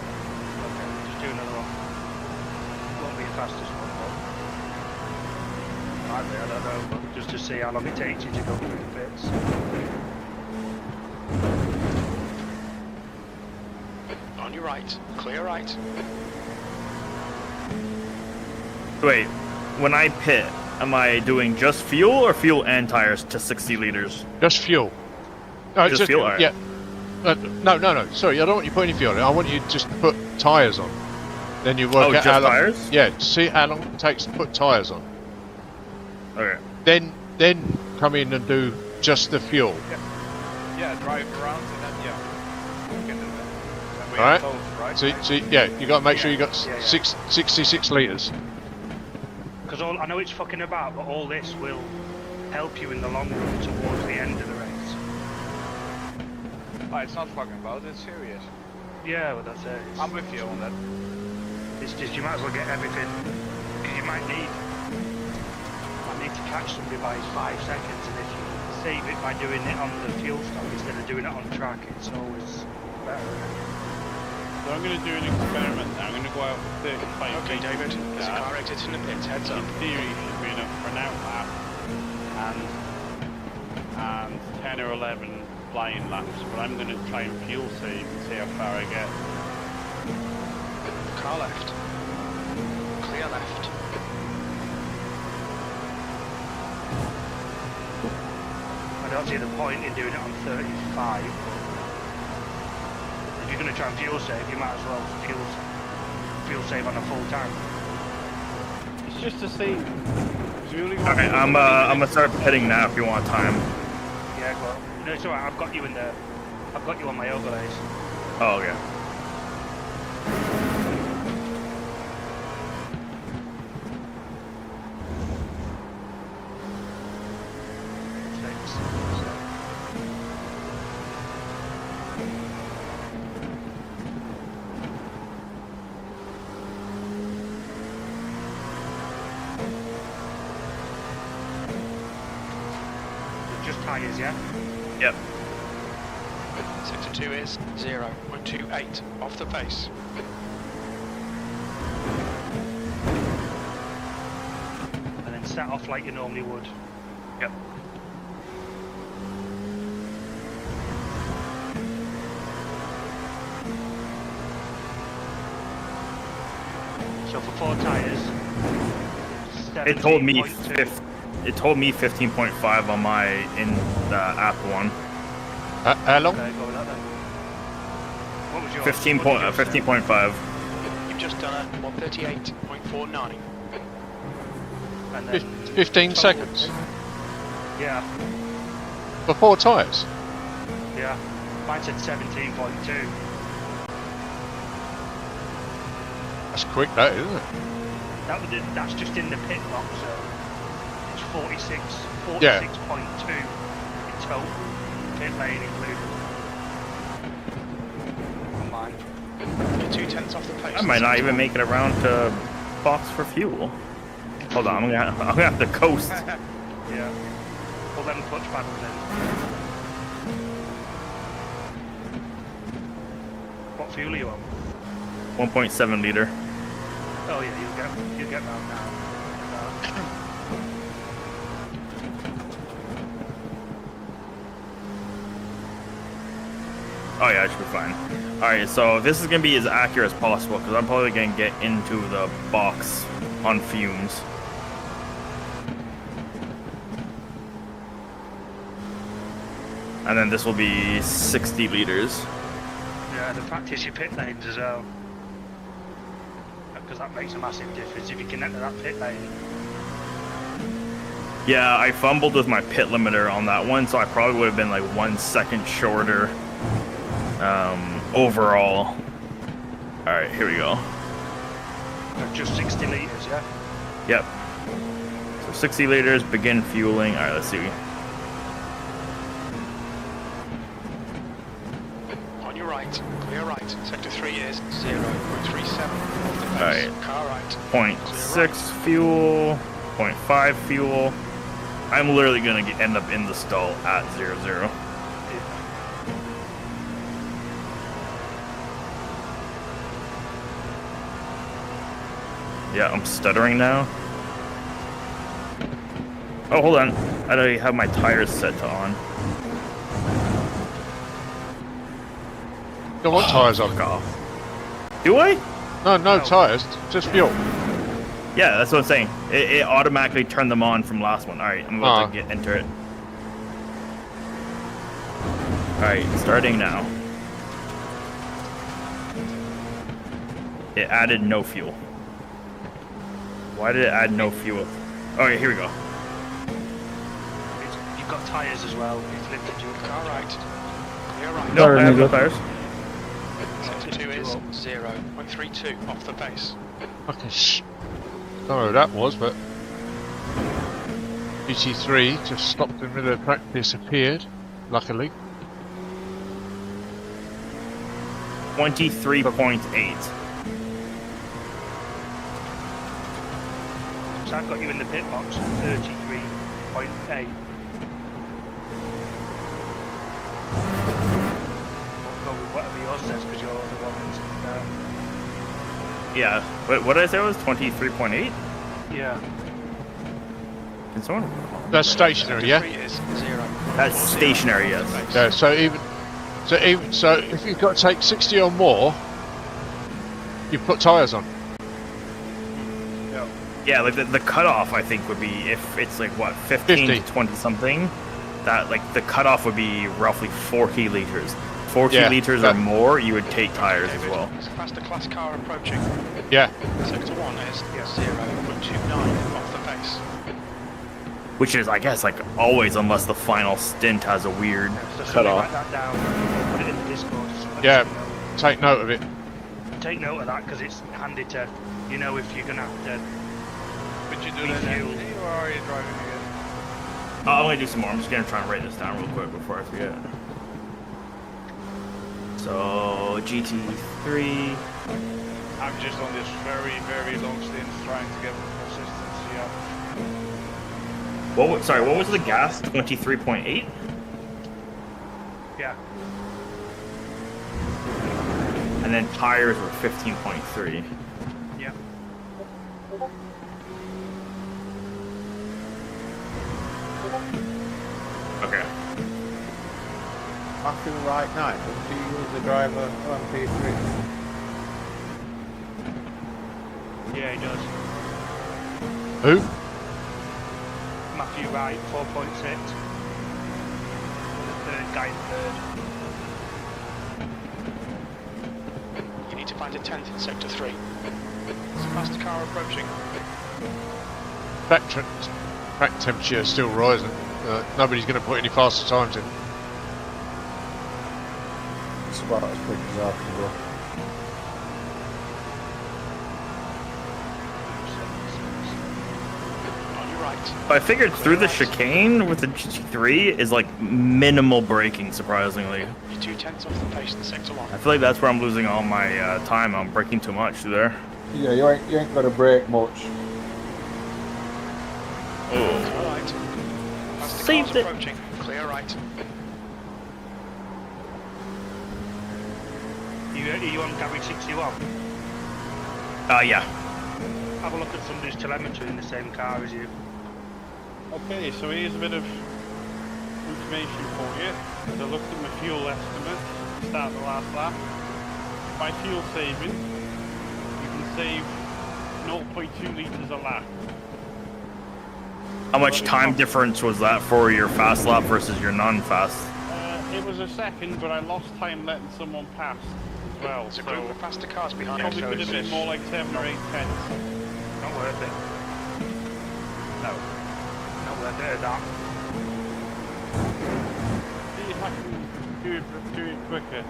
just do another one. Won't be the fastest one, but might be, I don't know. But just to see how long it takes you to go through the pits. On your right. Clear right. Wait, when I pit, am I doing just fuel or fuel and tires to 60 liters? Just fuel. No, Just fuel, alright. Yeah. No. Sorry, I don't want you putting any fuel in. I want you just to put tyres on. Then you work out just how long. tires? Yeah. See how long it takes to put tyres on. Okay. Then come in and do just the fuel. Yeah, drive around and then you can do that. And we Alright. have both, right? So yeah, you got to make sure you got Yeah. 66 litres. Because I know it's fucking about, but all this will help you in the long run towards the end of the race. Oh, it's not fucking about, it's serious. Yeah, well that's it. I'm with you on that. It's just you might as well get everything, because you might need to catch somebody by 5 seconds, and if you save it by doing it on the fuel stop instead of doing it on track, it's always better. So I'm going to do an experiment now. I'm going to go out for 35 Okay, feet. David. There's a car exit in the pits. Heads up. In theory, should be enough for an out lap and 10 or 11 flying laps. But I'm going to try and fuel save and see how far I get. Car left. Clear left. I don't see the point in doing it on 35. If you're going to try and fuel save, you might as well fuel save on a full tank. It's just to see. Okay, I'm gonna start pitting now if you want time. Yeah, well, no, it's alright. I've got you in there. I've got you on my overlays. Oh yeah. Just tyres, yeah? Yep. Sector 2 is 0.28 off the pace. And then set off like you normally would. Yep. So for 4 tyres, It told me 17.2. It told me 15.5 on my in the app one. How long? Okay, go with that then. What was yours? 15.5. You've just done a 138.49. And then 15 seconds Yeah, for 4 tyres. yeah. Mine said 17.2. That's quick, that isn't it? That's just in the pit box, so it's 46.2 Yeah. in total, pit lane included. On mine. You're 2/10 off the pace. I might not even make it around to box for fuel. Hold on, I'm gonna have to coast. Yeah. Pull them clutch paddles in. What fuel are you on? 1.7 liter. Oh yeah, you'll get round now. Oh yeah, I should be fine. Alright, so this is gonna be as accurate as possible because I'm probably gonna get into the box on fumes. And then this will be 60 liters. Yeah, the practice your pit lanes as well. Because that makes a massive difference if you can enter that pit lane. Yeah, I fumbled with my pit limiter on that one, so I probably would have been like 1 second shorter overall. Alright, here we go. Just 60 litres, yeah? Yep. So 60 liters, begin fueling. Alright, let's see. On your right, clear right. Sector 3 is 0.37 off the pace. Alright. Car right. 0.6 fuel, 0.5 fuel. I'm literally gonna end up in the stall at 0-0. Yeah, I'm stuttering now. Oh, hold on. I don't have my tires set to on. Don't want tyres on. Fuck off. Do I? No tyres, just fuel. Yeah, that's what I'm saying. It automatically turned them on from last one. Alright, I'm about to enter it. Alright, starting now. It added no fuel. Why did it add no fuel? Alright, here we go. You've got tyres as well. It's lifted you up. Car right. Clear right. No, I have no tires. Sector 2 is 0.32 off the pace. Okay, don't know who that was, but GT3 just stopped in the middle of the track, disappeared, luckily. 23.8. So I've got you in the pit box at 33.8. Go with whatever yours says because you're the one that's Yeah. What did I say it was? 23.8? yeah. Can someone? That's stationary, yeah? 3 is 0. That's stationary, yes. Yeah, so if you've got to take 60 or more, you put tyres on. Yeah, like the cutoff I think would be if it's like what 15 50. to 20 something. That like the cutoff would be roughly 40 liters. 40 Yeah, liters or more, you would take tires as well. There's a faster class car approaching. Yeah. Sector 1 is 0.29 off the pace. Which is, I guess, like always, unless the final stint has a weird So cutoff. write that down. Put it in the Discord. So let Yeah. us know. Take note of it. Take note of that because it's handy to, you know, if you're gonna have to. Would you do that Refuel. empty, or are you driving again? I'm gonna do some more. I'm just gonna try and write this down real quick before I forget. So GT3. I'm just on this very, very long stint trying to get consistency up. Sorry, what was the gas? 23.8. Yeah. And then tires were 15.3. Yeah. Okay. Matthew right now, do you use the driver on P3? Yeah, he does. Who? Matthew Wright, 4.6. The third guy in third. You need to find a 10th in Sector 3. There's a faster car approaching. Track temperature is still rising. Nobody's going to put any faster times in. It's about as quick as I can go. On your right. I figured through the chicane with the GT3 is like minimal braking, surprisingly. You're 2/10 off the pace in sector 1. I feel like that's where I'm losing all my time. I'm braking too much through there. Yeah, you ain't got to brake much. Clear right. As the Saved car's it. approaching, clear right. You on garage 61? Yeah. Have a look at somebody's telemetry in the same car as you. Okay, so here's a bit of information for you. As I looked at my fuel estimate, start the last lap. By fuel saving, you can save 0.2 litres a lap. How much time difference was that for your fast lap versus your non-fast? It was a second, but I lost time letting someone pass as well. There's a So group of faster cars behind probably you. could have been more like 7 or 8 tenths. Not worth it. No. Not worth it at that. See if I can do it quicker.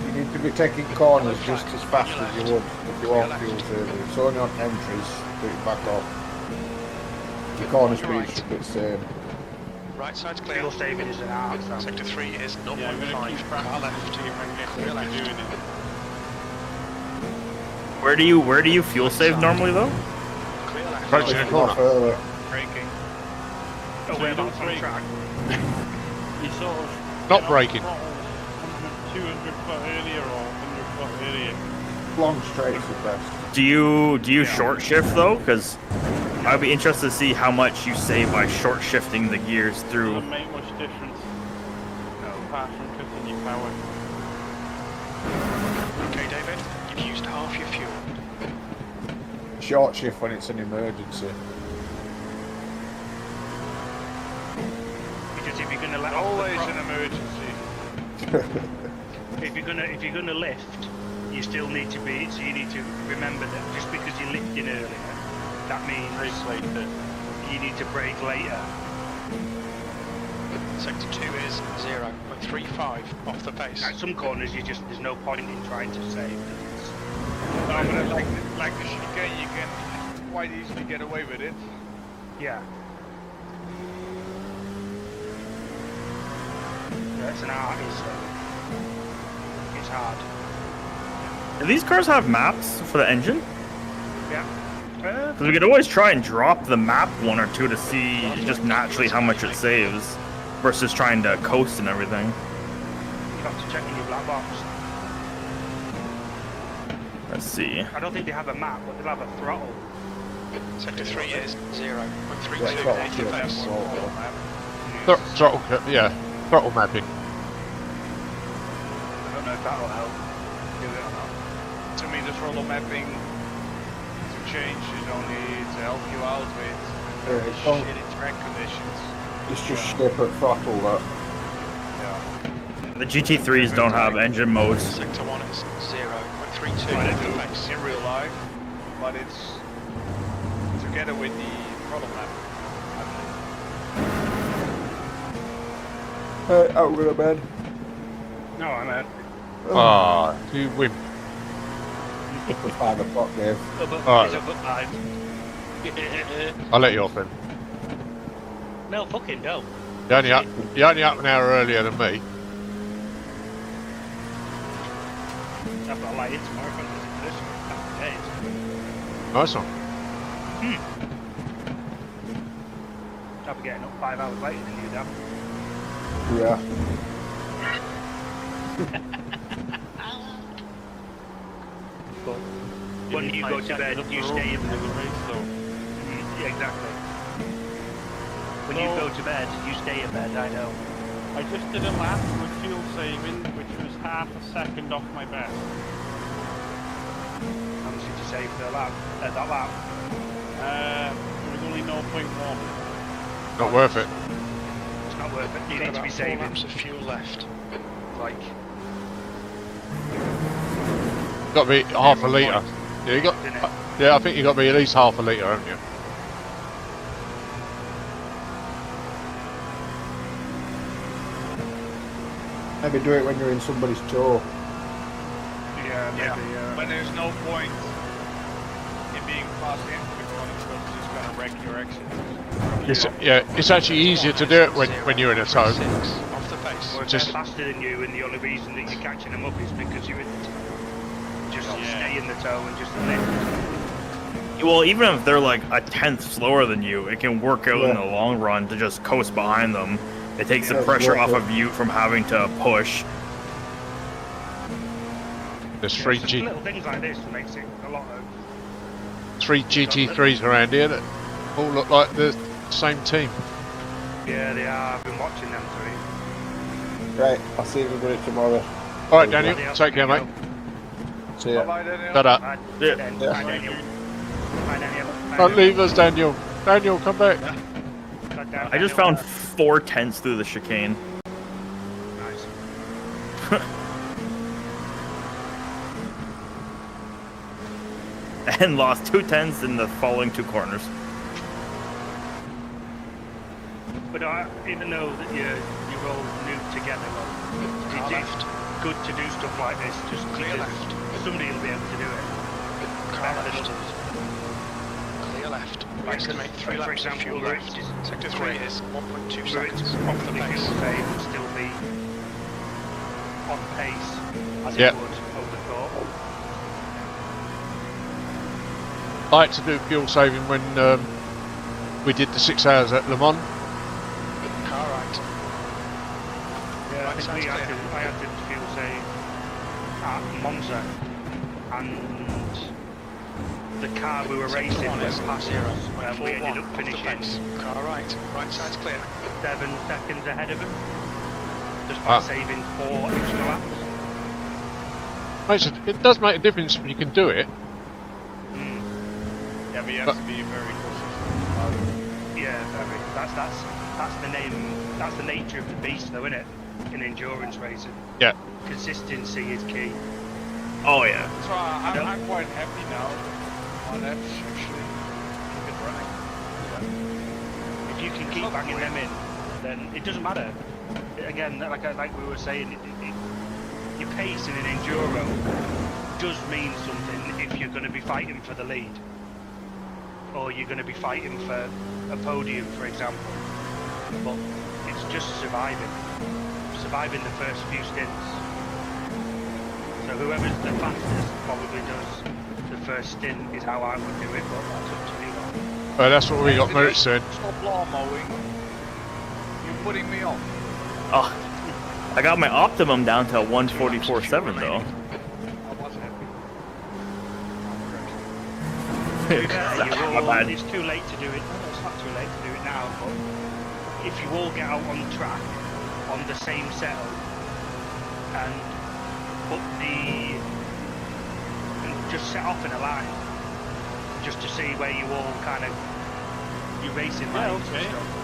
You need to be taking corners just as fast as you would if you want fuel saving. It's only on entries, do it back off. The corner speed should be the same. Right side's clear. Fuel saving is an art. so- Sector 3 is 0.5. Yeah, I'm going to keep car practicing left. to see if I can get Clear quicker left. doing it. Where do you fuel save normally though? Clear left. Approaching a Off corner. early. Braking. So Oh, you whereabouts don't on brake. track? You sort of Not get on braking. the throttle 200 foot earlier or 100 foot earlier. Long straight's the best. Do you short shift though? Because I'd be interested to see how much you save by short shifting the gears through. Doesn't make much difference. Apart from cutting your power. Okay, David, you've used half your fuel. Short shift when it's an emergency. Because if you're gonna let off the Always throttle- an emergency. if you're gonna lift, you still need to be. So you need to remember that just because you're lifting earlier, that means Later. you need to brake later. Sector 2 is 0.35 off the pace. At some corners, there's no point in trying to save. No, but like the chicane, you can quite easily get away with it. Yeah. It's an art. It's hard. Do these cars have maps for the engine? Yeah. Because we could always try and drop the map one or two to see just naturally how much it saves versus trying to coast and everything. You have to check in your black box. Let's see. I don't think they have a map, but they'll have a throttle. Sector 3 is 0.32 Yeah, throttle off the shift, pace. throttle. Throttle mapping. I don't know if that'll help. Do it or not. To me, the throttle mapping to change is only to help you out with It's on- shitty track conditions. It's just skip at throttle that. Yeah. The GT3s don't have engine modes. Sector 1 is 0.32 But off it the pace. do in real life, but it's together with the throttle map. Out with a bed. No, I'm out. Ah, you win. It was 5 o'clock, Dave. Alright. It's up at 5. I'll let you off then. No, fucking don't. You're only up an hour earlier than me. I've got a light in tomorrow from this happy days. Nice one. I'll be getting up 5 hours later than you, Dan. Yeah. But when you go to bed, you stay in bed. Yeah, exactly. When you go to bed, you stay in bed, I know. I just did a lap with fuel saving, which was half a second off my best. How much did you save for that lap? It was only 0.1. Not worth it. It's not worth it. You need to be About 4 saving. laps of fuel left. Like, Got to be half a litre. Yeah, you got. Isn't it? Yeah, I think you got to be at least half a litre, haven't you? Maybe do it when you're in somebody's tow. Yeah, maybe, When there's no point in being fast into the corner because it's just gonna wreck your exit. It's actually easier to do it when you're in a tow. Off the pace. Or if Just- they're faster than you, and the only reason that you're catching them up is because you're in the tow. Just stay in the tow and just lift. Well, even if they're like a tenth slower than you, it can work out in the long run to just coast behind them. It takes the pressure off of you from having to push. There's Yeah, three so little things like this makes it a lot of. 3 GT3s around here that all look like the same team. Yeah, they are. I've been watching them three. Right, I'll see if we've got it tomorrow. All right, Daniel, take care, mate. See ya. Bye, Daniel. Ta-da. Bye, Yeah. Daniel. Bye, Daniel. Bye, Daniel. Bye, Don't leave us, Daniel. Daniel, come back. Daniel. I just found 4 tenths through the chicane. Nice. And lost 2 tenths in the following 2 corners. But even though that you're all new together, well, it's good to do stuff like this. Just Clear because left. somebody will be able to do it. Car better than left. others. Clear left. We Like, estimate 3 for laps of example, fuel routes left. is Sector 3 is 1.2 Routes seconds off the probably pace. fuel save would still be on pace as Yeah. it would over thought. I like to do fuel saving when we did the 6 hours at Le Mans. Car right. Yeah, I Right think side's I clear. had to fuel save at Monza, and the car we were Sector racing 1 went is past us, and we ended up off the finishing pace. Car right. Right side's clear. 7 seconds ahead of him, just Ah. by saving 4 extra laps. It does make a difference when you can do it. Mm. yeah, but you have But- to be very cautious. Yeah, that's the name. That's the nature of the beast, though, isn't it? In endurance racing, Yeah. consistency is key. Oh yeah. So I'm Yep. quite happy now on apps actually keep it running. If you can keep not banging quick. them in, then it doesn't matter. Again, like we were saying, your pace in an enduro does mean something if you're going to be fighting for the lead, or you're going to be fighting for a podium, for example. But it's just surviving the first few stints. So whoever's the fastest probably does the first stint is how I would do it, but that's up to you. Well, that's what we got merch soon. Stop lawn mowing. You're putting me off. Oh, I got my optimum down to 144.7 though. I was happy. My bad. It's too late to do it. No, it's not too late to do it now, but if you all get out on track on the same setup and just set off in a line just to see where you all kind of your racing lines and stuff.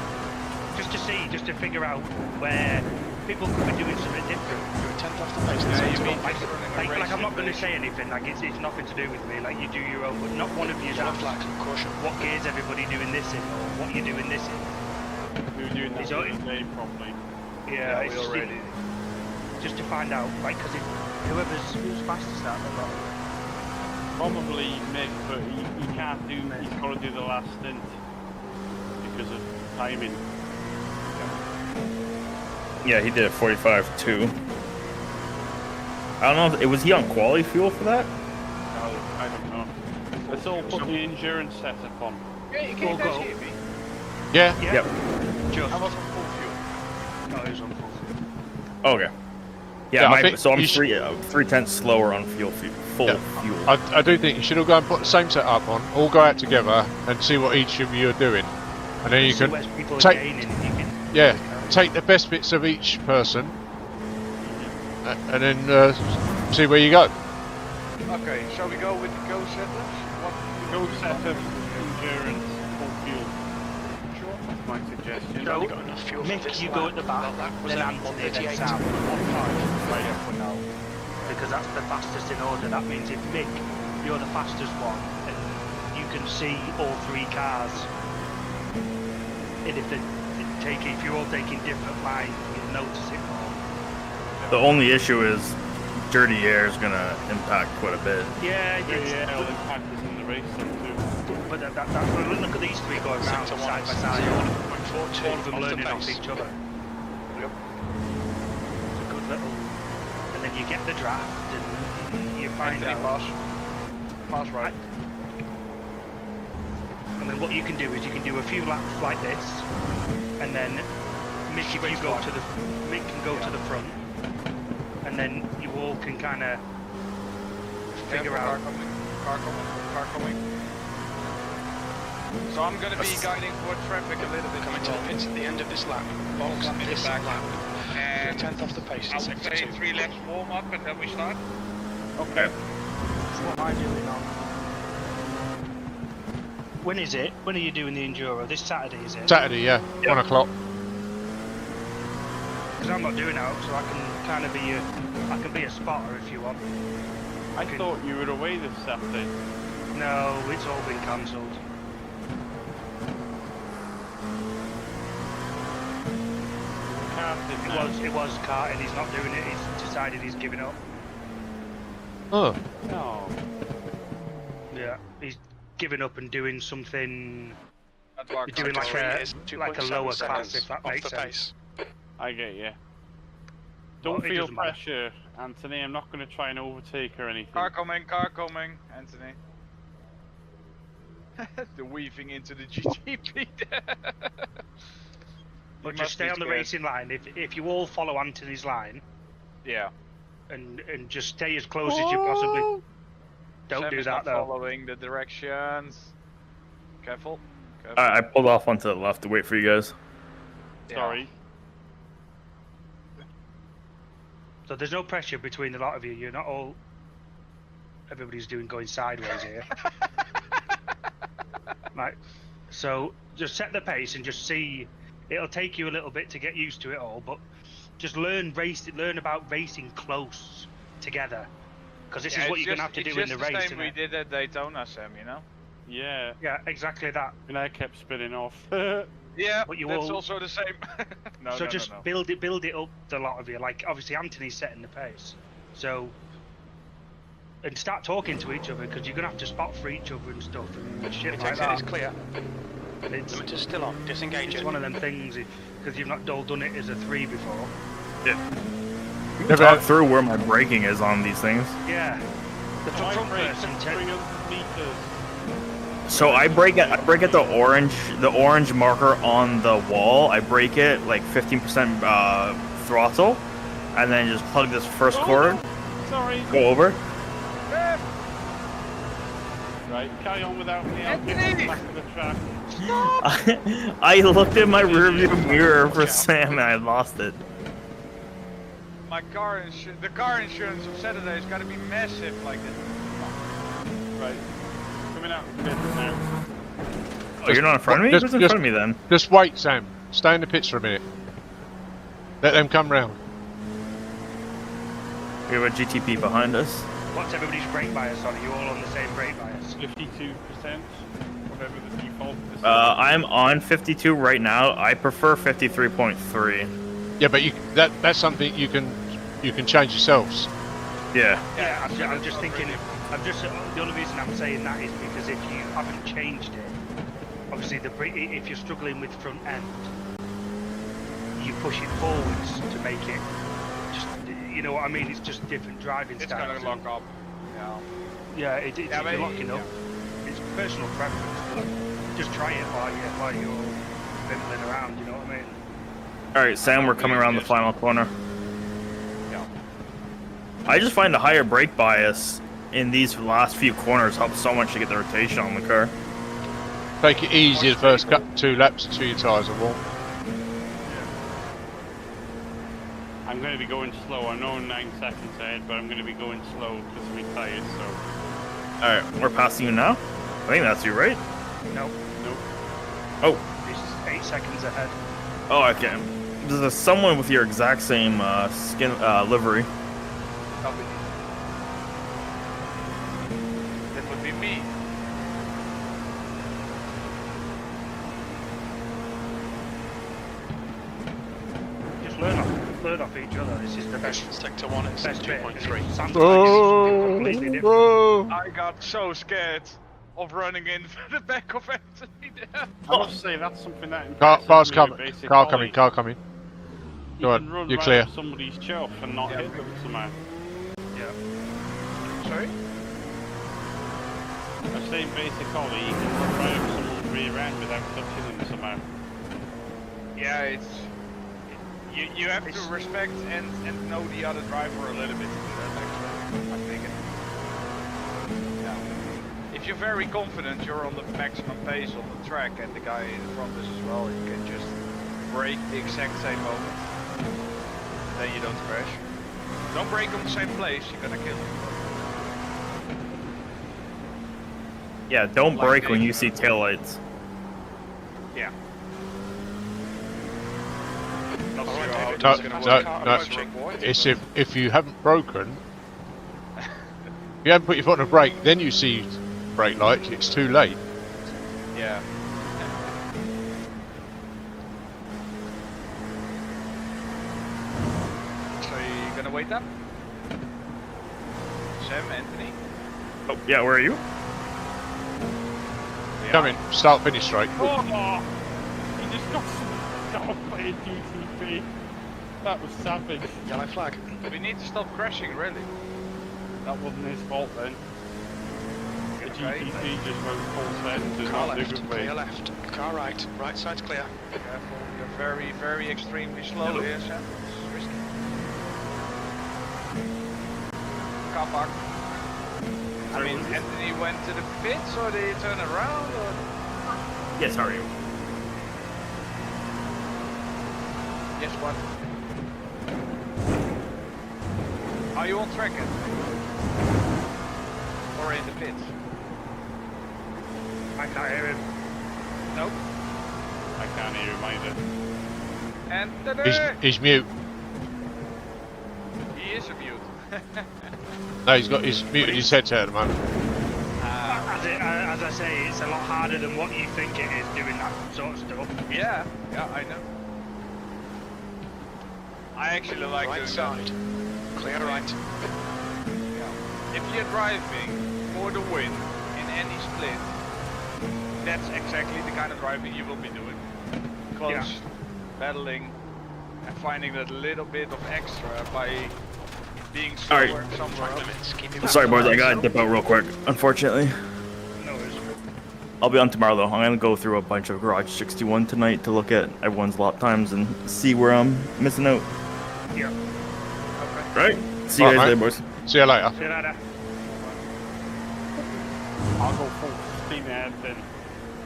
Just to figure out where people could be doing something different. You're a tenth off the pace. Yeah, Sector you mean one. Like I'm not going to say anything. Like it's nothing to do with me. Like you do your own, but not one of you Yellow asked flag. Caution. what gear's everybody doing this in, or what you're doing this in. We were doing that Is the it- other day probably. Yeah, we already. Just to find out, like, because who's fastest out of the lot. Probably Mick, but he can't do. He's got to do the last stint because of timing. Yeah, he did it 45.2. I don't know. Was he on quality fuel for that? I don't know. Let's all put the endurance setup on. Can you Go, guys go. hear me? Yeah. Yeah. Yep. Just. I was on full fuel. No, it was on full. Okay. Yeah, Yeah, I think so I'm you should- 3 tenths slower on full Yeah. fuel. I do think you should all go and put the same setup on, all go out together and see what each of you are doing. And then you See can, where people are take- gaining, if you can. yeah, take the best bits of each person and then see where you go. Okay, shall we go with the go setups? What Go setup, endurance, full fuel. Sure. That's my suggestion. So, You've got enough fuel for Mick, this you lap. go at the back, That was then at Anthony, then 138. Sam. 1.5 right for now. Because that's the fastest in order. That means if Mick, you're the fastest one, and you can see all 3 cars. And if you're all taking different lines, you'll notice it more. The only issue is dirty air is gonna impact quite a bit. Yeah, Yeah, it'll impact us in the race then too. but look at these three going round Sector side one, by side. 0.42 All of them off the learning off pace. each other. Yep. It's a good little. And then you get the draft, and you find Anthony, out. pass right. And then what you can do is you can do a few laps like this, and then Mick, if you go to the Mick can go to the front, and then you all can kind of figure out. Car coming. So I'm gonna be guiding for traffic a little bit. Coming to the pits at the end of this lap. Box In the this back. lap. And 10th off the pace I in would sector say 2. 3 laps warm up and then we start. Okay. What am I doing now? When is it? When are you doing the enduro? This Saturday, is it? Saturday, yeah, 1 o'clock. Because I'm not doing out, so I can kind of be I can be a spotter if you want. I thought you were away this Saturday. No, it's all been cancelled. It was karting. He's not doing it. He's decided he's giving up. Oh, No. Yeah, he's giving up and doing something. You're You're doing like a lower class, if that off makes the sense. pace. I get you. Well, Don't it feel doesn't matter. pressure, Anthony. I'm not going to try and overtake or anything. Car coming, Anthony. The weaving into the GTP. But just stay on the racing line. If you all follow Anthony's line Yeah. and just stay as close as you possibly. Don't Sam do is that not though. following the directions. Careful. I pulled off onto the left to wait for you guys. Yeah. Sorry. So there's no pressure between the lot of you. You're not all. Everybody's going sideways here. Right. So just set the pace and just see. It'll take you a little bit to get used to it all, but just learn about racing close together, because this is what you're gonna have to do in the race. It's just the same isn't we it? did at Daytona, Sam. You know. Yeah. Yeah, exactly that. And I kept spinning off. Yeah, But you that's all- also the same. No, So no, just no, no. build it up, the lot of you. Like obviously Anthony's setting the pace, so and start talking to each other, because you're gonna have to spot for each other and stuff and shit like Exit is that. clear. And it's Limiter's still on. Disengage it's it. one of them things because you've not all done it as a 3 before. Talk through where my braking is on these things. Yeah, the My front brake person. is 300 meters. So I brake at the orange marker on the wall. I brake it like 15% throttle, and then just plug this first cord, Sorry. go over. Right, carry on without me. I'll get on the back of the track. I looked in my rearview mirror for Sam and I lost it. My the car insurance of Saturday is gonna be massive like this. Right. Coming out of the pits now. Oh, you're not in front of me? Just- Who's in just- front of me then? just wait, Sam. Stay in the pits for a minute. Let them come round. We have a GTP behind us. What's everybody's brake bias on? Are you all on the same brake bias? 52%. Whatever the default is. I'm on 52 right now. I prefer 53.3. Yeah, but that's something you can change yourselves. Yeah. Yeah, I'm just thinking. The only reason I'm saying that is because if you haven't changed it, obviously if you're struggling with front end, you push it forwards to make it just, you know what I mean? It's just different driving It's styles. gonna lock up. Yeah. Yeah, it's Yeah, if but you're locking up. It's personal preference, but just try it while you're fiddling around. You know what I mean? All right, Sam, we're coming around the final corner. Yeah. I just find a higher brake bias in these last few corners helps so much to get the rotation on the car. Take it easy the first 2 laps until your tyres are warm. I'm going to be going slow. I know I'm 9 seconds ahead, but I'm going to be going slow because of my tyres, so... All right, we're passing you now. I think that's you, right? No, Nope. Oh, it's 8 seconds ahead. oh, okay. There's someone with your exact same skin livery. That would be me. Just learn off. learn off each other. This is the best. Sector 1 is Best bit. 2.3. Sounds completely different. Whoa! I got so scared of running into the back of Anthony there. I must say that's something that Car's impresses me with coming. basic Car Ollie. coming. Car coming. You Go can on, run you're right clear. up somebody's chuff and not hit them somehow. Sorry? I'm saying basic Ollie, you can run right up someone's rear end without touching them somehow. Yeah, it's you have to respect and know the other driver a little bit to do that actually. I think yeah. If you're very confident you're on the maximum pace on the track and the guy in front is as well, you can just brake the exact same moment. Then you don't crash. Don't brake on the same place, you're gonna kill him. Yeah, don't Like brake when they- you see taillights. Yeah. All right, David, No, there's a fast car no. approaching. It's if you haven't broken, if you haven't put your foot on the brake, then you see brake lights. It's too late. Yeah. So you're gonna wait up? Sam, Anthony? Oh, yeah, where are you? Come in. Start, finish straight. Oh, he just got stopped by a GTP. That was savage. Yellow flag. We need to stop crashing, really. That wasn't his fault then. The Okay. GTP just went full send to Car not do left, good clear way. left. Car right, right side's clear. Careful, you're very, very extremely slow here, Sam. It's risky. Car park. I mean, Anthony went to the pits, or did he turn around, or? Yes, how are you? Yes, what? Are you on track, Anthony? Or in the pits? I can't hear him. Nope. I can't hear him either. Anthony! He's mute. He is a mute. No, he's muted his headset at the moment. As I say, it's a lot harder than what you think it is doing that sort of stuff. Yeah, I know. I actually like Right doing side. Clear right. that. Yeah. If you're driving for the win in any split, that's exactly the kind of driving you will be doing. Close, battling, and finding that little bit of extra by being slower Alright. somewhere Track else. limits. Keep your Sorry, boys, I back gotta dip out real quick, unfortunately. No worries. I'll be on tomorrow, though. I'm gonna go through a bunch of Garage 61 tonight to look at everyone's lap times and see where I'm missing out. Yeah. Right? See you Alright, guys later, mate. boys. See you later. See you later. I'll go full steam ahead then.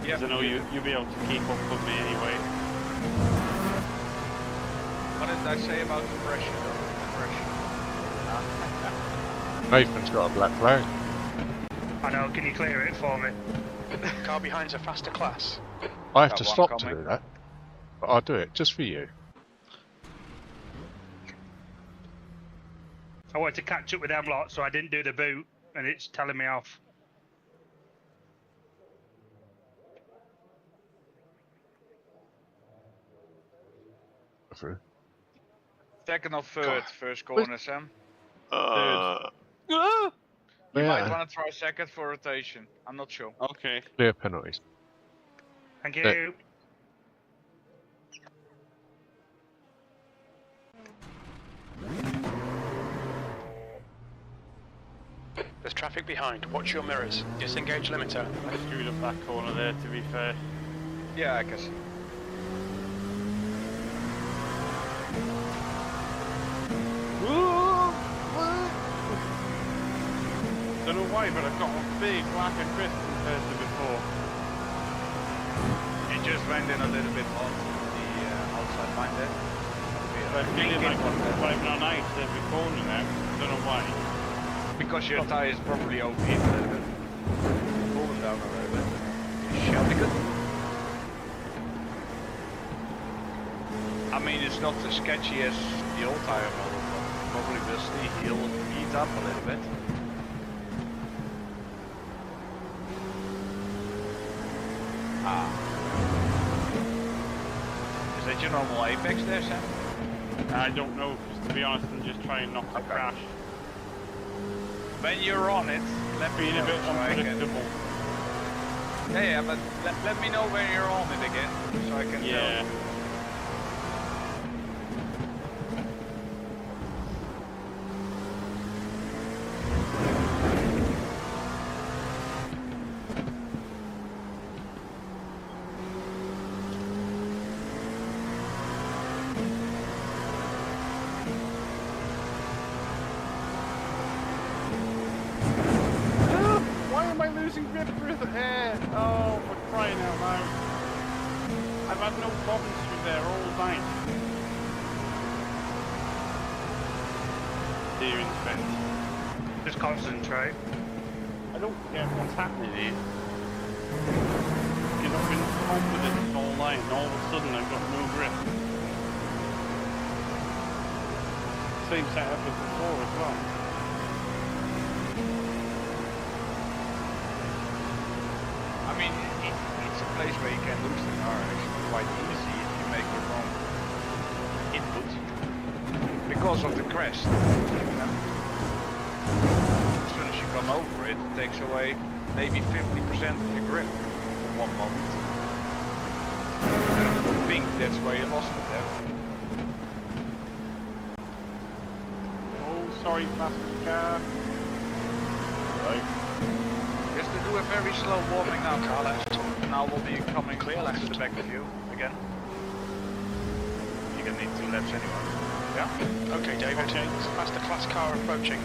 Yeah. Because I know you'll be able to keep up with me anyway. What did I say about the pressure? Nathan's got a black flag. I know, can you clear it for me? Car behind's a faster class. I have Got to one stop to coming. do that, but I'll do it just for you. I wanted to catch up with them lot, so I didn't do the boot, and it's telling me off. Through. Second or third, first corner, Sam. Ah! You might Yeah, want to try second for rotation. I'm not sure. Okay. clear penalties. Thank Yeah. you. There's traffic behind. Watch your mirrors. Disengage limiter. I screwed up that corner there, to be fair. Yeah, I guess. Don't know why, but I've got a big black and crisp compared to before. It just went in a little bit hot, the outside line there. But I feel like I'm driving on ice every corner now. Don't know why. Because your tire is probably overheated a little bit. Pull them down a little bit. Shall be good. I mean, it's not as sketchy as the old tire model, but probably will still heat up a little bit. Ah. Is that your normal apex there, Sam? I don't know, 'cause to be honest, I'm just trying not to crash. When you're on it, let me Being know a bit so I can... unpredictable. Yeah, but let me know when you're on it again, so I can Yeah. tell. Why am I losing grip through the air? Oh, for crying out loud. I've had no problems through there all night. Steering's bent. Just concentrate. I don't get what's happening here. Because I've been confident all night and all of a sudden I've got no grip. Same setup as before as well. I mean, it's a place where you can lose the car actually quite easy if you make the wrong input. Because of the crest. You know? As soon as you come over it, it takes away maybe 50% of your grip for one moment. I think that's where you lost it there. Oh, sorry, plastic car. Right. Just to do a very slow warming up. Car left. Now we'll be coming clear left to the back of you again. You're gonna need 2 laps anyway. Yeah? Okay, David. Okay. That's the class car approaching.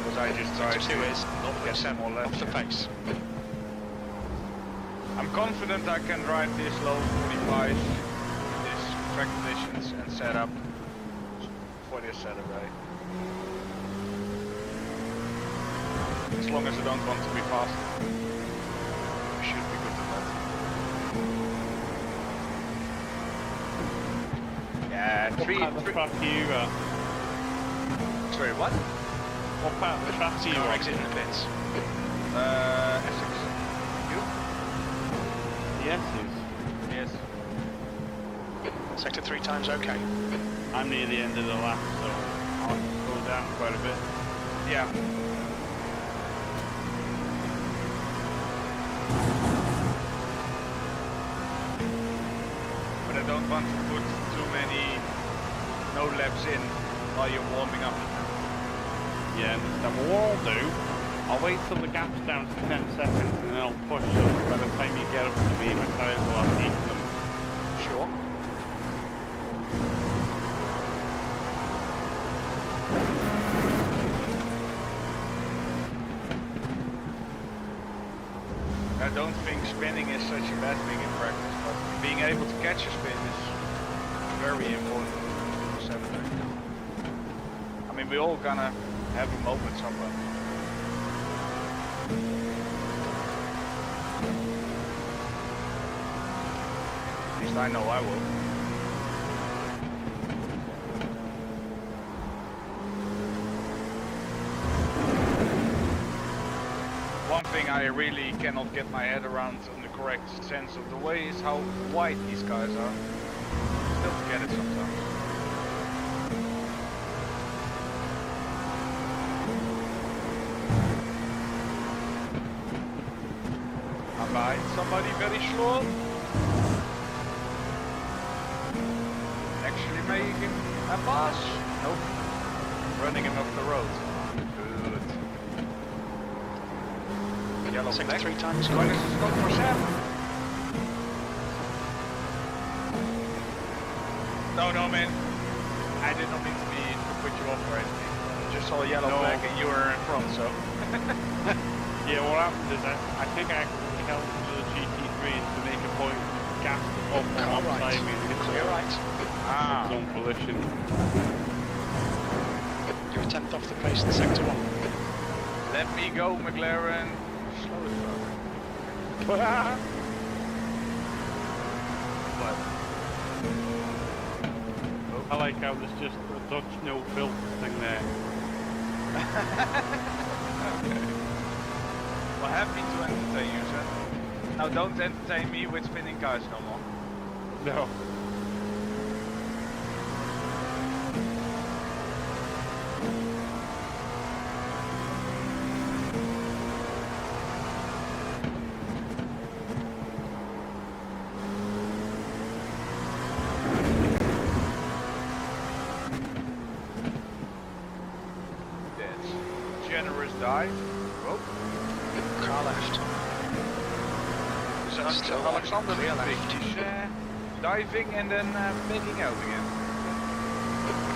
Because I just tried Sector 2 is get some 0.7 more laps. off the pace. I'm confident I can drive this low 45 in these track conditions and set up for this Saturday. As long as I don't want to be fast, we should be good at that. Yeah, What part of the track are you at? Sorry, what? What part of the track are you Car at? exit in the pits. Essex. You? Yes, Yes. Sector 3 times okay. I'm near the end of the lap, so I'll have to slow down quite a bit. Yeah. But I don't want to put too many no laps in while you're warming up. Yeah, understand. Well, what I'll do, I'll wait till the gap's down to 10 seconds and then I'll push them. By the time you get up to me, my tyres will have eaten them. Sure. I don't think spinning is such a bad thing in practice, but being able to catch a spin is very important for Saturday. I mean, we all gonna have a moment somewhere. At least I know I will. One thing I really cannot get my head around in the correct sense of the way is how wide these guys are. Still forget it sometimes. I'm behind somebody very slow. Actually making a pass? Nope. Running him off the road. Good. Yellow Sector flag. 3 times When quick. is it for 7? No, man. I did not mean to put you off or anything. I just saw a yellow flag and you were in front, so. Yeah, what happened is I think I actually held to the GT3 to make a point of gas up Car on right. side me to Clear right. Ah. on collision. You're a 10th off the pace in sector 1. Let me go, McLaren. Slow as fuck. What? I like how there's just a Dutch no filter thing there. Okay. Well, happy to entertain you, sir. Now don't entertain me with spinning cars no more. No. Dive. Oh, Car left. so Still Alexander clear left. is diving and then backing out again.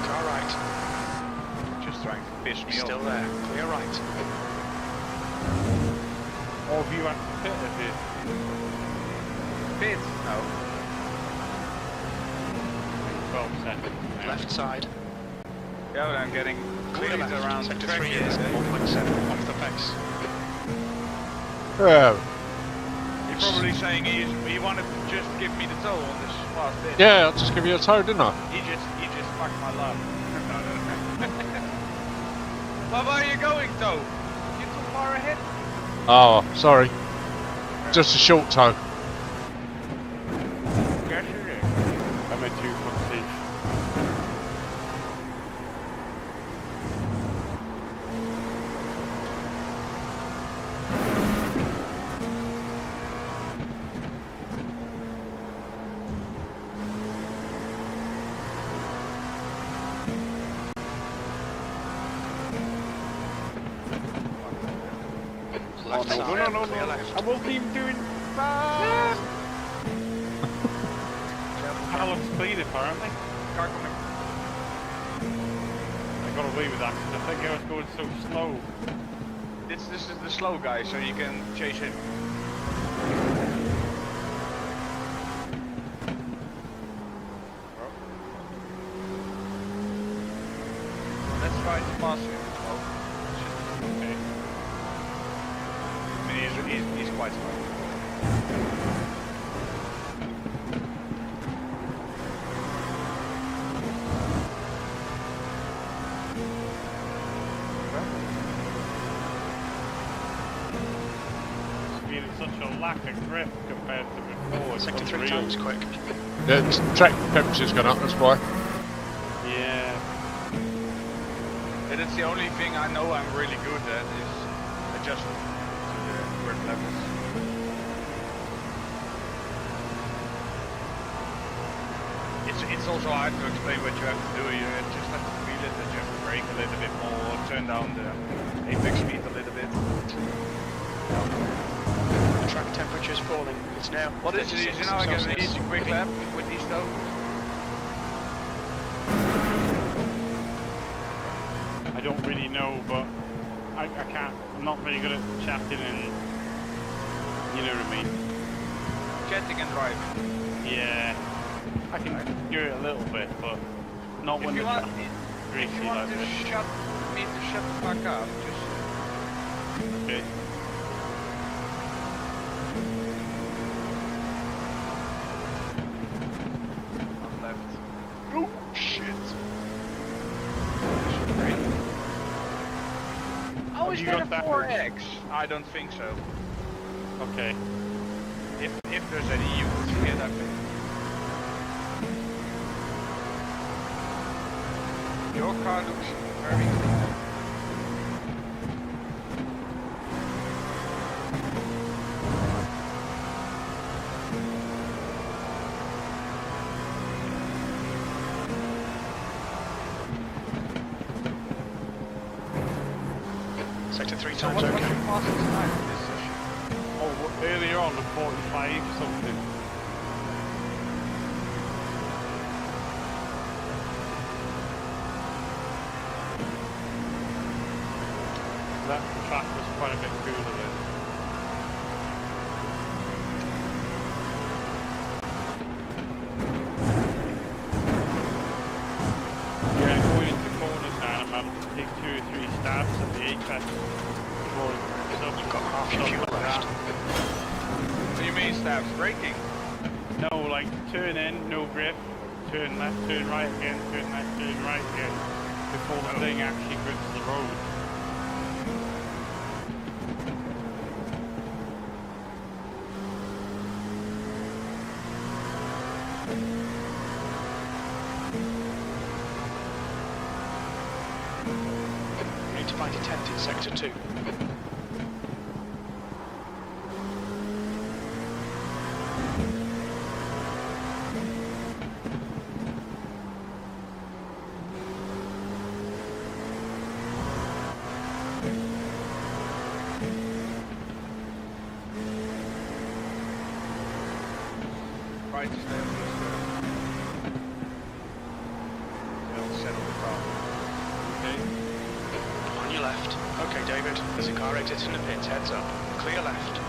Car right. Just trying to piss me Still off. there. Clear right. Or have you had to pit a bit? Pit? No. 12 seconds now. Left side. Yeah, but I'm getting Clear bullied left. around Sector the track 3 here is today. 1.7 off the pace. Yeah, You're probably saying he wanted to just give me the toe on this last bit. yeah, I'll just give you a toe, didn't I? He just fucked my love. No. Well, where are you going, Toe? You're too far ahead. Oh, sorry. Just a short toe. Yes, it is. I'm a 2.6. Left no, side. no, Clear left. I wasn't even doing that. Alex clean apparently. Car coming. I got away with that because I think I was going so slow. This is the slow guy, so you can chase him. Let's try to pass him. Oh, Okay. I mean, he's quite slow. It's been such a lack of grip compared to before. It's Sector 3 unreal. times quick. The track temperature's gone up, that's why. Yeah. And it's the only thing I know I'm really good at is adjusting to the grip levels. It's also hard to explain what you have to do. You just have to feel it, that you have to brake a little bit more, turn down the apex speed a little bit. The track temperature is falling. It's now. What is it? Is it now I get an easy quick lap with these though? I don't really know, but I can't. I'm not very good at chatting and you know what I mean. Chatting and driving. Yeah. I can do it a little bit, but not If when you the want, chat's if greasy you want like to this. shut me to shut the fuck up, just Okay. on left. Oh shit! Great. Oh, Have is you that a got that? 4X? I don't think so. Okay. If there's any, you could see it, I think. Your car looks very clean. Sector 3 So times what was okay. your fastest time in this session? Oh, earlier on, the 45 something. That track was quite a bit cooler then. Yeah, going into corners now, I'm having to take 2 or 3 stabs at the apex before it goes up. You've got half your fuel left. What do you mean stabs? Braking? No, like turn in, no grip, turn left, turn right again, turn left, turn right again, before the thing actually grips the road. We need to find a tent in Sector 2. Okay, David, there's a car exiting the pits, heads up. Clear left.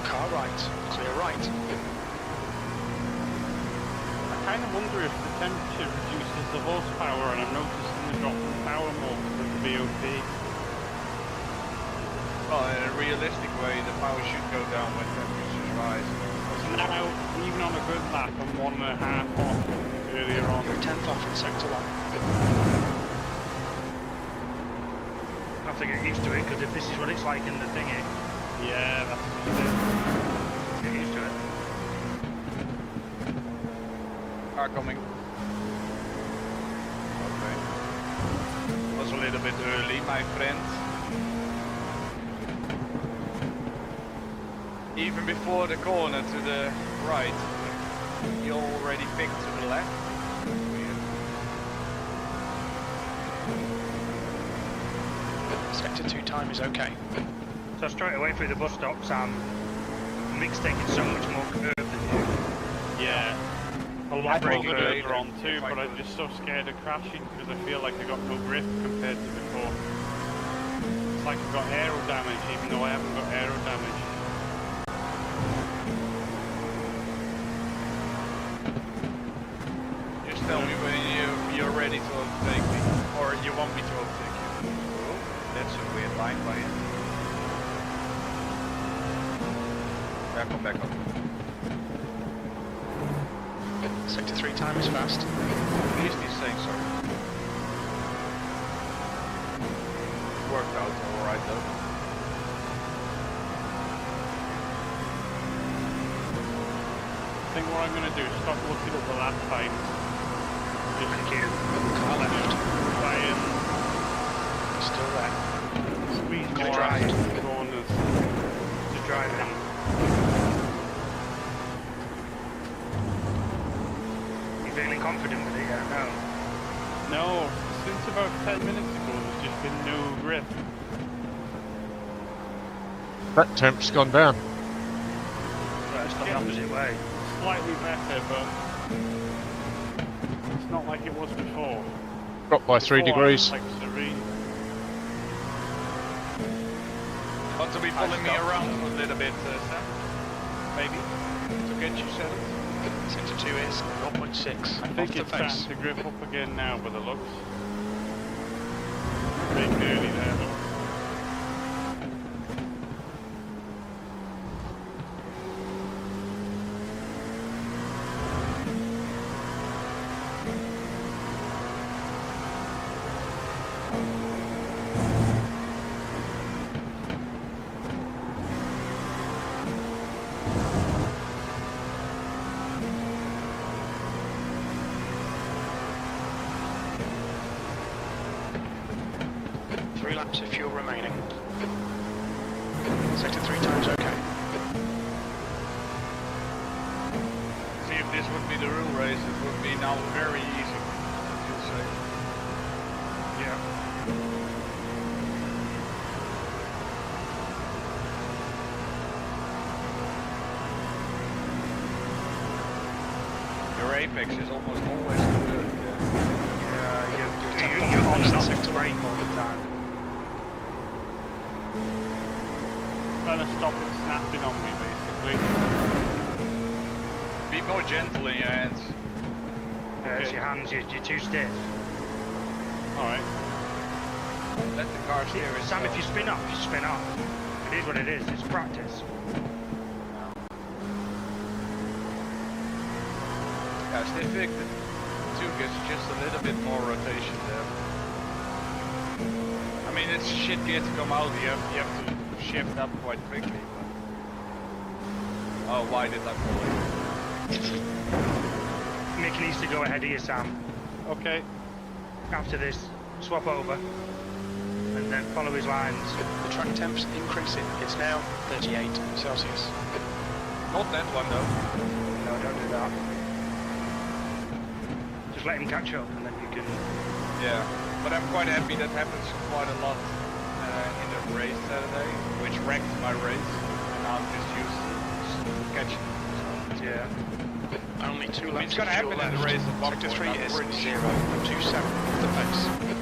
Car right, clear right. I kind of wonder if the temperature reduces the horsepower, and I'm noticing the drop in power more with the BOP. Well, in a realistic way, the power should go down when temperatures rise. Now, even on a good lap, I'm 1.5 off earlier on. You're 10th off in sector 1. I have to get used to it, because if this is what it's like in the thingy, Yeah, that's just it. get used to it. Car coming. Okay. Was a little bit early, my friend. Even before the corner to the right, you already picked to the left. Weird. Sector 2 time is okay. So straight away through the bus stop, Sam, Mick's taking so much more curve than you. Yeah. A I lot more was curve. earlier on too, but I'm just so scared of crashing because I feel like I got no grip compared to before. It's like I've got aero damage even though I haven't got aero damage. Just tell me when you're ready to overtake me, or you want me to overtake you. Oh, that's a weird line by you. Back up. Sector 3 time is fast. At least he's saying sorry. Worked out alright though. I think what I'm going to do is stop looking at the lap time. Just Thank you. Car left. try and Still there. squeeze Gonna more drive. out of the corners. Just drive in. You feeling confident with it yet? No. No, since about 10 minutes ago there's just been no grip. That temp's gone down. Right, it's gone the opposite way. Slightly better, but it's not like it was before. Dropped by 3 Before, degrees. I was, like serene. Want to be pulling me around a little bit, Sam? Maybe? To get you settled? Sector 2 is 0.6. I think off the it's face. starting to grip up again now by the looks. Big nearly there though. Laps of fuel remaining. Sector 3 times okay. See, if this would be the real race, it would be now very easy. You'd say. Yeah. Your apex is almost always good. You're on and off the brake all the time. Trying to stop it snapping on me basically. Be more gentle in your hands. It's Okay. your hands, you're too stiff. Alright. Let the car steer itself. Sam, if you spin off, you spin off. It is what it is, it's practice. Yeah, stiff it. The 2 gets just a little bit more rotation there. I mean, it's shit gear to come out. You have to shift up quite quickly. But... Oh, why did I pull it? Mick needs to go ahead of you, Sam. Okay. After this, swap over, and then follow his lines. The track temp's increasing. It's now 38 Celsius. Not that one though. No, don't do that. Just let him catch up, and then you can... Yeah, but I'm quite happy that happens quite a lot in the race Saturday, which wrecked my race, and now I'm just used to catching. Yeah. Only 2 I mean, laps it's going to of happen fuel in the left. race at one Sector point. 3 I'm is pretty sure. 0.27 of the pace.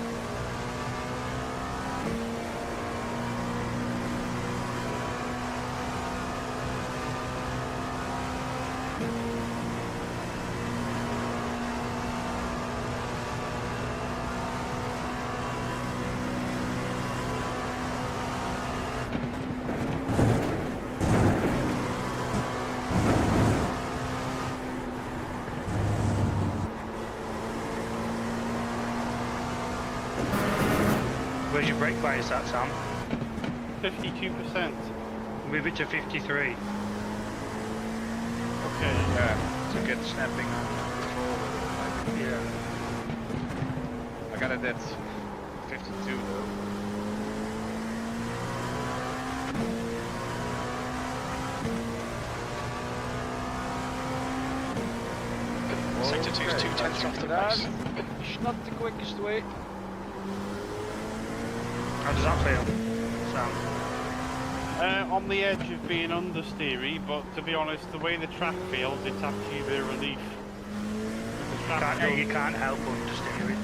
Where's your brake bias at, Sam? 52%. Move it to 53. Okay. Yeah, to get snapping on control with it. Yeah. I got it at 52 though. Sector 2 is 2/10 off the pace. It's not the quickest way. How does that feel, Sam? On the edge of being understeery, but to be honest, the way the track feels, it's actually a bit of relief. The track You goes- can't help understeer it.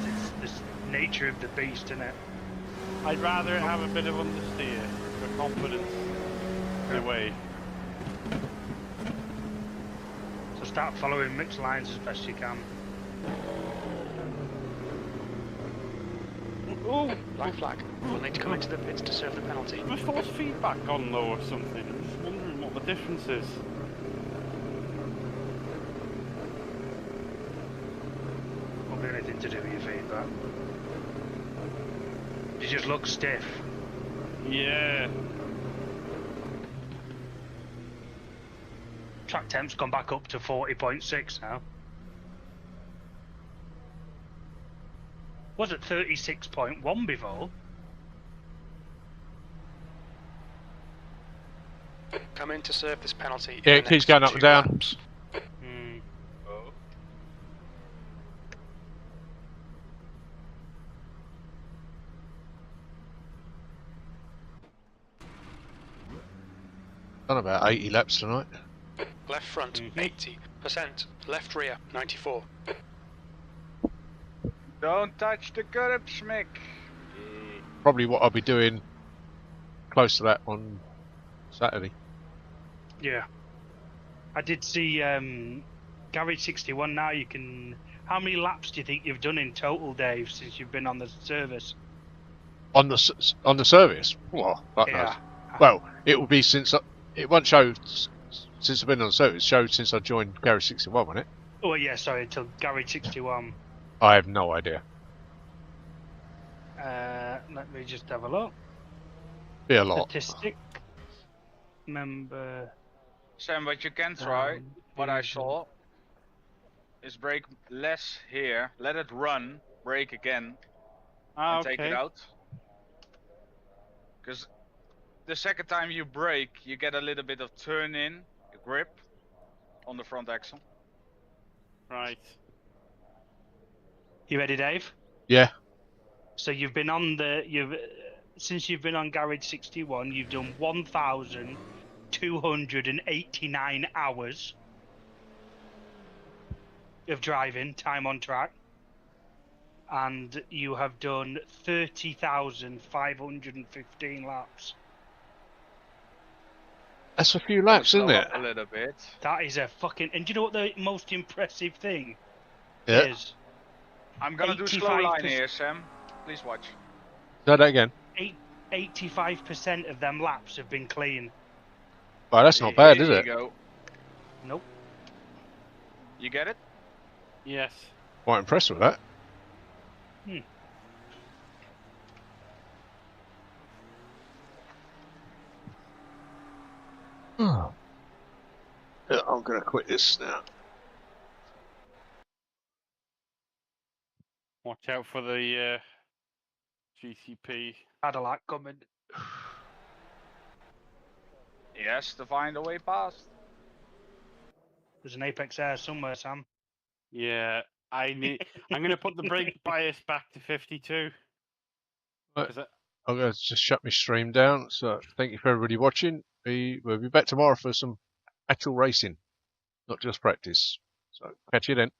It's the nature of the beast, isn't it? I'd rather have a bit of understeer for confidence in a way. So start following mixed lines as best you can. Oh, Black flag. We'll need to come into the pits to serve the penalty. was force feedback on though or something? I'm just wondering what the difference is. Won't be anything to do with your feedback. You just look stiff. Yeah. Track temp's gone back up to 40.6 now. Was it 36.1 before? Come in to serve this penalty. Yeah, in it the keeps next going up 2 and down. laps. Hmm. Done about 80 laps tonight. Left front, 80%. Left rear, 94. Don't touch the curbs, Mick. Probably what I'll be doing close to that on Saturday. Yeah. I did see Garage 61 now you can... How many laps do you think you've done in total, Dave, since you've been on the service? On the service? Well, fuck knows. Yeah. Well, it will be since it won't show since I've been on the service. It showed since I joined Garage 61, won't it? Oh, yeah, sorry, until Garage 61. I have no idea. Let me just have a look. Be a lot. Statistic. Member... Sam, what you can try, what I saw, is brake less here, let it run, brake again, Ah, and take it out. Because the second time you brake, you get a little bit of turn in, grip, on the front axle. Right. You ready, Dave? Yeah. So you've been on since you've been on Garage 61, you've done 1,289 hours of driving, time on track. And you have done 30,515 laps. That's a few laps, isn't Slow it? up a little bit. That is a fucking... And do you know what the most impressive thing Yeah. is? I'm gonna do slow line here, Sam. Please watch. Say that again. 85% of them laps have been clean. Well, that's not bad, is Here it? you go. Nope. You get it? Yes. Quite impressed with that. Yeah, I'm gonna quit this now. Watch out for the GTP. Cadillac coming. Yes, to find a way past. There's an Apex Air somewhere, Sam. Yeah, I'm going to put the brake bias back to 52. Right. 'Cause I'm going to just shut my stream down. So thank you for everybody watching. We'll be back tomorrow for some actual racing. not just practice. So catch you then.